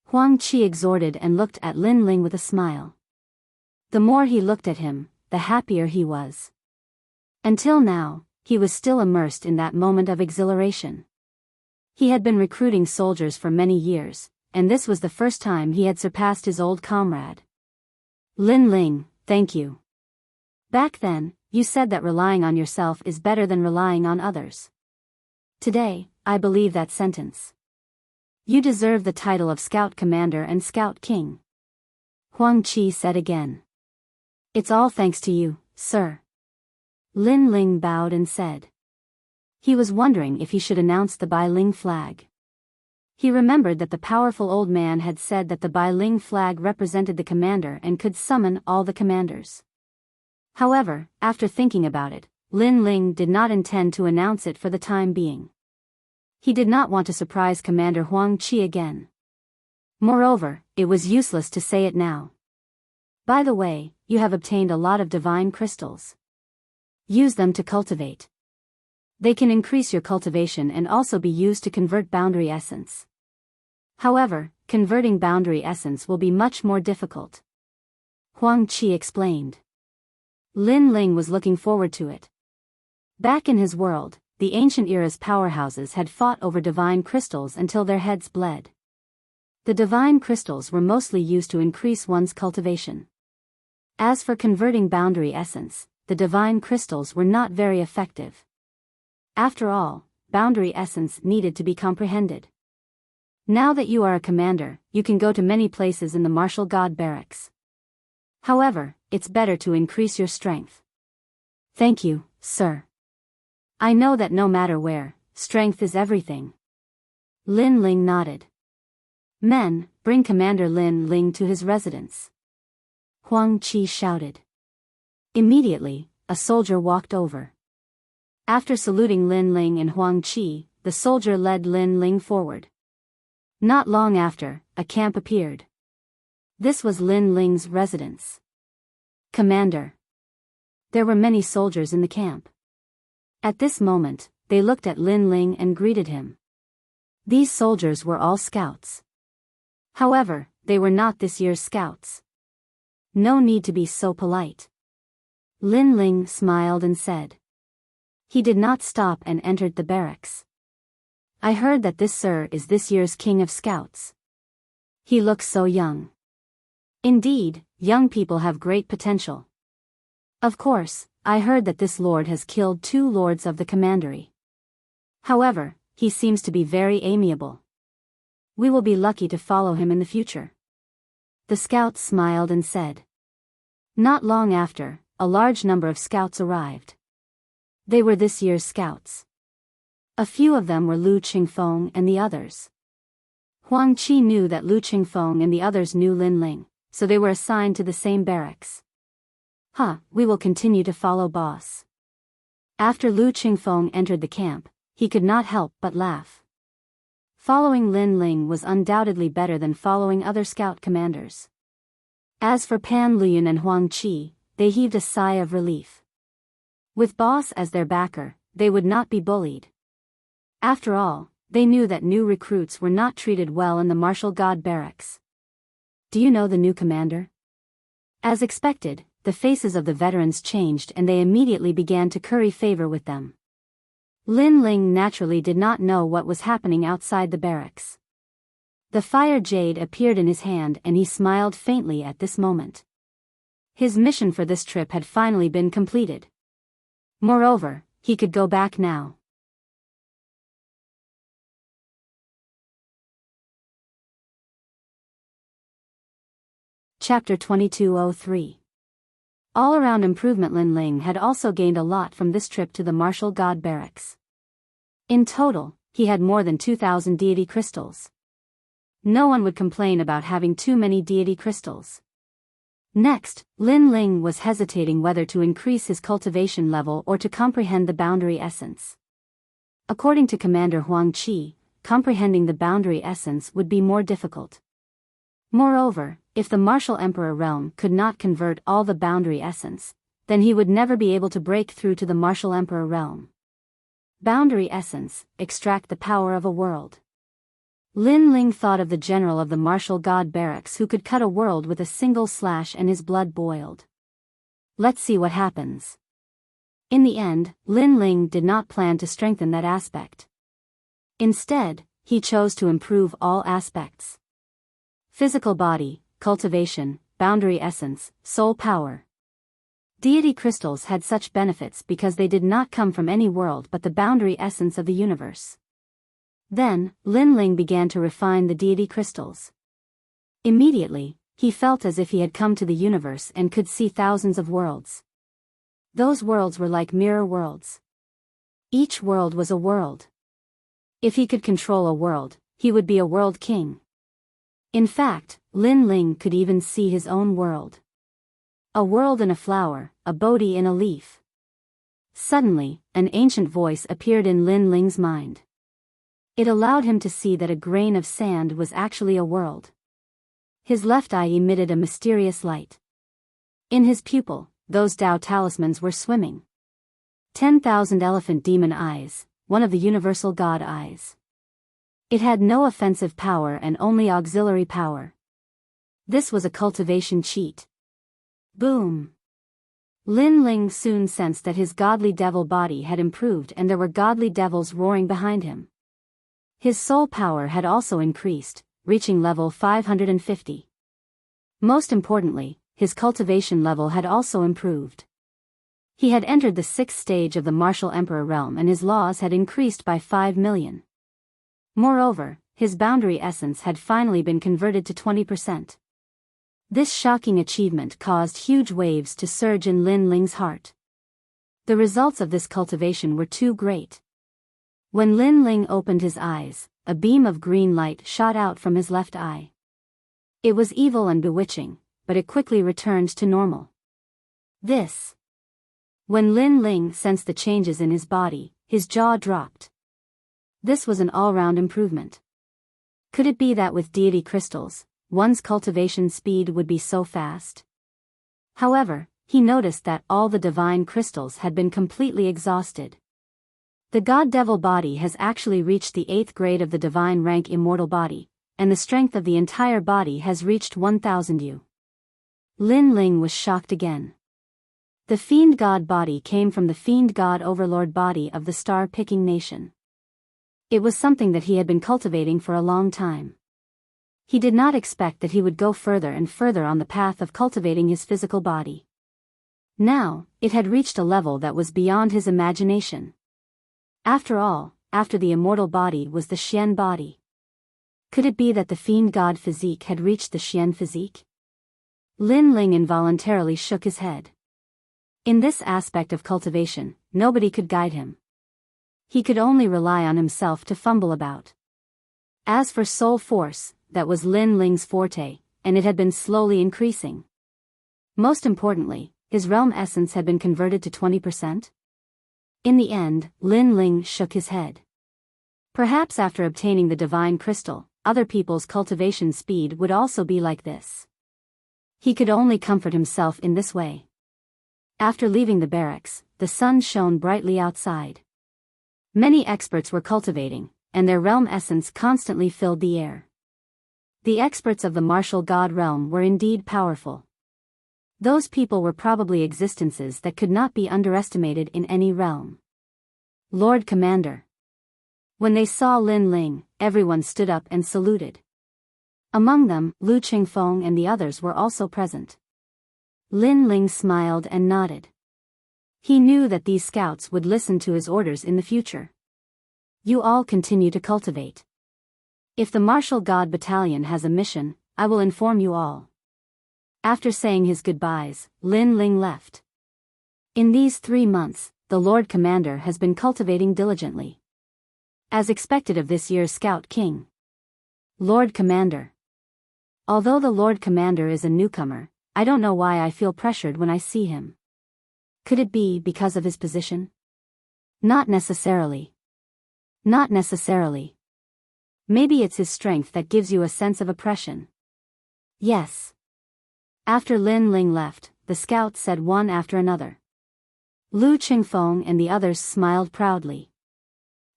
S1: Huang Qi exhorted and looked at Lin Ling with a smile. The more he looked at him, the happier he was. Until now, he was still immersed in that moment of exhilaration. He had been recruiting soldiers for many years, and this was the first time he had surpassed his old comrade. Lin Ling, thank you. Back then, you said that relying on yourself is better than relying on others. Today, I believe that sentence. You deserve the title of Scout Commander and Scout King. Huang Qi said again. It's all thanks to you, sir. Lin Ling bowed and said. He was wondering if he should announce the Bailing flag. He remembered that the powerful old man had said that the Bailing flag represented the commander and could summon all the commanders. However, after thinking about it, Lin Ling did not intend to announce it for the time being. He did not want to surprise Commander Huang Qi again. Moreover, it was useless to say it now. By the way, you have obtained a lot of divine crystals. Use them to cultivate. They can increase your cultivation and also be used to convert boundary essence. However, converting boundary essence will be much more difficult. Huang Qi explained. Lin Ling was looking forward to it. Back in his world, the ancient era's powerhouses had fought over divine crystals until their heads bled. The divine crystals were mostly used to increase one's cultivation. As for converting boundary essence, the divine crystals were not very effective. After all, boundary essence needed to be comprehended. Now that you are a commander, you can go to many places in the martial god barracks. However, it's better to increase your strength. Thank you, sir. I know that no matter where, strength is everything. Lin Ling nodded. Men, bring Commander Lin Ling to his residence. Huang Qi shouted. Immediately, a soldier walked over. After saluting Lin Ling and Huang Qi, the soldier led Lin Ling forward. Not long after, a camp appeared. This was Lin Ling's residence. Commander. There were many soldiers in the camp. At this moment, they looked at Lin Ling and greeted him. These soldiers were all scouts. However, they were not this year's scouts. No need to be so polite. Lin Ling smiled and said. He did not stop and entered the barracks. I heard that this sir is this year's king of scouts. He looks so young. Indeed, young people have great potential. Of course, I heard that this lord has killed 2 lords of the commandery. However, he seems to be very amiable. We will be lucky to follow him in the future. The scouts smiled and said. Not long after, a large number of scouts arrived. They were this year's scouts. A few of them were Lu Qingfeng and the others. Huang Qi knew that Lu Qingfeng and the others knew Lin Ling, so they were assigned to the same barracks. We will continue to follow boss. After Lu Qingfeng entered the camp, he could not help but laugh. Following Lin Ling was undoubtedly better than following other scout commanders. As for Pan Luyun and Huang Qi, they heaved a sigh of relief. With boss as their backer, they would not be bullied. After all, they knew that new recruits were not treated well in the martial god barracks. Do you know the new commander? As expected, the faces of the veterans changed and they immediately began to curry favor with them. Lin Ling naturally did not know what was happening outside the barracks. The fire jade appeared in his hand and he smiled faintly at this moment. His mission for this trip had finally been completed. Moreover, he could go back now. Chapter 2203. All-around improvement. Lin Ling had also gained a lot from this trip to the martial god barracks. In total, he had more than 2,000 deity crystals. No one would complain about having too many deity crystals. Next, Lin Ling was hesitating whether to increase his cultivation level or to comprehend the boundary essence. According to Commander Huang Qi, comprehending the boundary essence would be more difficult. Moreover, if the martial emperor realm could not convert all the boundary essence, then he would never be able to break through to the martial emperor realm. Boundary essence, extract the power of a world. Lin Ling thought of the general of the martial god barracks who could cut a world with a single slash and his blood boiled. Let's see what happens. In the end, Lin Ling did not plan to strengthen that aspect. Instead, he chose to improve all aspects. Physical body, cultivation, boundary essence, soul power. Deity crystals had such benefits because they did not come from any world but the boundary essence of the universe. Then, Lin Ling began to refine the deity crystals. Immediately, he felt as if he had come to the universe and could see thousands of worlds. Those worlds were like mirror worlds. Each world was a world. If he could control a world, he would be a world king. In fact, Lin Ling could even see his own world. A world in a flower, a Bodhi in a leaf. Suddenly, an ancient voice appeared in Lin Ling's mind. It allowed him to see that a grain of sand was actually a world. His left eye emitted a mysterious light. In his pupil, those Tao talismans were swimming. 10,000 elephant demon eyes, one of the universal god eyes. It had no offensive power and only auxiliary power. This was a cultivation cheat. Boom! Lin Ling soon sensed that his godly devil body had improved and there were godly devils roaring behind him. His soul power had also increased, reaching level 550. Most importantly, his cultivation level had also improved. He had entered the 6th stage of the martial emperor realm and his laws had increased by 5 million. Moreover, his boundary essence had finally been converted to 20%. This shocking achievement caused huge waves to surge in Lin Ling's heart. The results of this cultivation were too great. When Lin Ling opened his eyes, a beam of green light shot out from his left eye. It was evil and bewitching, but it quickly returned to normal. When Lin Ling sensed the changes in his body, his jaw dropped. This was an all-round improvement. Could it be that with deity crystals, one's cultivation speed would be so fast? However, he noticed that all the divine crystals had been completely exhausted. The God-Devil body has actually reached the 8th grade of the divine rank immortal body, and the strength of the entire body has reached 1,000 U. Lin Ling was shocked again. The fiend god body came from the fiend god overlord body of the star-picking nation. It was something that he had been cultivating for a long time. He did not expect that he would go further and further on the path of cultivating his physical body. Now, it had reached a level that was beyond his imagination. After all, after the immortal body was the Xian body. Could it be that the fiend god physique had reached the Xian physique? Lin Ling involuntarily shook his head. In this aspect of cultivation, nobody could guide him. He could only rely on himself to fumble about. As for soul force, that was Lin Ling's forte, and it had been slowly increasing. Most importantly, his realm essence had been converted to 20%. In the end, Lin Ling shook his head. Perhaps after obtaining the divine crystal, other people's cultivation speed would also be like this. He could only comfort himself in this way. After leaving the barracks, the sun shone brightly outside. Many experts were cultivating, and their realm essence constantly filled the air. The experts of the martial god realm were indeed powerful. Those people were probably existences that could not be underestimated in any realm. Lord Commander. When they saw Lin Ling, everyone stood up and saluted. Among them, Lu Qingfeng and the others were also present. Lin Ling smiled and nodded. He knew that these scouts would listen to his orders in the future. You all continue to cultivate. If the martial god battalion has a mission, I will inform you all. After saying his goodbyes, Lin Ling left. In these 3 months, the Lord Commander has been cultivating diligently. As expected of this year's Scout King. Lord Commander. Although the Lord Commander is a newcomer, I don't know why I feel pressured when I see him. Could it be because of his position? Not necessarily. Not necessarily. Maybe it's his strength that gives you a sense of oppression. Yes. After Lin Ling left, the scouts said one after another. Lu Qingfeng and the others smiled proudly.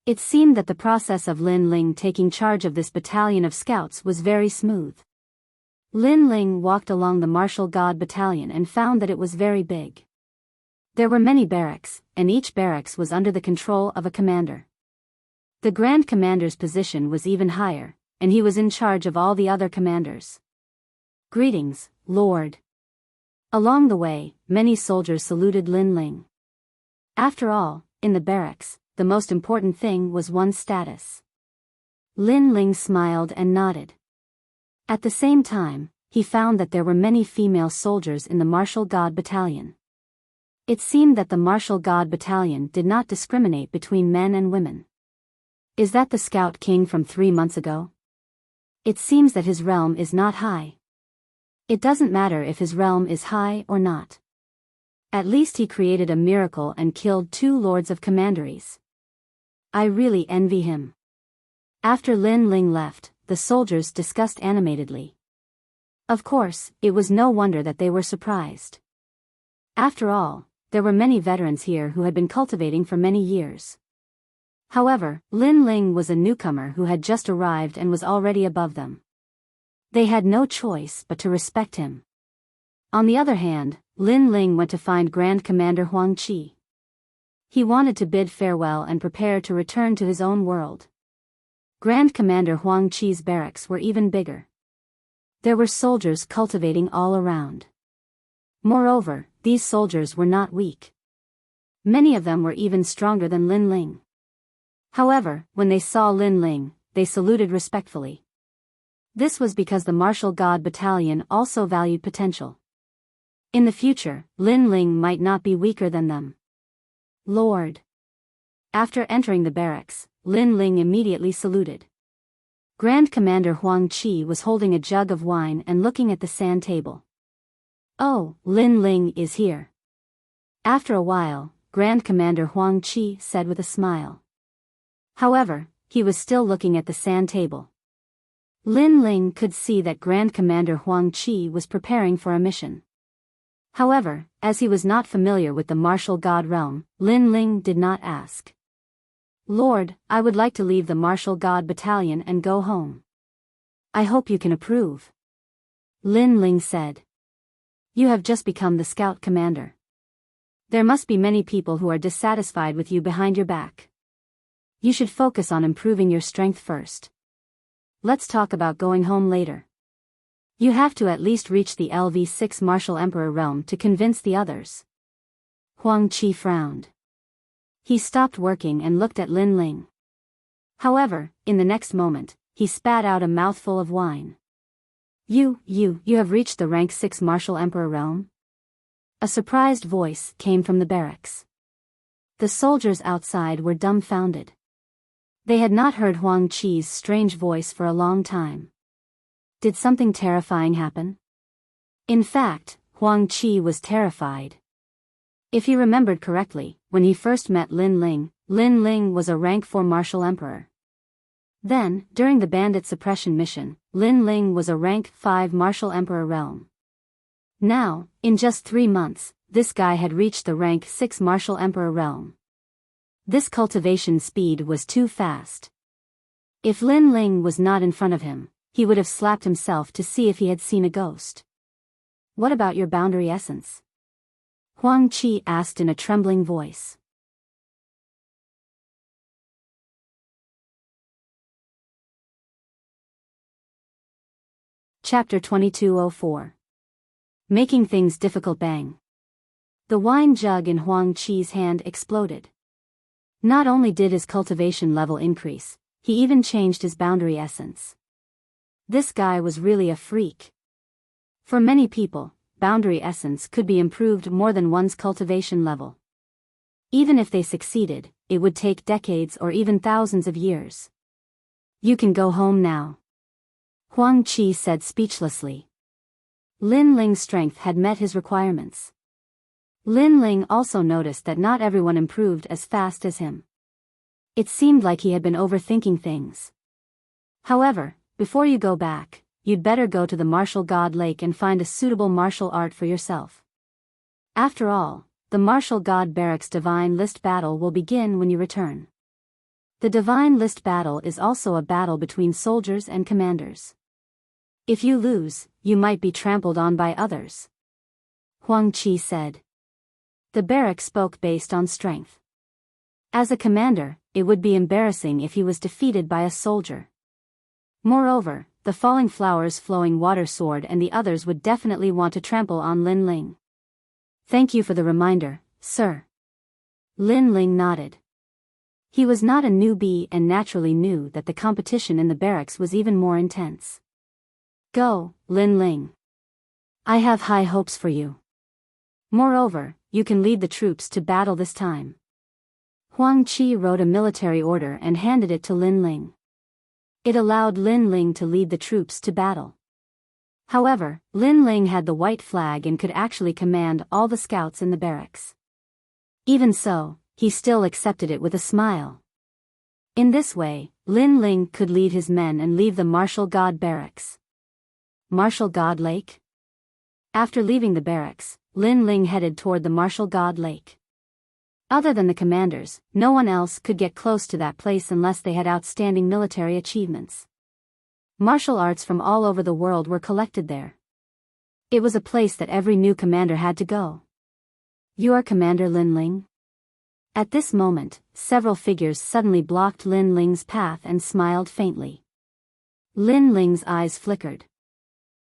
S1: It seemed that the process of Lin Ling taking charge of this battalion of scouts was very smooth. Lin Ling walked along the martial god battalion and found that it was very big. There were many barracks, and each barracks was under the control of a commander. The Grand Commander's position was even higher, and he was in charge of all the other commanders. Greetings, Lord. Along the way, many soldiers saluted Lin Ling. After all, in the barracks, the most important thing was one's status. Lin Ling smiled and nodded. At the same time, he found that there were many female soldiers in the martial god battalion. It seemed that the martial god battalion did not discriminate between men and women. Is that the Scout King from 3 months ago? It seems that his realm is not high. It doesn't matter if his realm is high or not. At least he created a miracle and killed 2 lords of commanderies. I really envy him. After Lin Ling left, the soldiers discussed animatedly. Of course, it was no wonder that they were surprised. After all, there were many veterans here who had been cultivating for many years. However, Lin Ling was a newcomer who had just arrived and was already above them. They had no choice but to respect him. On the other hand, Lin Ling went to find Grand Commander Huang Qi. He wanted to bid farewell and prepare to return to his own world. Grand Commander Huang Qi's barracks were even bigger. There were soldiers cultivating all around. Moreover, these soldiers were not weak. Many of them were even stronger than Lin Ling. However, when they saw Lin Ling, they saluted respectfully. This was because the martial god battalion also valued potential. In the future, Lin Ling might not be weaker than them. Lord. After entering the barracks, Lin Ling immediately saluted. Grand Commander Huang Qi was holding a jug of wine and looking at the sand table. Oh, Lin Ling is here. After a while, Grand Commander Huang Qi said with a smile. However, he was still looking at the sand table. Lin Ling could see that Grand Commander Huang Qi was preparing for a mission. However, as he was not familiar with the martial god realm, Lin Ling did not ask. Lord, I would like to leave the martial god battalion and go home. I hope you can approve. Lin Ling said. You have just become the scout commander. There must be many people who are dissatisfied with you behind your back. You should focus on improving your strength first. Let's talk about going home later. You have to at least reach the LV6 Martial Emperor realm to convince the others. Huang Qi frowned. He stopped working and looked at Lin Ling. However, in the next moment, he spat out a mouthful of wine. You have reached the rank 6 Martial Emperor realm? A surprised voice came from the barracks. The soldiers outside were dumbfounded. They had not heard Huang Qi's strange voice for a long time. Did something terrifying happen? In fact, Huang Qi was terrified. If he remembered correctly, when he first met Lin Ling was a rank 4 Martial Emperor. Then, during the bandit suppression mission, Lin Ling was a rank 5 Martial Emperor realm. Now, in just 3 months, this guy had reached the rank 6 Martial Emperor realm. This cultivation speed was too fast. If Lin Ling was not in front of him, he would have slapped himself to see if he had seen a ghost. What about your boundary essence? Huang Qi asked in a trembling voice. Chapter 2204. Making things difficult. Bang. The wine jug in Huang Qi's hand exploded. Not only did his cultivation level increase, he even changed his boundary essence. This guy was really a freak. For many people, boundary essence could be improved more than one's cultivation level. Even if they succeeded, it would take decades or even thousands of years. You can go home now. Huang Qi said speechlessly. Lin Ling's strength had met his requirements. Lin Ling also noticed that not everyone improved as fast as him. It seemed like he had been overthinking things. However, before you go back, you'd better go to the Martial God Lake and find a suitable martial art for yourself. After all, the Martial God Barracks Divine List battle will begin when you return. The Divine List battle is also a battle between soldiers and commanders. If you lose, you might be trampled on by others. Huang Qi said. The barrack spoke based on strength. As a commander, it would be embarrassing if he was defeated by a soldier. Moreover, the Falling Flowers Flowing Water Sword and the others would definitely want to trample on Lin Ling. Thank you for the reminder, sir. Lin Ling nodded. He was not a newbie and naturally knew that the competition in the barracks was even more intense. Go, Lin Ling. I have high hopes for you. Moreover, you can lead the troops to battle this time. Huang Qi wrote a military order and handed it to Lin Ling. It allowed Lin Ling to lead the troops to battle. However, Lin Ling had the white flag and could actually command all the scouts in the barracks. Even so, he still accepted it with a smile. In this way, Lin Ling could lead his men and leave the Martial God Barracks. Martial God Lake? After leaving the barracks, Lin Ling headed toward the Martial God Lake. Other than the commanders, no one else could get close to that place unless they had outstanding military achievements. Martial arts from all over the world were collected there. It was a place that every new commander had to go. You are Commander Lin Ling? At this moment, several figures suddenly blocked Lin Ling's path and smiled faintly. Lin Ling's eyes flickered.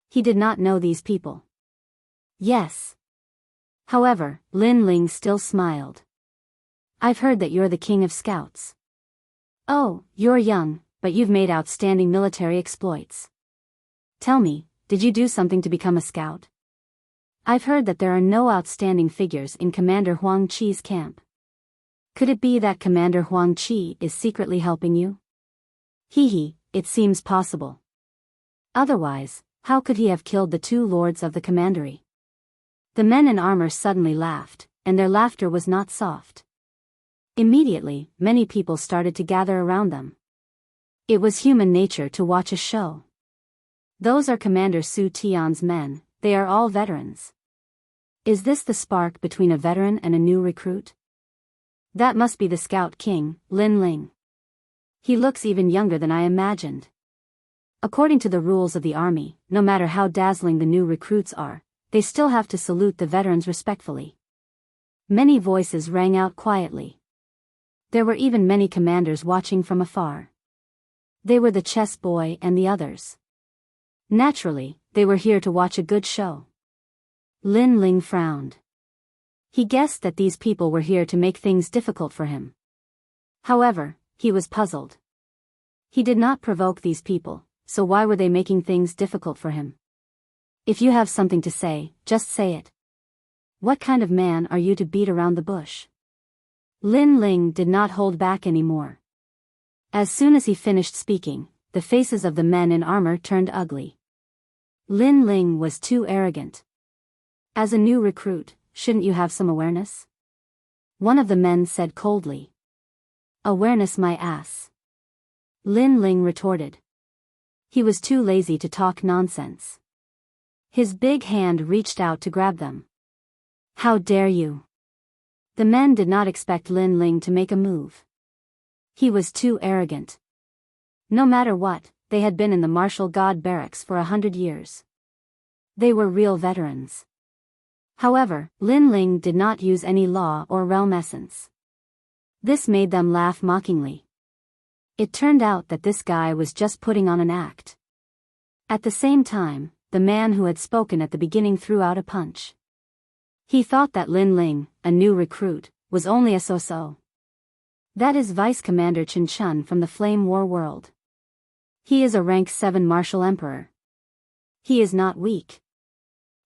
S1: He did not know these people. Yes. However, Lin Ling still smiled. I've heard that you're the king of scouts. Oh, you're young, but you've made outstanding military exploits. Tell me, did you do something to become a scout? I've heard that there are no outstanding figures in Commander Huang Qi's camp. Could it be that Commander Huang Qi is secretly helping you? It seems possible. Otherwise, how could he have killed the 2 lords of the commandery? The men in armor suddenly laughed, and their laughter was not soft. Immediately, many people started to gather around them. It was human nature to watch a show. Those are Commander Su Tian's men, they are all veterans. Is this the spark between a veteran and a new recruit? That must be the Scout King, Lin Ling. He looks even younger than I imagined. According to the rules of the army, no matter how dazzling the new recruits are, they still have to salute the veterans respectfully. Many voices rang out quietly. There were even many commanders watching from afar. They were the chess boy and the others. Naturally, they were here to watch a good show. Lin Ling frowned. He guessed that these people were here to make things difficult for him. However, he was puzzled. He did not provoke these people, so why were they making things difficult for him? If you have something to say, just say it. What kind of man are you to beat around the bush? Lin Ling did not hold back anymore. As soon as he finished speaking, the faces of the men in armor turned ugly. Lin Ling was too arrogant. As a new recruit, shouldn't you have some awareness? One of the men said coldly. Awareness my ass. Lin Ling retorted. He was too lazy to talk nonsense. His big hand reached out to grab them. How dare you? The men did not expect Lin Ling to make a move. He was too arrogant. No matter what, they had been in the martial god barracks for 100 years. They were real veterans. However, Lin Ling did not use any law or realm essence. This made them laugh mockingly. It turned out that this guy was just putting on an act. At the same time, the man who had spoken at the beginning threw out a punch. He thought that Lin Ling, a new recruit, was only a so-so. That is Vice Commander Chen Chun from the Flame War world. He is a rank 7 martial emperor. He is not weak.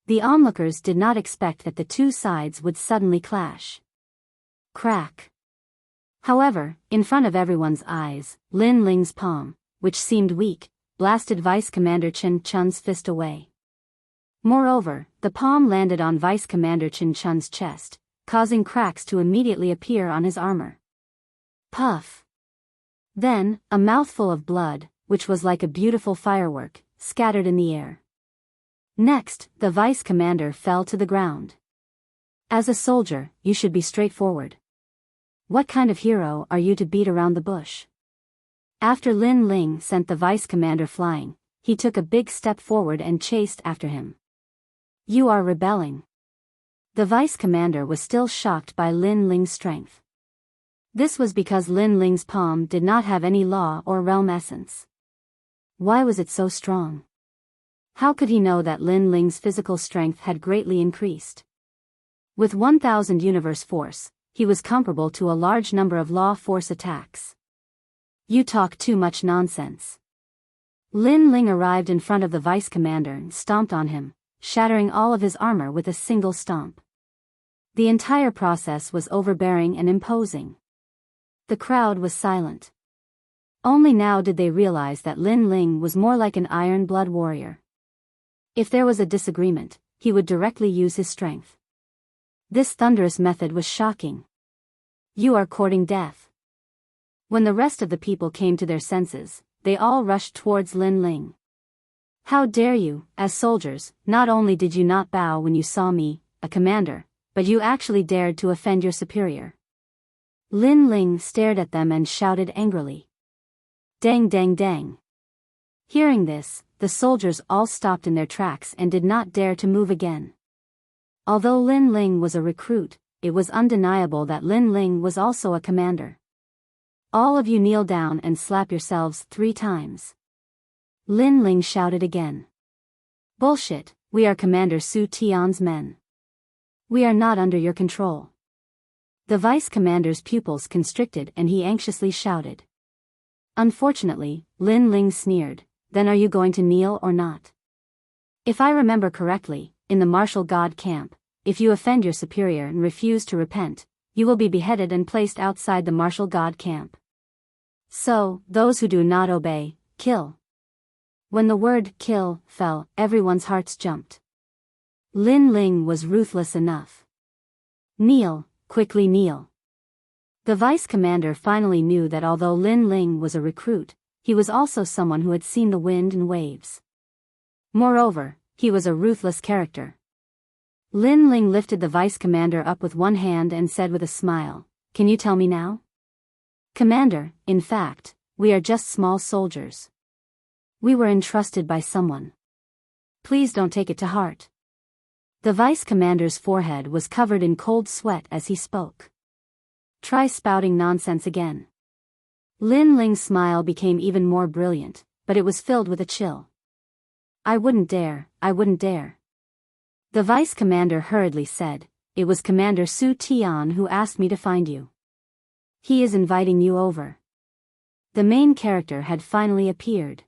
S1: The onlookers did not expect that the two sides would suddenly clash. Crack. However, in front of everyone's eyes, Lin Ling's palm, which seemed weak, blasted Vice Commander Chen Chun's fist away. Moreover, the palm landed on Vice Commander Chen Chun's chest, causing cracks to immediately appear on his armor. Puff. Then, a mouthful of blood, which was like a beautiful firework, scattered in the air. Next, the vice commander fell to the ground. As a soldier, you should be straightforward. What kind of hero are you to beat around the bush? After Lin Ling sent the vice commander flying, he took a big step forward and chased after him. You are rebelling. The vice commander was still shocked by Lin Ling's strength. This was because Lin Ling's palm did not have any law or realm essence. Why was it so strong? How could he know that Lin Ling's physical strength had greatly increased? With 1,000 universe force, he was comparable to a large number of law force attacks. You talk too much nonsense. Lin Ling arrived in front of the vice commander and stomped on him, shattering all of his armor with a single stomp. The entire process was overbearing and imposing. The crowd was silent. Only now did they realize that Lin Ling was more like an iron blood warrior. If there was a disagreement, he would directly use his strength. This thunderous method was shocking. You are courting death. When the rest of the people came to their senses, they all rushed towards Lin Ling. How dare you, as soldiers, not only did you not bow when you saw me, a commander, but you actually dared to offend your superior. Lin Ling stared at them and shouted angrily. Dang dang dang. Hearing this, the soldiers all stopped in their tracks and did not dare to move again. Although Lin Ling was a recruit, it was undeniable that Lin Ling was also a commander. All of you kneel down and slap yourselves 3 times. Lin Ling shouted again. Bullshit, we are Commander Su Tian's men. We are not under your control. The vice commander's pupils constricted and he anxiously shouted. Unfortunately, Lin Ling sneered, then are you going to kneel or not? If I remember correctly, in the martial god camp, if you offend your superior and refuse to repent, you will be beheaded and placed outside the martial god camp. So, those who do not obey, kill. When the word kill fell, everyone's hearts jumped. Lin Ling was ruthless enough. Kneel, quickly kneel. The vice commander finally knew that although Lin Ling was a recruit, he was also someone who had seen the wind and waves. Moreover, he was a ruthless character. Lin Ling lifted the vice commander up with one hand and said with a smile, "Can you tell me now?" "Commander, in fact, we are just small soldiers. We were entrusted by someone. Please don't take it to heart." The vice commander's forehead was covered in cold sweat as he spoke. Try spouting nonsense again. Lin Ling's smile became even more brilliant, but it was filled with a chill. I wouldn't dare, I wouldn't dare. The vice commander hurriedly said, it was Commander Su Tian who asked me to find you. He is inviting you over. The main character had finally appeared.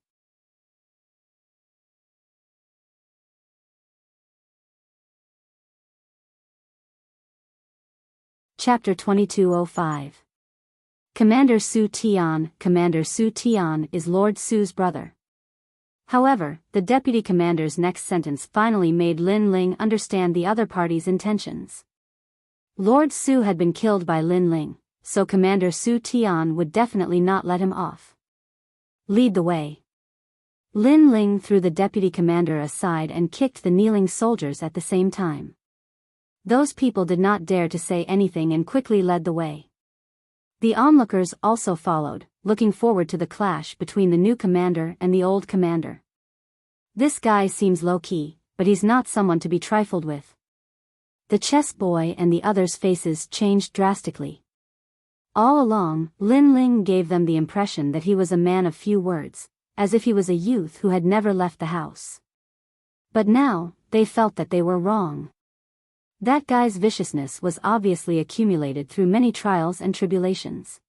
S1: Chapter 2205. Commander Su Tian. Commander Su Tian is Lord Su's brother. However, the deputy commander's next sentence finally made Lin Ling understand the other party's intentions. Lord Su had been killed by Lin Ling, so Commander Su Tian would definitely not let him off. Lead the way. Lin Ling threw the deputy commander aside and kicked the kneeling soldiers at the same time. Those people did not dare to say anything and quickly led the way. The onlookers also followed, looking forward to the clash between the new commander and the old commander. This guy seems low-key, but he's not someone to be trifled with. The chess boy and the others' faces changed drastically. All along, Lin Ling gave them the impression that he was a man of few words, as if he was a youth who had never left the house. But now, they felt that they were wrong. That guy's viciousness was obviously accumulated through many trials and tribulations.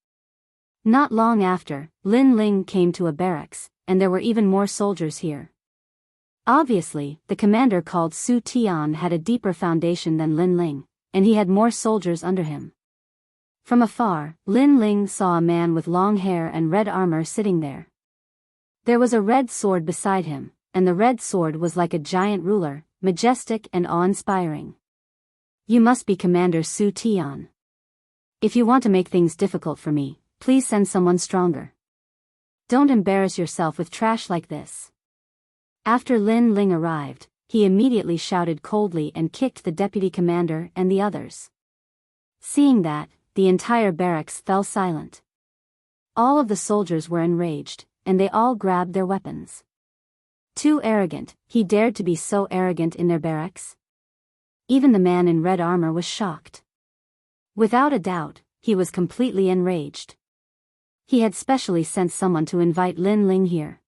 S1: Not long after, Lin Ling came to a barracks, and there were even more soldiers here. Obviously, the commander called Su Tian had a deeper foundation than Lin Ling, and he had more soldiers under him. From afar, Lin Ling saw a man with long hair and red armor sitting there. There was a red sword beside him, and the red sword was like a giant ruler, majestic and awe-inspiring. You must be Commander Su Tian. If you want to make things difficult for me, please send someone stronger. Don't embarrass yourself with trash like this. After Lin Ling arrived, he immediately shouted coldly and kicked the deputy commander and the others. Seeing that, the entire barracks fell silent. All of the soldiers were enraged, and they all grabbed their weapons. Too arrogant, he dared to be so arrogant in their barracks? Even the man in red armor was shocked. Without a doubt, he was completely enraged. He had specially sent someone to invite Lin Ling here.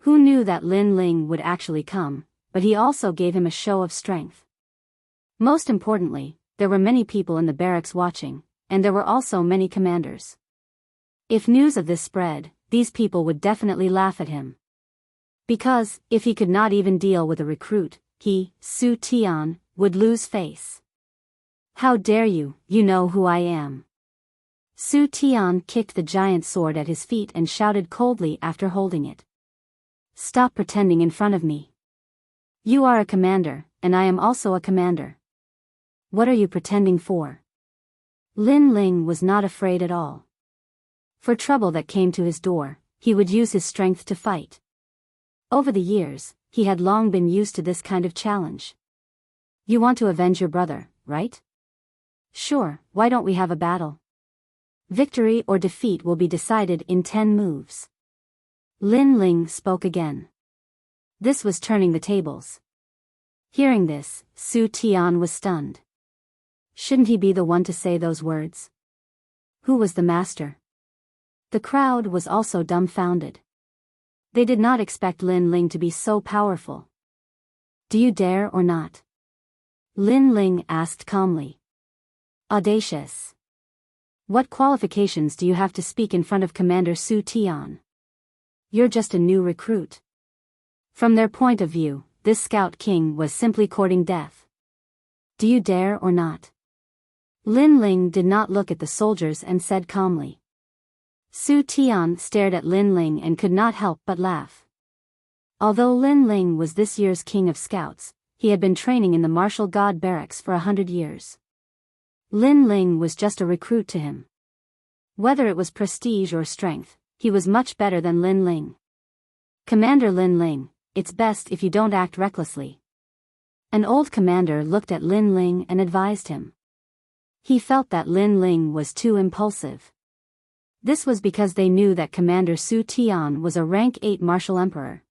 S1: Who knew that Lin Ling would actually come, but he also gave him a show of strength. Most importantly, there were many people in the barracks watching, and there were also many commanders. If news of this spread, these people would definitely laugh at him. Because, if he could not even deal with a recruit, he, Su Tian, would lose face. How dare you, you know who I am. Su Tian kicked the giant sword at his feet and shouted coldly after holding it. Stop pretending in front of me. You are a commander, and I am also a commander. What are you pretending for? Lin Ling was not afraid at all. For trouble that came to his door, he would use his strength to fight. Over the years, he had long been used to this kind of challenge. You want to avenge your brother, right? Sure, why don't we have a battle? Victory or defeat will be decided in 10 moves. Lin Ling spoke again. This was turning the tables. Hearing this, Su Tian was stunned. Shouldn't he be the one to say those words? Who was the master? The crowd was also dumbfounded. They did not expect Lin Ling to be so powerful. Do you dare or not? Lin Ling asked calmly. Audacious. What qualifications do you have to speak in front of Commander Su Tian? You're just a new recruit. From their point of view, this Scout King was simply courting death. Do you dare or not? Lin Ling did not look at the soldiers and said calmly. Su Tian stared at Lin Ling and could not help but laugh. Although Lin Ling was this year's King of Scouts, he had been training in the martial god barracks for 100 years. Lin Ling was just a recruit to him. Whether it was prestige or strength, he was much better than Lin Ling. Commander Lin Ling, it's best if you don't act recklessly. An old commander looked at Lin Ling and advised him. He felt that Lin Ling was too impulsive. This was because they knew that Commander Su Tian was a rank 8 martial emperor.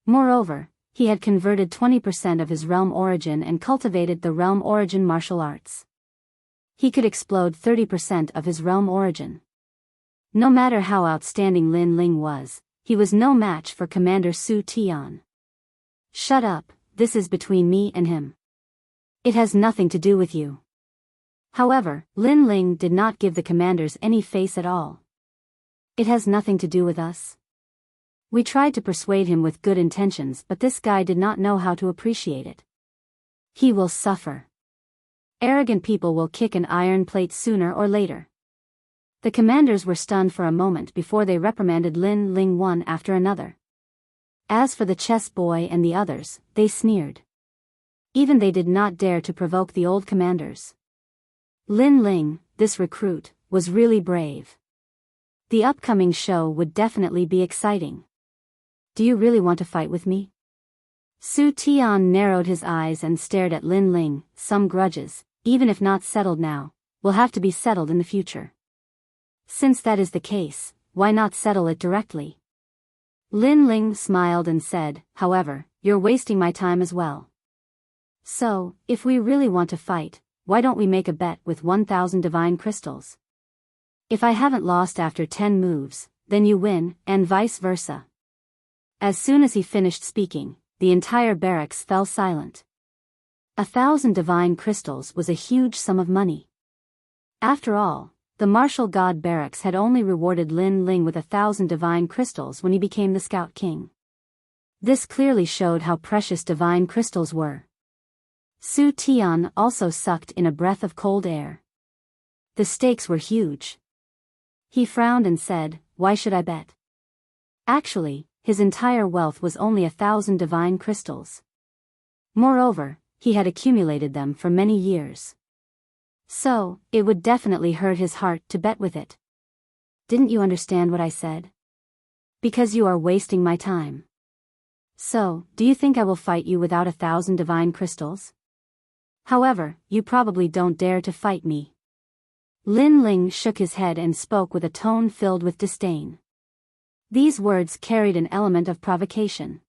S1: Moreover, He had converted 20% of his realm origin and cultivated the realm origin martial arts. He could explode 30% of his realm origin. No matter how outstanding Lin Ling was, he was no match for Commander Su Tian. Shut up, this is between me and him. It has nothing to do with you. However, Lin Ling did not give the commanders any face at all. It has nothing to do with us. We tried to persuade him with good intentions, but this guy did not know how to appreciate it. He will suffer. Arrogant people will kick an iron plate sooner or later. The commanders were stunned for a moment before they reprimanded Lin Ling one after another. As for the chess boy and the others, they sneered. Even they did not dare to provoke the old commanders. Lin Ling, this recruit, was really brave. The upcoming show would definitely be exciting. Do you really want to fight with me? Su Tian narrowed his eyes and stared at Lin Ling. Some grudges, even if not settled now, will have to be settled in the future. Since that is the case, why not settle it directly? Lin Ling smiled and said, however, you're wasting my time as well. So, if we really want to fight, why don't we make a bet with 1,000 divine crystals? If I haven't lost after 10 moves, then you win, and vice versa. As soon as he finished speaking, the entire barracks fell silent. 1,000 divine crystals was a huge sum of money. After all, the martial god barracks had only rewarded Lin Ling with 1,000 divine crystals when he became the Scout King. This clearly showed how precious divine crystals were. Su Tian also sucked in a breath of cold air. The stakes were huge. He frowned and said, why should I bet? Actually, his entire wealth was only 1,000 divine crystals. Moreover, he had accumulated them for many years. So, it would definitely hurt his heart to bet with it. Didn't you understand what I said? Because you are wasting my time. So, do you think I will fight you without 1,000 divine crystals? However, you probably don't dare to fight me. Lin Ling shook his head and spoke with a tone filled with disdain. These words carried an element of provocation.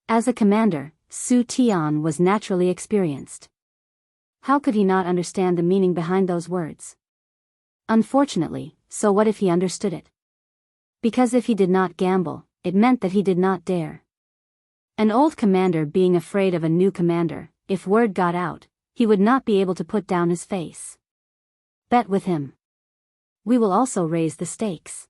S1: As a commander, Su Tian was naturally experienced. How could he not understand the meaning behind those words? Unfortunately, so what if he understood it? Because if he did not gamble, it meant that he did not dare. An old commander being afraid of a new commander, if word got out, he would not be able to put down his face. Bet with him. We will also raise the stakes.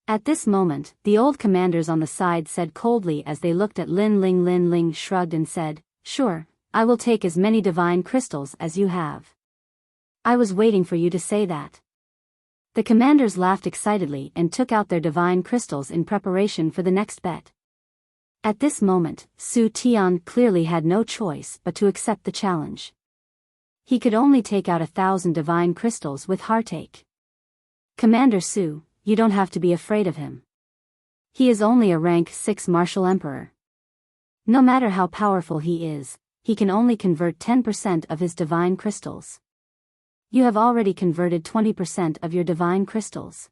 S1: At this moment, the old commanders on the side said coldly as they looked at Lin Ling. Lin Ling shrugged and said, sure, I will take as many divine crystals as you have. I was waiting for you to say that. The commanders laughed excitedly and took out their divine crystals in preparation for the next bet. At this moment, Su Tian clearly had no choice but to accept the challenge. He could only take out 1,000 divine crystals with heartache. Commander Su, you don't have to be afraid of him. He is only a rank 6 martial emperor. No matter how powerful he is, he can only convert 10% of his divine crystals. You have already converted 20% of your divine crystals.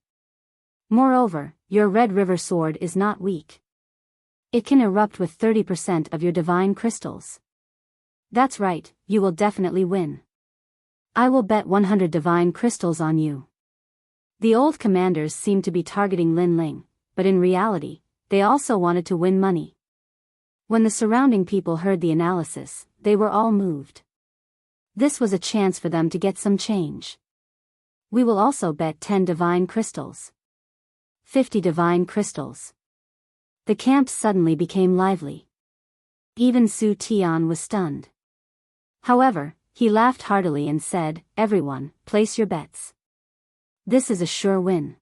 S1: Moreover, your Red River sword is not weak. It can erupt with 30% of your divine crystals. That's right, you will definitely win. I will bet 100 divine crystals on you. The old commanders seemed to be targeting Lin Ling, but in reality, they also wanted to win money. When the surrounding people heard the analysis, they were all moved. This was a chance for them to get some change. We will also bet 10 divine crystals. 50 divine crystals. The camp suddenly became lively. Even Su Tian was stunned. However, he laughed heartily and said, everyone, place your bets. This is a sure win.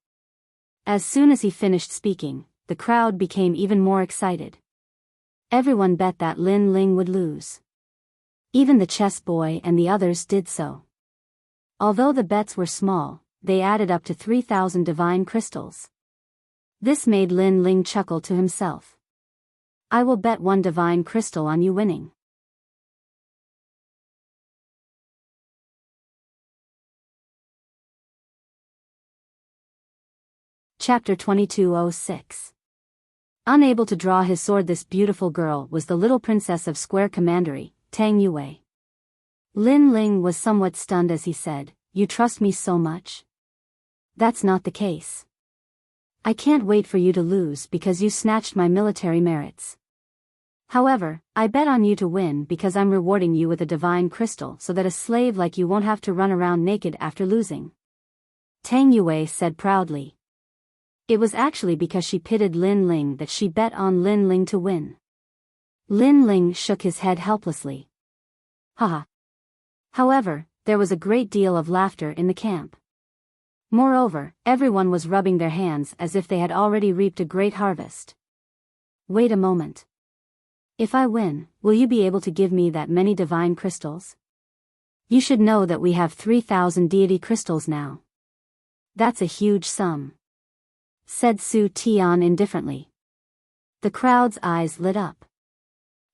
S1: As soon as he finished speaking, the crowd became even more excited. Everyone bet that Lin Ling would lose. Even the chess boy and the others did so. Although the bets were small, they added up to 3,000 divine crystals. This made Lin Ling chuckle to himself. I will bet 1 divine crystal on you winning. Chapter 2206. Unable to draw his sword, this beautiful girl was the little princess of Square Commandery, Tang Yue. Lin Ling was somewhat stunned as he said, "You trust me so much?" "That's not the case. I can't wait for you to lose because you snatched my military merits. However, I bet on you to win because I'm rewarding you with a divine crystal so that a slave like you won't have to run around naked after losing," Tang Yue said proudly. It was actually because she pitted Lin Ling that she bet on Lin Ling to win. Lin Ling shook his head helplessly. Haha. However, there was a great deal of laughter in the camp. Moreover, everyone was rubbing their hands as if they had already reaped a great harvest. "Wait a moment. If I win, will you be able to give me that many divine crystals? You should know that we have 3,000 deity crystals now. That's a huge sum," said Su Tian indifferently. The crowd's eyes lit up.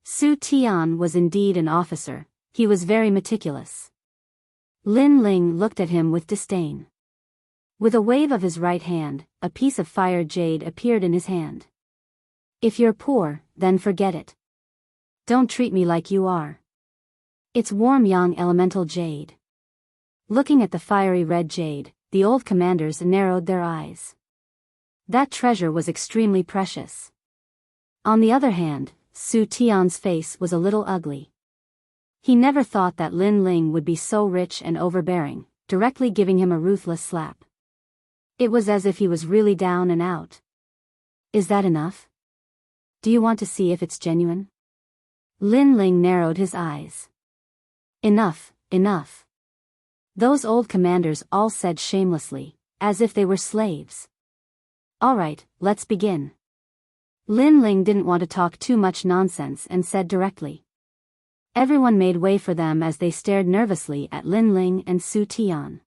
S1: Su Tian was indeed an officer. He was very meticulous. Lin Ling looked at him with disdain. With a wave of his right hand, a piece of fire jade appeared in his hand. "If you're poor, then forget it. Don't treat me like you are. It's warm yang elemental jade." Looking at the fiery red jade, the old commanders narrowed their eyes. That treasure was extremely precious. On the other hand, Su Tian's face was a little ugly. He never thought that Lin Ling would be so rich and overbearing, directly giving him a ruthless slap. It was as if he was really down and out. "Is that enough? Do you want to see if it's genuine?" Lin Ling narrowed his eyes. "Enough, enough." Those old commanders all said shamelessly, as if they were slaves. "All right, let's begin." Lin Ling didn't want to talk too much nonsense and said directly. Everyone made way for them as they stared nervously at Lin Ling and Su Tian.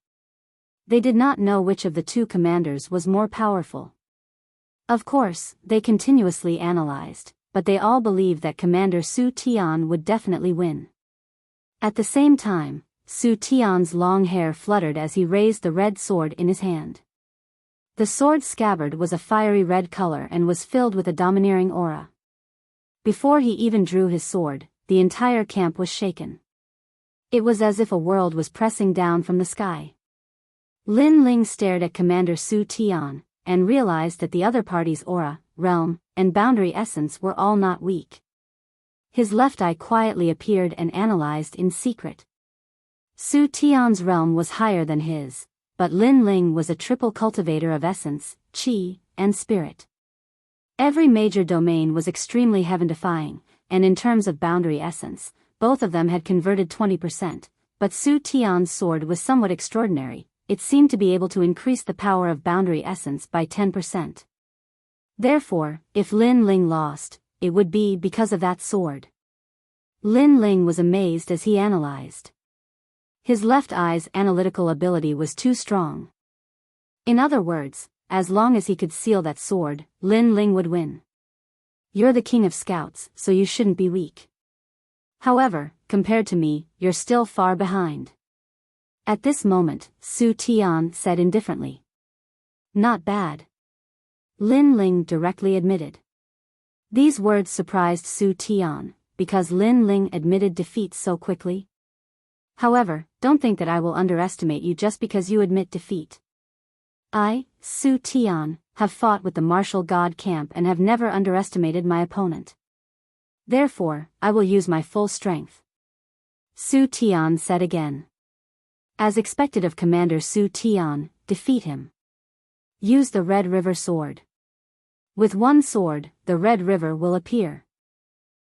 S1: They did not know which of the two commanders was more powerful. Of course, they continuously analyzed, but they all believed that Commander Su Tian would definitely win. At the same time, Su Tian's long hair fluttered as he raised the red sword in his hand. The sword's scabbard was a fiery red color and was filled with a domineering aura. Before he even drew his sword, the entire camp was shaken. It was as if a world was pressing down from the sky. Lin Ling stared at Commander Su Tian, and realized that the other party's aura, realm, and boundary essence were all not weak. His left eye quietly appeared and analyzed in secret. Su Tian's realm was higher than his, but Lin Ling was a triple cultivator of essence, qi, and spirit. Every major domain was extremely heaven-defying, and in terms of boundary essence, both of them had converted 20%, but Su Tian's sword was somewhat extraordinary. It seemed to be able to increase the power of boundary essence by 10%. Therefore, if Lin Ling lost, it would be because of that sword. Lin Ling was amazed as he analyzed. His left eye's analytical ability was too strong. In other words, as long as he could seal that sword, Lin Ling would win. "You're the king of scouts, so you shouldn't be weak. However, compared to me, you're still far behind." At this moment, Su Tian said indifferently. "Not bad," Lin Ling directly admitted. These words surprised Su Tian, because Lin Ling admitted defeat so quickly. "However, don't think that I will underestimate you just because you admit defeat. I, Su Tian, have fought with the martial god camp and have never underestimated my opponent. Therefore, I will use my full strength," Su Tian said again. As expected of Commander Su Tian, defeat him. Use the Red River sword. With one sword, the Red River will appear.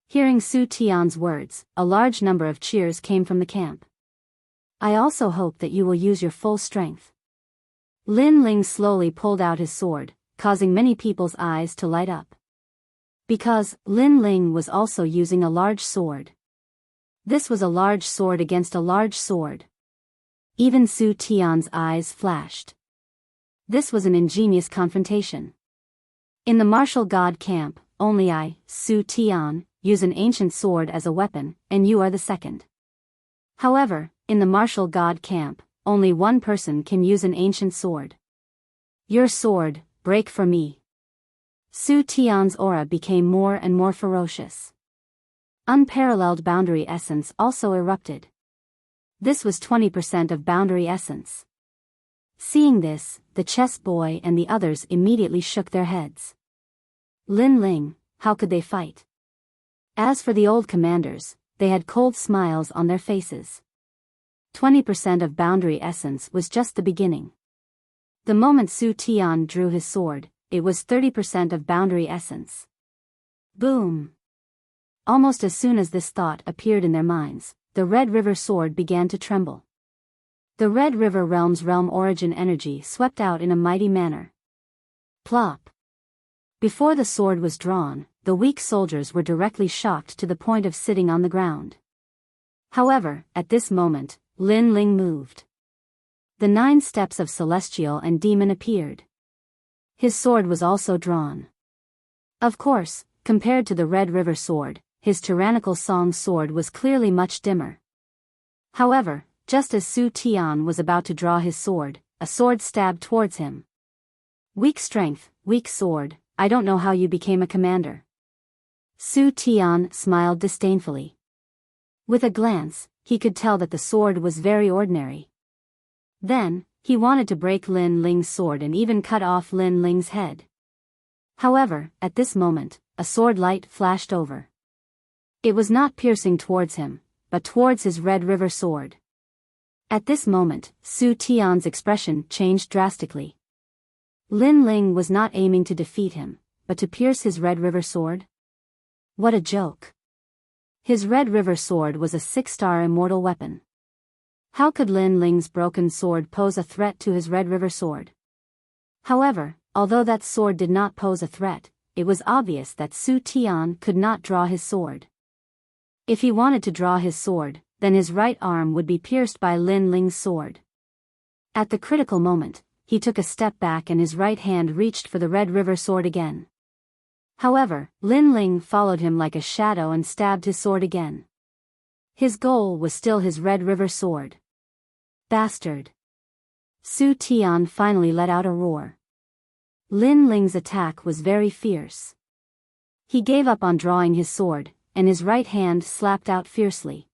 S1: Hearing Su Tian's words, a large number of cheers came from the camp. "I also hope that you will use your full strength." Lin Ling slowly pulled out his sword, causing many people's eyes to light up. Because Lin Ling was also using a large sword. This was a large sword against a large sword. Even Su Tian's eyes flashed. This was an ingenious confrontation. In the martial god camp, only I, Su Tian, use an ancient sword as a weapon, and you are the second. However, in the martial god camp, only one person can use an ancient sword. Your sword, break for me. Su Tian's aura became more and more ferocious. Unparalleled boundary essence also erupted. This was 20% of boundary essence. Seeing this, the chess boy and the others immediately shook their heads. Lin Ling, how could they fight? As for the old commanders, they had cold smiles on their faces. 20% of boundary essence was just the beginning. The moment Su Tian drew his sword, it was 30% of boundary essence. Boom! Almost as soon as this thought appeared in their minds, the Red River sword began to tremble. The Red River realm's realm origin energy swept out in a mighty manner. Plop! Before the sword was drawn, the weak soldiers were directly shocked to the point of sitting on the ground. However, at this moment, Lin Ling moved. The 9 steps of Celestial and Demon appeared. His sword was also drawn. Of course, compared to the Red River sword, his tyrannical Song sword was clearly much dimmer. However, just as Su Tian was about to draw his sword, a sword stabbed towards him. Weak strength, weak sword, I don't know how you became a commander. Su Tian smiled disdainfully. With a glance, he could tell that the sword was very ordinary. Then, he wanted to break Lin Ling's sword and even cut off Lin Ling's head. However, at this moment, a sword light flashed over. It was not piercing towards him, but towards his Red River sword. At this moment, Su Tian's expression changed drastically. Lin Ling was not aiming to defeat him, but to pierce his Red River sword? What a joke. His Red River sword was a 6-star immortal weapon. How could Lin Ling's broken sword pose a threat to his Red River sword? However, although that sword did not pose a threat, it was obvious that Su Tian could not draw his sword. If he wanted to draw his sword, then his right arm would be pierced by Lin Ling's sword. At the critical moment, he took a step back and his right hand reached for the Red River sword again. However, Lin Ling followed him like a shadow and stabbed his sword again. His goal was still his Red River sword. Bastard! Su Tian finally let out a roar. Lin Ling's attack was very fierce. He gave up on drawing his sword, and his right hand slapped out fiercely.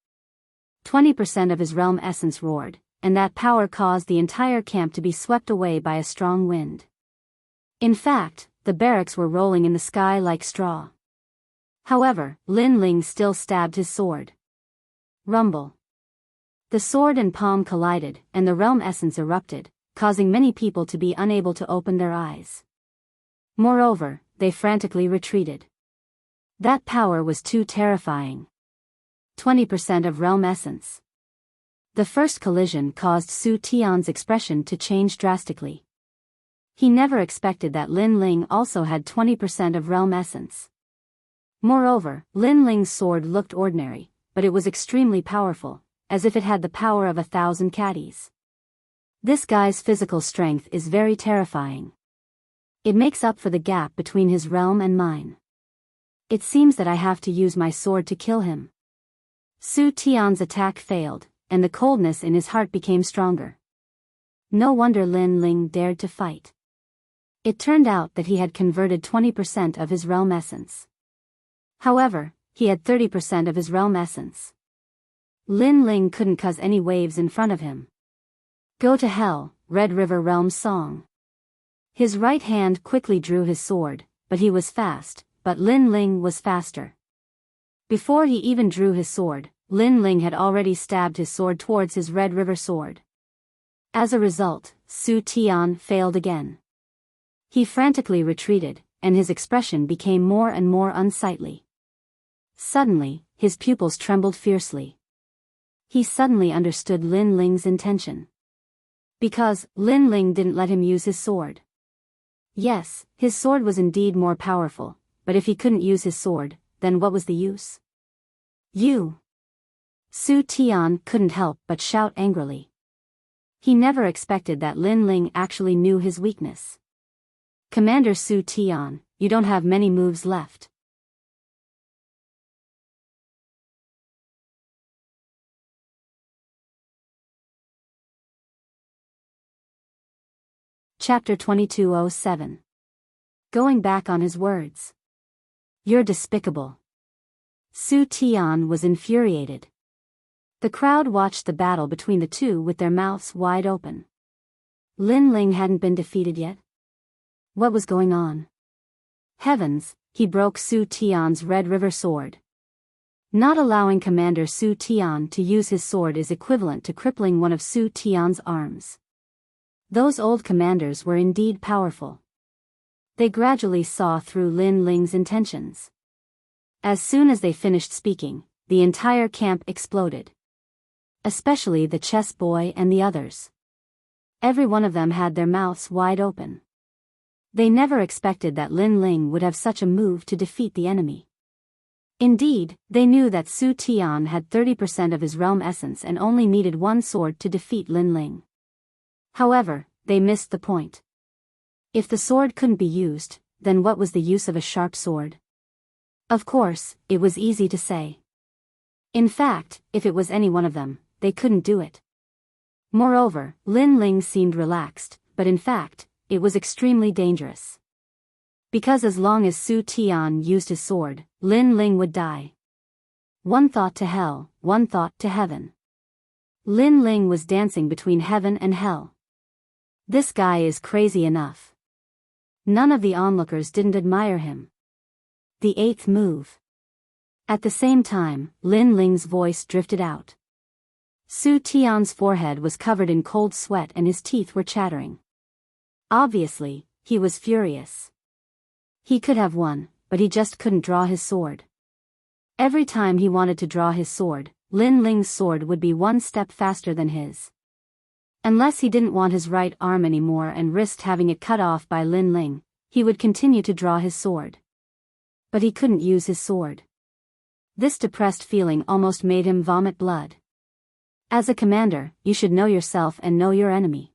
S1: 20% of his realm essence roared, and that power caused the entire camp to be swept away by a strong wind. In fact, the barracks were rolling in the sky like straw. However, Lin Ling still stabbed his sword. Rumble. The sword and palm collided, and the realm essence erupted, causing many people to be unable to open their eyes. Moreover, they frantically retreated. That power was too terrifying. 20% of realm essence. The first collision caused Su Tian's expression to change drastically. He never expected that Lin Ling also had 20% of realm essence. Moreover, Lin Ling's sword looked ordinary, but it was extremely powerful, as if it had the power of 1,000 caddies. This guy's physical strength is very terrifying. It makes up for the gap between his realm and mine. It seems that I have to use my sword to kill him. Su Tian's attack failed, and the coldness in his heart became stronger. No wonder Lin Ling dared to fight. It turned out that he had converted 20% of his realm essence. However, he had 30% of his realm essence. Lin Ling couldn't cause any waves in front of him. Go to hell, Red River Realm's song. His right hand quickly drew his sword, but he was fast, but Lin Ling was faster. Before he even drew his sword, Lin Ling had already stabbed his sword towards his Red River sword. As a result, Su Tian failed again. He frantically retreated, and his expression became more and more unsightly. Suddenly, his pupils trembled fiercely. He suddenly understood Lin Ling's intention. Because Lin Ling didn't let him use his sword. Yes, his sword was indeed more powerful, but if he couldn't use his sword, then what was the use? You! Su Tian couldn't help but shout angrily. He never expected that Lin Ling actually knew his weakness. Commander Su Tian, you don't have many moves left. Chapter 2207. going back on his words. You're despicable. Su Tian was infuriated. The crowd watched the battle between the two with their mouths wide open. Lin Ling hadn't been defeated yet. What was going on? Heavens, he broke Su Tian's Red River sword. Not allowing Commander Su Tian to use his sword is equivalent to crippling one of Su Tian's arms. Those old commanders were indeed powerful. They gradually saw through Lin Ling's intentions. As soon as they finished speaking, the entire camp exploded. Especially the chess boy and the others. Every one of them had their mouths wide open. They never expected that Lin Ling would have such a move to defeat the enemy. Indeed, they knew that Su Tian had 30% of his realm essence and only needed one sword to defeat Lin Ling. However, they missed the point. If the sword couldn't be used, then what was the use of a sharp sword? Of course, it was easy to say. In fact, if it was any one of them, they couldn't do it. Moreover, Lin Ling seemed relaxed, but in fact, it was extremely dangerous. Because as long as Su Tian used his sword, Lin Ling would die. One thought to hell, one thought to heaven. Lin Ling was dancing between heaven and hell. This guy is crazy enough. None of the onlookers didn't admire him. The eighth move. At the same time, Lin Ling's voice drifted out. Su Tian's forehead was covered in cold sweat and his teeth were chattering. Obviously, he was furious. He could have won, but he just couldn't draw his sword. Every time he wanted to draw his sword, Lin Ling's sword would be one step faster than his. Unless he didn't want his right arm anymore and risked having it cut off by Lin Ling, he would continue to draw his sword. But he couldn't use his sword. This depressed feeling almost made him vomit blood. As a commander, you should know yourself and know your enemy.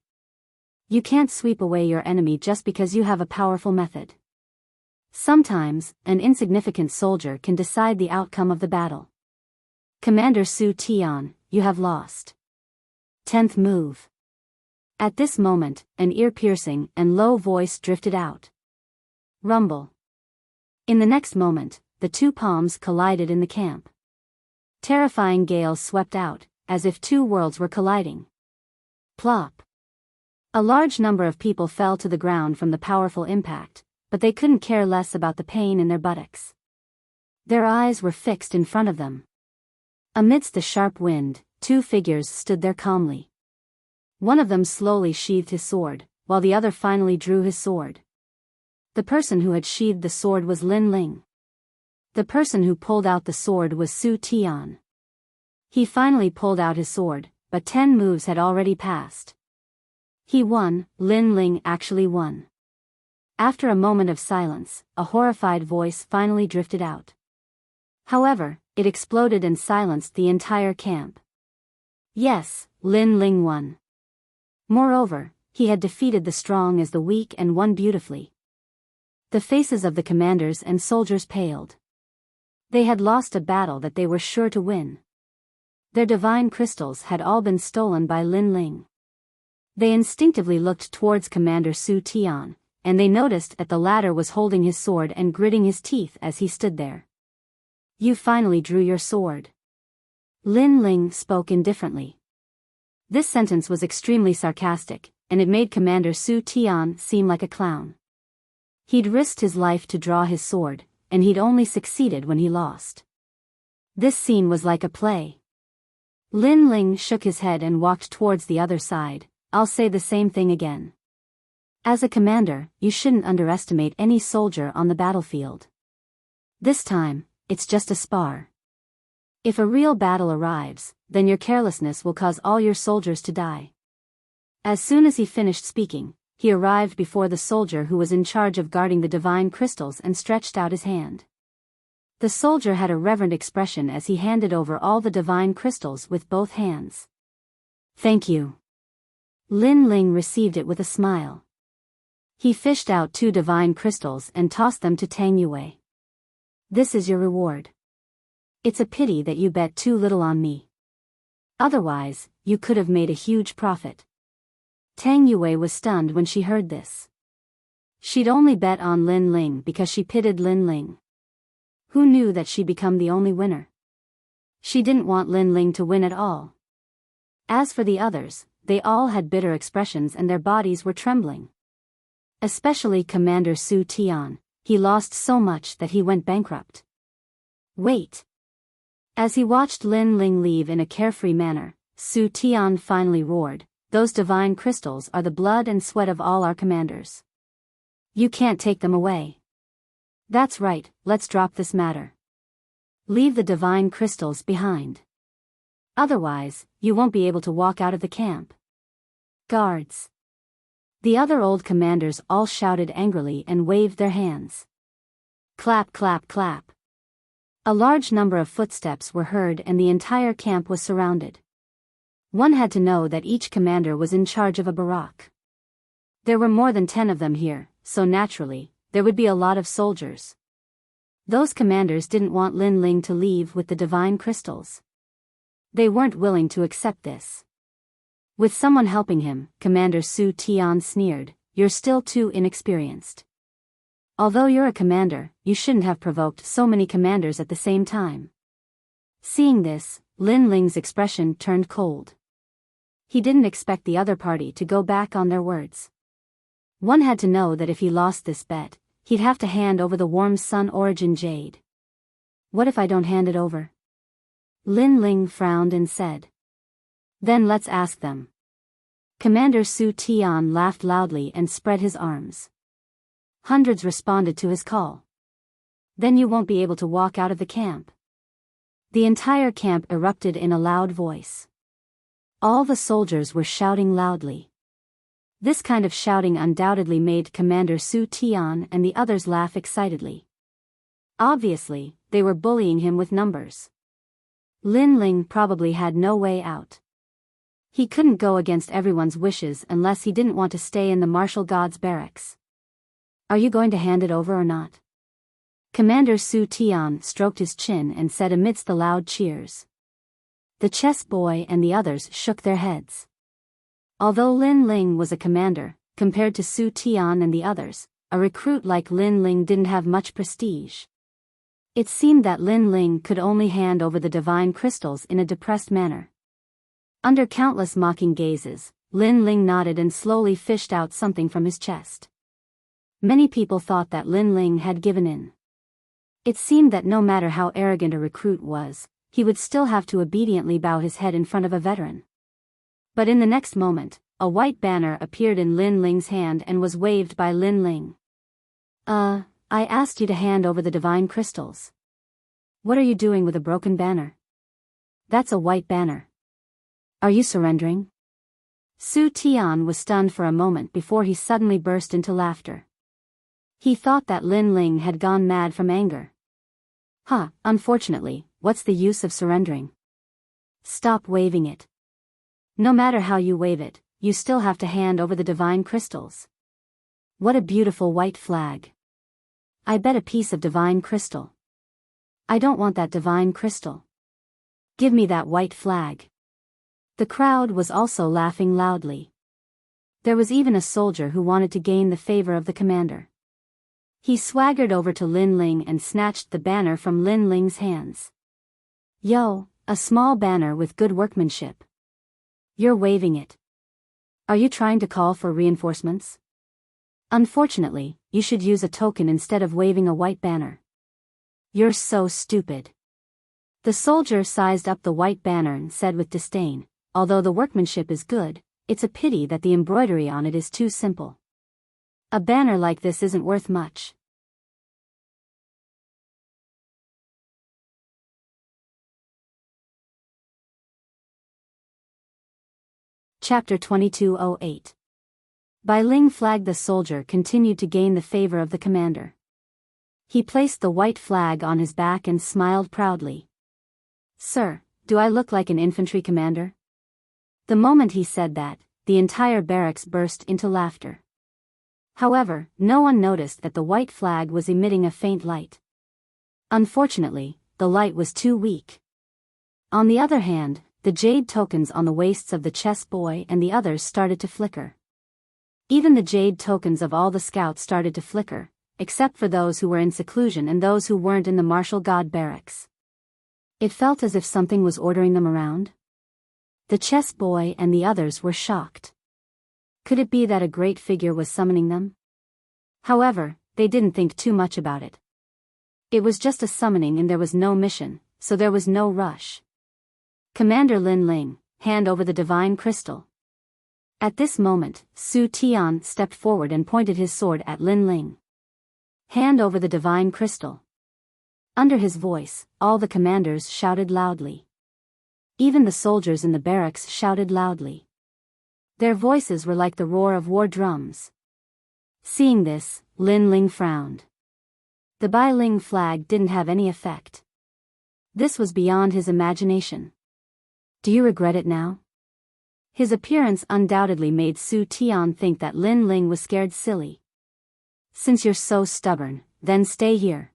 S1: You can't sweep away your enemy just because you have a powerful method. Sometimes, an insignificant soldier can decide the outcome of the battle. Commander Su Tian, you have lost. 10th move. At this moment, an ear-piercing and low voice drifted out. Rumble. In the next moment, the two palms collided in the camp. Terrifying gales swept out, as if two worlds were colliding. Plop. A large number of people fell to the ground from the powerful impact, but they couldn't care less about the pain in their buttocks. Their eyes were fixed in front of them. Amidst the sharp wind, two figures stood there calmly. One of them slowly sheathed his sword, while the other finally drew his sword. The person who had sheathed the sword was Lin Ling. The person who pulled out the sword was Su Tian. He finally pulled out his sword, but 10 moves had already passed. He won. Lin Ling actually won. After a moment of silence, a horrified voice finally drifted out. However, it exploded and silenced the entire camp. Yes, Lin Ling won. Moreover, he had defeated the strong as the weak and won beautifully. The faces of the commanders and soldiers paled. They had lost a battle that they were sure to win. Their divine crystals had all been stolen by Lin Ling. They instinctively looked towards Commander Su Tian, and they noticed that the latter was holding his sword and gritting his teeth as he stood there. You finally drew your sword. Lin Ling spoke indifferently. This sentence was extremely sarcastic, and it made Commander Su Tian seem like a clown. He'd risked his life to draw his sword, and he'd only succeeded when he lost. This scene was like a play. Lin Ling shook his head and walked towards the other side. I'll say the same thing again. As a commander, you shouldn't underestimate any soldier on the battlefield. This time, it's just a spar. If a real battle arrives, then your carelessness will cause all your soldiers to die. As soon as he finished speaking, he arrived before the soldier who was in charge of guarding the divine crystals and stretched out his hand. The soldier had a reverent expression as he handed over all the divine crystals with both hands. Thank you. Lin Ling received it with a smile. He fished out 2 divine crystals and tossed them to Tang Yue. This is your reward. It's a pity that you bet too little on me. Otherwise, you could have made a huge profit. Tang Yue was stunned when she heard this. She'd only bet on Lin Ling because she pitied Lin Ling. Who knew that she'd become the only winner? She didn't want Lin Ling to win at all. As for the others, they all had bitter expressions and their bodies were trembling. Especially Commander Su Tian. He lost so much that he went bankrupt. Wait. As he watched Lin Ling leave in a carefree manner, Su Tian finally roared, "Those divine crystals are the blood and sweat of all our commanders. You can't take them away. That's right, let's drop this matter. Leave the divine crystals behind. Otherwise, you won't be able to walk out of the camp." Guards. The other old commanders all shouted angrily and waved their hands. Clap, clap, clap. A large number of footsteps were heard and the entire camp was surrounded. One had to know that each commander was in charge of a barrack. There were more than 10 of them here, so naturally, there would be a lot of soldiers. Those commanders didn't want Lin Ling to leave with the divine crystals. They weren't willing to accept this. With someone helping him, Commander Su Tian sneered, "You're still too inexperienced. Although you're a commander, you shouldn't have provoked so many commanders at the same time." Seeing this, Lin Ling's expression turned cold. He didn't expect the other party to go back on their words. One had to know that if he lost this bet, he'd have to hand over the Warm Sun Origin Jade. What if I don't hand it over? Lin Ling frowned and said. Then let's ask them. Commander Su Tian laughed loudly and spread his arms. Hundreds responded to his call. Then you won't be able to walk out of the camp. The entire camp erupted in a loud voice. All the soldiers were shouting loudly. This kind of shouting undoubtedly made Commander Su Tian and the others laugh excitedly. Obviously, they were bullying him with numbers. Lin Ling probably had no way out. He couldn't go against everyone's wishes unless he didn't want to stay in the martial god's barracks. Are you going to hand it over or not? Commander Su Tian stroked his chin and said amidst the loud cheers. The chess boy and the others shook their heads. Although Lin Ling was a commander, compared to Su Tian and the others, a recruit like Lin Ling didn't have much prestige. It seemed that Lin Ling could only hand over the divine crystals in a depressed manner. Under countless mocking gazes, Lin Ling nodded and slowly fished out something from his chest. Many people thought that Lin Ling had given in. It seemed that no matter how arrogant a recruit was, he would still have to obediently bow his head in front of a veteran. But in the next moment, a white banner appeared in Lin Ling's hand and was waved by Lin Ling. I asked you to hand over the divine crystals. What are you doing with a broken banner? That's a white banner. Are you surrendering? Su Tian was stunned for a moment before he suddenly burst into laughter. He thought that Lin Ling had gone mad from anger. Unfortunately, what's the use of surrendering? Stop waving it. No matter how you wave it, you still have to hand over the divine crystals. What a beautiful white flag. I bet a piece of divine crystal. I don't want that divine crystal. Give me that white flag. The crowd was also laughing loudly. There was even a soldier who wanted to gain the favor of the commander. He swaggered over to Lin Ling and snatched the banner from Lin Ling's hands. Yo, a small banner with good workmanship. You're waving it. Are you trying to call for reinforcements? Unfortunately, you should use a token instead of waving a white banner. You're so stupid. The soldier sized up the white banner and said with disdain, although the workmanship is good, it's a pity that the embroidery on it is too simple. A banner like this isn't worth much. Chapter 2208. Bai Ling flag. The soldier continued to gain the favor of the commander. He placed the white flag on his back and smiled proudly. Sir, do I look like an infantry commander? The moment he said that, the entire barracks burst into laughter. However, no one noticed that the white flag was emitting a faint light. Unfortunately, the light was too weak. On the other hand, the jade tokens on the waists of the chess boy and the others started to flicker. Even the jade tokens of all the scouts started to flicker, except for those who were in seclusion and those who weren't in the martial god barracks. It felt as if something was ordering them around. The chess boy and the others were shocked. Could it be that a great figure was summoning them? However, they didn't think too much about it. It was just a summoning and there was no mission, so there was no rush. Commander Lin Ling, hand over the divine crystal. At this moment, Su Tian stepped forward and pointed his sword at Lin Ling. Hand over the divine crystal. Under his voice, all the commanders shouted loudly. Even the soldiers in the barracks shouted loudly. Their voices were like the roar of war drums. Seeing this, Lin Ling frowned. The Bai Ling flag didn't have any effect. This was beyond his imagination. Do you regret it now? His appearance undoubtedly made Su Tian think that Lin Ling was scared silly. Since you're so stubborn, then stay here.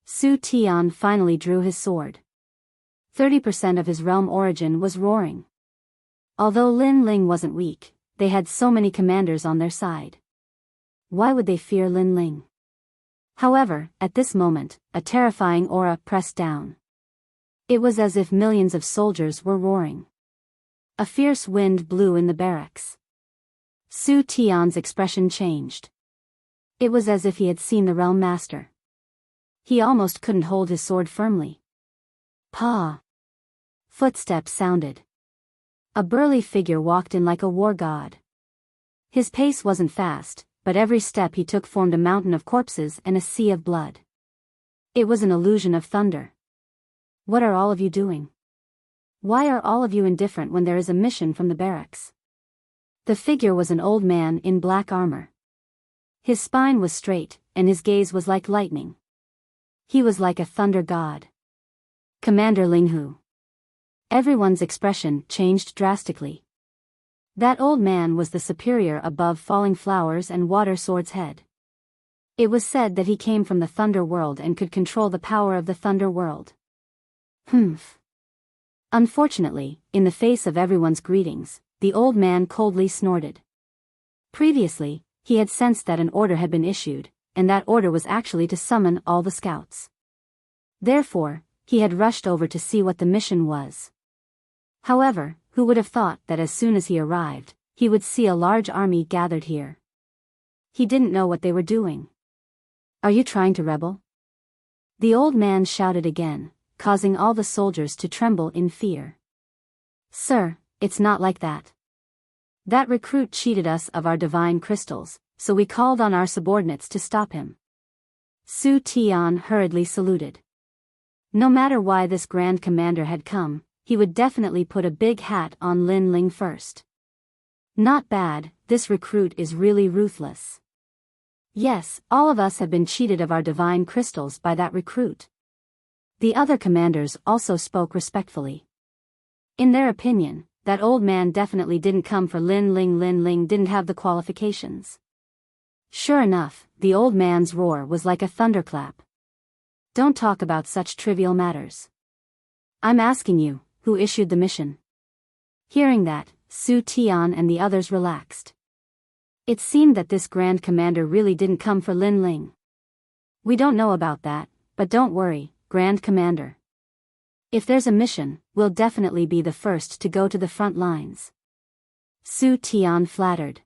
S1: Su Tian finally drew his sword. 30% of his realm origin was roaring. Although Lin Ling wasn't weak, they had so many commanders on their side. Why would they fear Lin Ling? However, at this moment, a terrifying aura pressed down. It was as if millions of soldiers were roaring. A fierce wind blew in the barracks. Su Tian's expression changed. It was as if he had seen the realm master. He almost couldn't hold his sword firmly. Pa! Footsteps sounded. A burly figure walked in like a war god. His pace wasn't fast, but every step he took formed a mountain of corpses and a sea of blood. It was an illusion of thunder. What are all of you doing? Why are all of you indifferent when there is a mission from the barracks? The figure was an old man in black armor. His spine was straight, and his gaze was like lightning. He was like a thunder god. Commander Linghu. Everyone's expression changed drastically. That old man was the superior above Falling Flowers and Water Sword's head. It was said that he came from the Thunder World and could control the power of the Thunder World. Humph. Unfortunately, in the face of everyone's greetings, the old man coldly snorted. Previously, he had sensed that an order had been issued, and that order was actually to summon all the scouts. Therefore, he had rushed over to see what the mission was. However, who would have thought that as soon as he arrived, he would see a large army gathered here? He didn't know what they were doing. Are you trying to rebel? The old man shouted again, causing all the soldiers to tremble in fear. Sir, it's not like that. That recruit cheated us of our divine crystals, so we called on our subordinates to stop him. Su Tian hurriedly saluted. No matter why this grand commander had come, he would definitely put a big hat on Lin Ling first. Not bad, this recruit is really ruthless. Yes, all of us have been cheated of our divine crystals by that recruit. The other commanders also spoke respectfully. In their opinion, that old man definitely didn't come for Lin Ling. Lin Ling didn't have the qualifications. Sure enough, the old man's roar was like a thunderclap. Don't talk about such trivial matters. I'm asking you, who issued the mission? Hearing that, Su Tian and the others relaxed. It seemed that this grand commander really didn't come for Lin Ling. We don't know about that, but don't worry, Grand Commander. If there's a mission, we'll definitely be the first to go to the front lines. Su Tian flattered.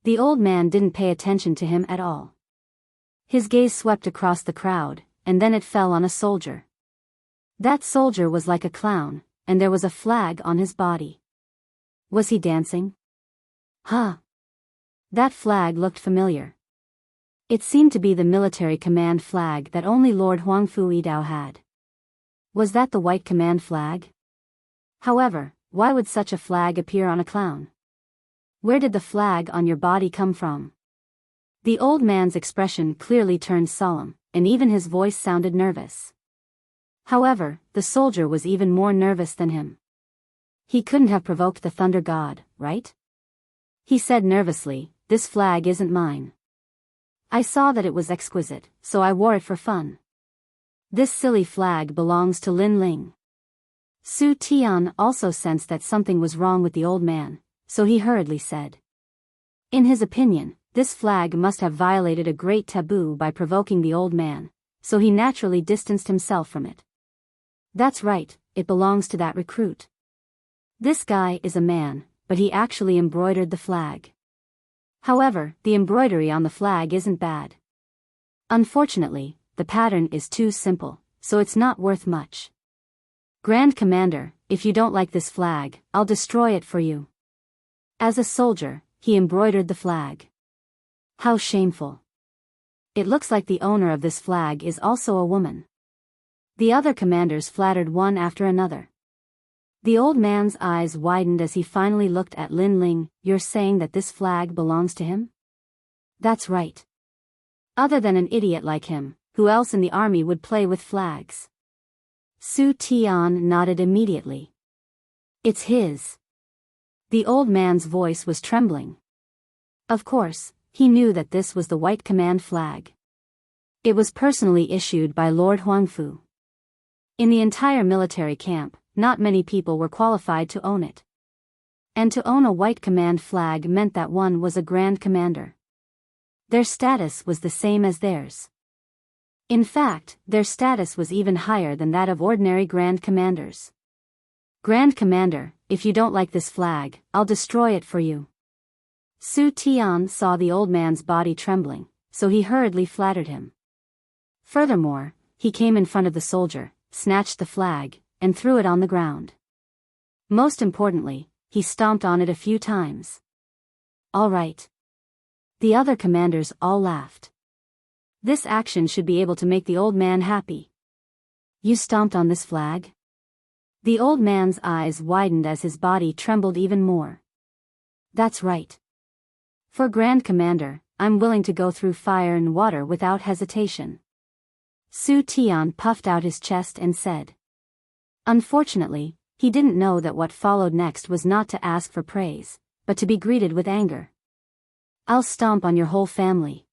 S1: The old man didn't pay attention to him at all. His gaze swept across the crowd, and then it fell on a soldier. That soldier was like a clown, and there was a flag on his body. Was he dancing? Huh. That flag looked familiar. It seemed to be the military command flag that only Lord Huangfu Yidao had. Was that the white command flag? However, why would such a flag appear on a clown? Where did the flag on your body come from? The old man's expression clearly turned solemn, and even his voice sounded nervous. However, the soldier was even more nervous than him. He couldn't have provoked the thunder god, right? He said nervously, "This flag isn't mine. I saw that it was exquisite, so I wore it for fun. This silly flag belongs to Lin Ling." Su Tian also sensed that something was wrong with the old man, so he hurriedly said, In his opinion, this flag must have violated a great taboo by provoking the old man, so he naturally distanced himself from it. That's right, it belongs to that recruit. This guy is a man, but he actually embroidered the flag. However, the embroidery on the flag isn't bad. Unfortunately, the pattern is too simple, so it's not worth much. Grand Commander, if you don't like this flag, I'll destroy it for you. As a soldier, he embroidered the flag. How shameful. It looks like the owner of this flag is also a woman. The other commanders flattered one after another. The old man's eyes widened as he finally looked at Lin Ling. You're saying that this flag belongs to him? That's right. Other than an idiot like him, who else in the army would play with flags? Su Tian nodded immediately. It's his. The old man's voice was trembling. Of course, he knew that this was the White Command flag. It was personally issued by Lord Huangfu. In the entire military camp, not many people were qualified to own it. And to own a White Command flag meant that one was a Grand Commander. Their status was the same as theirs. In fact, their status was even higher than that of ordinary Grand Commanders. Grand Commander, if you don't like this flag, I'll destroy it for you. Su Tian saw the old man's body trembling, so he hurriedly flattered him. Furthermore, he came in front of the soldier, snatched the flag, and threw it on the ground. Most importantly, he stomped on it a few times. All right. The other commanders all laughed. This action should be able to make the old man happy. You stomped on this flag? The old man's eyes widened as his body trembled even more. That's right. For Grand Commander, I'm willing to go through fire and water without hesitation. Su Tian puffed out his chest and said. Unfortunately, he didn't know that what followed next was not to ask for praise, but to be greeted with anger. I'll stomp on your whole family.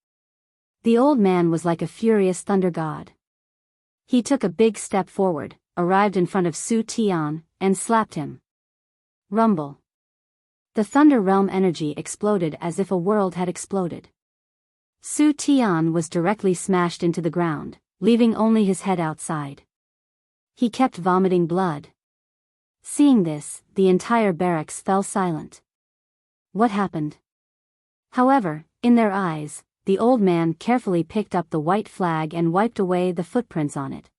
S1: The old man was like a furious thunder god. He took a big step forward, arrived in front of Su Tian, and slapped him. Rumble. The Thunder Realm energy exploded as if a world had exploded. Su Tian was directly smashed into the ground, leaving only his head outside. He kept vomiting blood. Seeing this, the entire barracks fell silent. What happened? However, in their eyes, the old man carefully picked up the white flag and wiped away the footprints on it.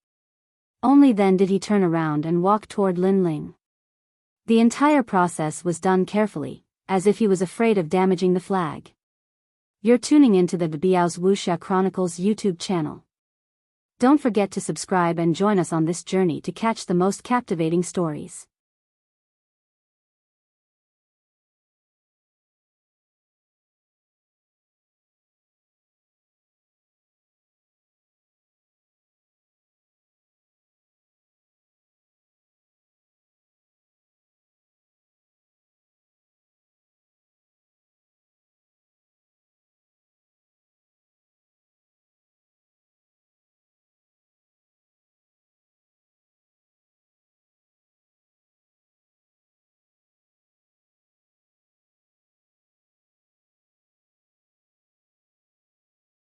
S1: Only then did he turn around and walk toward Lin Ling. The entire process was done carefully, as if he was afraid of damaging the flag. You're tuning into the Biyao's Wuxia Chronicles YouTube channel. Don't forget to subscribe and join us on this journey to catch the most captivating stories.